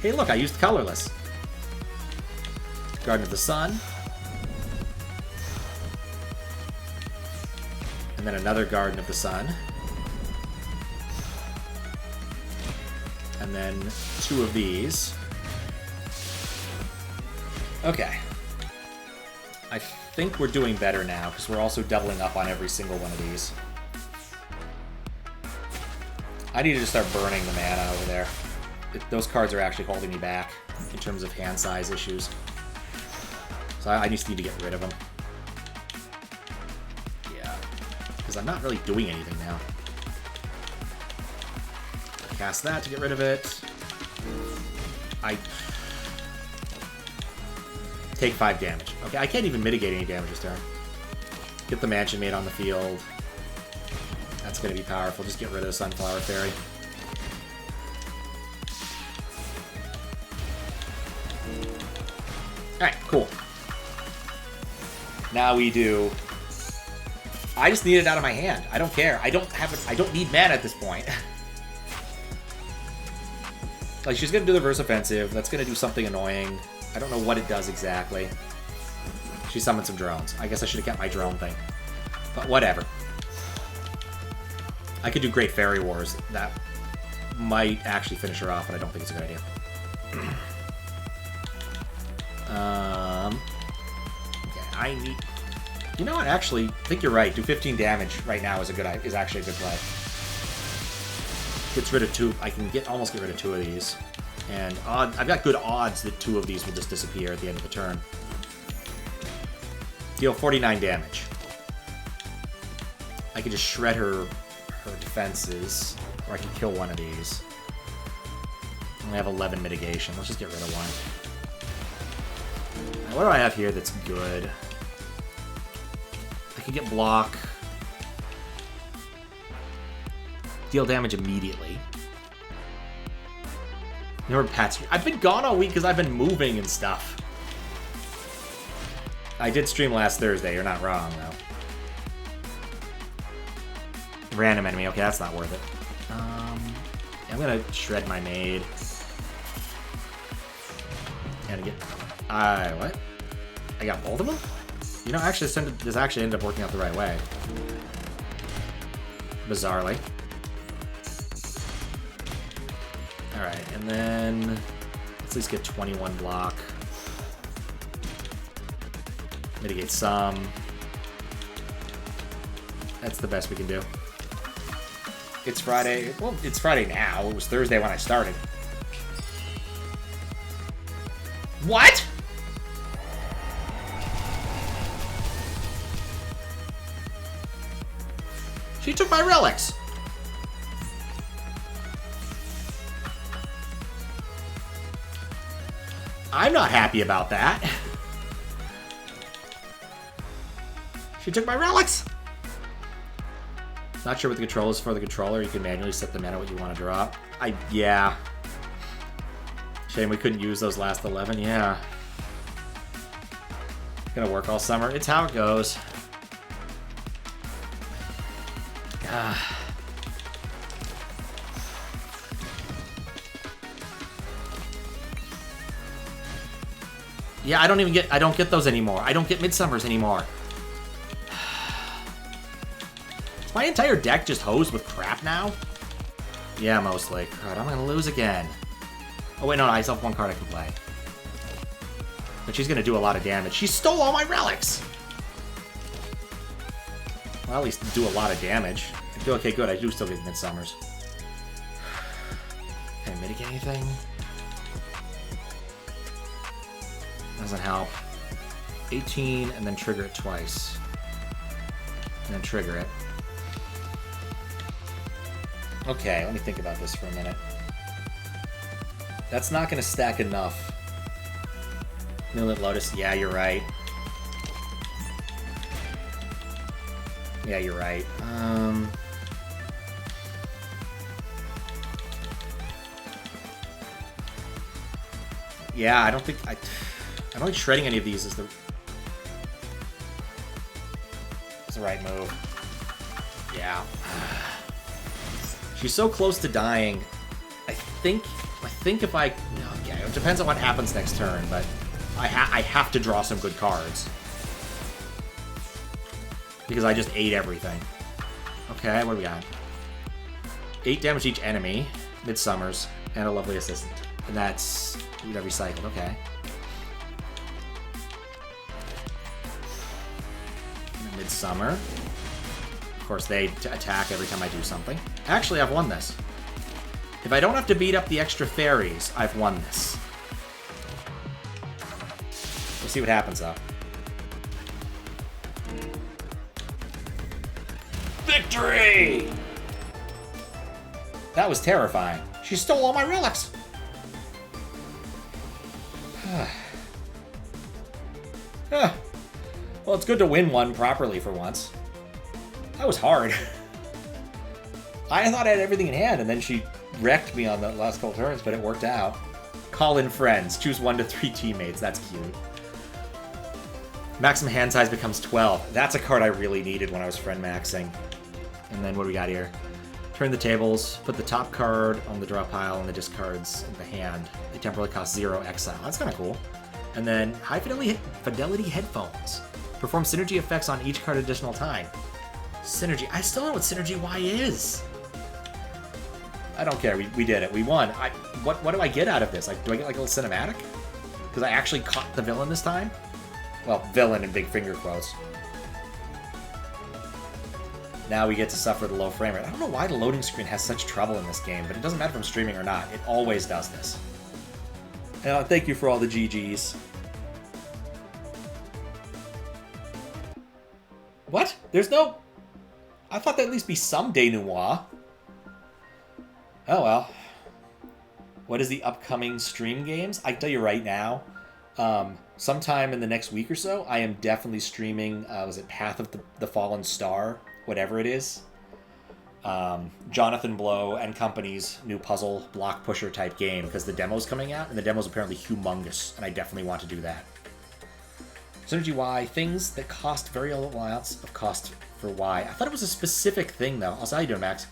Hey, look, I used colorless. Garden of the Sun. And then another Garden of the Sun. And then 2 of these. Okay. I think we're doing better now, because we're also doubling up on every single one of these. I needed to start burning the mana over there. Those cards are actually holding me back in terms of hand size issues. So I just need to get rid of them. Yeah. Because I'm not really doing anything now. Cast that to get rid of it. I take 5 damage. Okay, I can't even mitigate any damage this turn. Get the Mansion Maid on the field. That's going to be powerful. Just get rid of the Sunflower Fairy. Alright, cool. Now we do... I just need it out of my hand. I don't care. I don't need mana at this point. Like, she's going to do the Verse Offensive. That's going to do something annoying. I don't know what it does exactly. She summoned some drones. I guess I should have kept my drone thing. But whatever. I could do Great Fairy Wars. That might actually finish her off, but I don't think it's a good idea. Okay, I need... You know what? Actually, I think you're right. Do 15 damage right now is actually a good play. Gets rid of 2. I can almost get rid of 2 of these. And I've got good odds that 2 of these will just disappear at the end of the turn. Deal 49 damage. I can just shred her defenses, or I can kill one of these. I have 11 mitigation. Let's just get rid of 1. Now, what do I have here that's good? I can get block. Deal damage immediately. Never Pat's. I've been gone all week because I've been moving and stuff. I did stream last Thursday. You're not wrong, though. Random enemy. Okay, that's not worth it. I'm gonna shred my maid. And get... what? I got both of them? You know, actually, this actually ended up working out the right way. Bizarrely. Alright, and then... let's at least get 21 block. Mitigate some. That's the best we can do. It's Friday. Well, it's Friday now. It was Thursday when I started. What? She took my relics. I'm not happy about that. She took my relics. Not sure what the control is for the controller. You can manually set the mana what you want to drop. Yeah. Shame we couldn't use those last 11. Yeah. Gonna work all summer. It's how it goes. Yeah, I don't get those anymore. I don't get Midsummers anymore. Is my entire deck just hosed with crap now? Yeah, mostly. God, I'm gonna lose again. Oh wait, no, I still have one card I can play. But she's gonna do a lot of damage. She stole all my relics! Well, at least do a lot of damage. Okay, good, I do still get Midsummers. Can I mitigate anything? Doesn't help. 18, and then trigger it twice. And then trigger it. Okay, let me think about this for a minute. That's not going to stack enough. Moonlit Lotus, yeah, you're right. Yeah, you're right. Yeah, I don't think... I don't think shredding any of these is the right move. Yeah. She's so close to dying. I think if I... Okay, it depends on what happens next turn, but I have to draw some good cards. Because I just ate everything. Okay, what do we got? 8 damage to each enemy, Midsummers, and a lovely assistant. And that's every cycle, okay. Midsummer. Of course, they attack every time I do something. Actually, I've won this. If I don't have to beat up the extra fairies, I've won this. We'll see what happens, though. Victory! That was terrifying. She stole all my relics! Well, it's good to win one properly for once. That was hard. I thought I had everything in hand, and then she wrecked me on the last couple turns, but it worked out. Call in friends. Choose 1 to 3 teammates. That's cute. Maximum hand size becomes 12. That's a card I really needed when I was friend-maxing. And then what do we got here? Turn the tables. Put the top card on the draw pile and the discards in the hand. They temporarily cost 0 exile. That's kind of cool. And then high fidelity headphones. Perform synergy effects on each card additional time. Synergy. I still don't know what Synergy Y is. I don't care. We did it. We won. What do I get out of this? Like, do I get like a little cinematic? Because I actually caught the villain this time? Well, villain in big finger quotes. Now we get to suffer the low frame rate. I don't know why the loading screen has such trouble in this game, but it doesn't matter if I'm streaming or not. It always does this. And thank you for all the GGs. What? There's no... I thought there'd at least be some denouement. Oh well. What is the upcoming stream games? I can tell you right now, sometime in the next week or so, I am definitely streaming, was it Path of the Fallen Star? Whatever it is. Jonathan Blow and Company's new puzzle block pusher type game, because the demo's coming out, and the demo's apparently humongous, and I definitely want to do that. Synergy Y, things that cost very low amounts of cost for Y. I thought it was a specific thing, though. Also, how you doing, Max?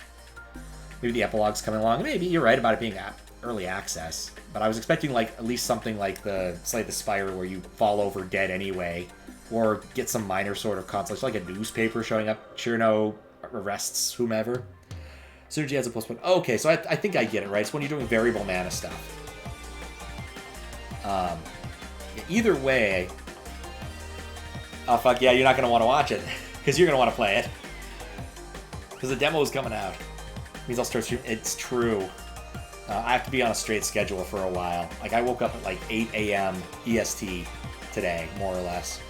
Maybe the epilogue's coming along. Maybe you're right about it being early access, but I was expecting like at least something like the Slay the Spire, where you fall over dead anyway, or get some minor sort of consolation, like a newspaper showing up. Cirno arrests whomever. Synergy has a +1. Okay, so I think I get it, right? It's when you're doing variable mana stuff. Either way... Oh, fuck yeah, you're not going to want to watch it. Because you're going to want to play it. Because the demo is coming out. It means I'll start streaming. It's true. I have to be on a straight schedule for a while. Like, I woke up at like 8 a.m. EST today, more or less.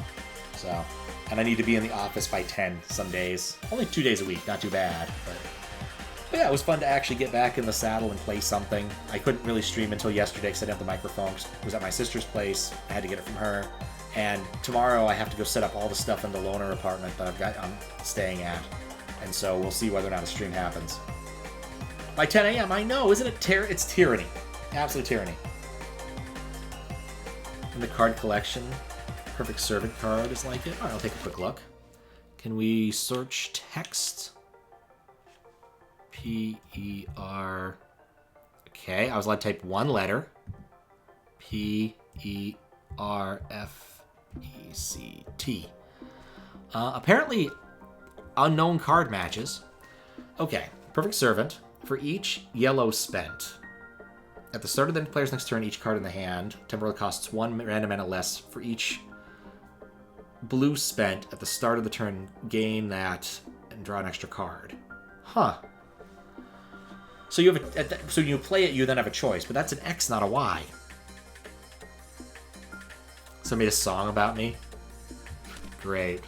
So, and I need to be in the office by 10 some days. Only 2 days a week, not too bad. But yeah, it was fun to actually get back in the saddle and play something. I couldn't really stream until yesterday because I didn't have the microphone. It was at my sister's place. I had to get it from her. And tomorrow I have to go set up all the stuff in the loaner apartment that I'm staying at. And so we'll see whether or not a stream happens. By 10 a.m., I know, isn't it? It's tyranny. Absolute tyranny. And the card collection. Perfect Servant card is like it. All right, I'll take a quick look. Can we search text? P-E-R... Okay, I was allowed to type one letter. P-E... R-F-E-C-T. Apparently, unknown card matches. Okay, Perfect Servant. For each yellow spent, at the start of the player's next turn, each card in the hand temporarily costs 1 random mana less. For each blue spent at the start of the turn, gain that and draw an extra card. Huh. So you have so you play it, you then have a choice, but that's an X, not a Y. Somebody made a song about me? Great.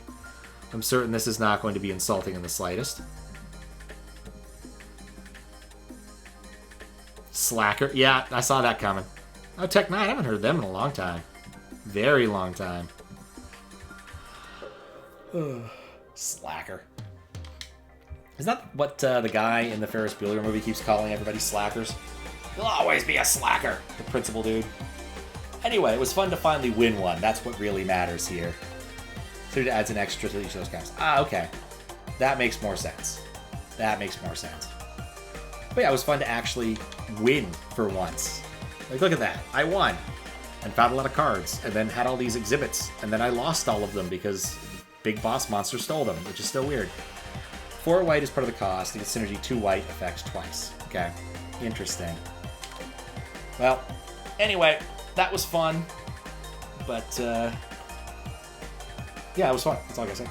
I'm certain this is not going to be insulting in the slightest. Slacker. Yeah, I saw that coming. Oh, Tech 9, I haven't heard them in a long time. Very long time. Slacker. Isn't that what the guy in the Ferris Bueller movie keeps calling everybody slackers? You'll always be a slacker, the principal dude. Anyway, it was fun to finally win one. That's what really matters here. So it adds an extra to each of those guys. Ah, okay. That makes more sense. That makes more sense. But yeah, it was fun to actually win for once. Like, look at that. I won. And found a lot of cards. And then had all these exhibits. And then I lost all of them because Big Boss Monster stole them, which is still weird. 4 white is part of the cost. To get synergy, 2 white effects twice. Okay. Interesting. Well, anyway, that was fun. But, yeah, it was fun. That's all I gotta say.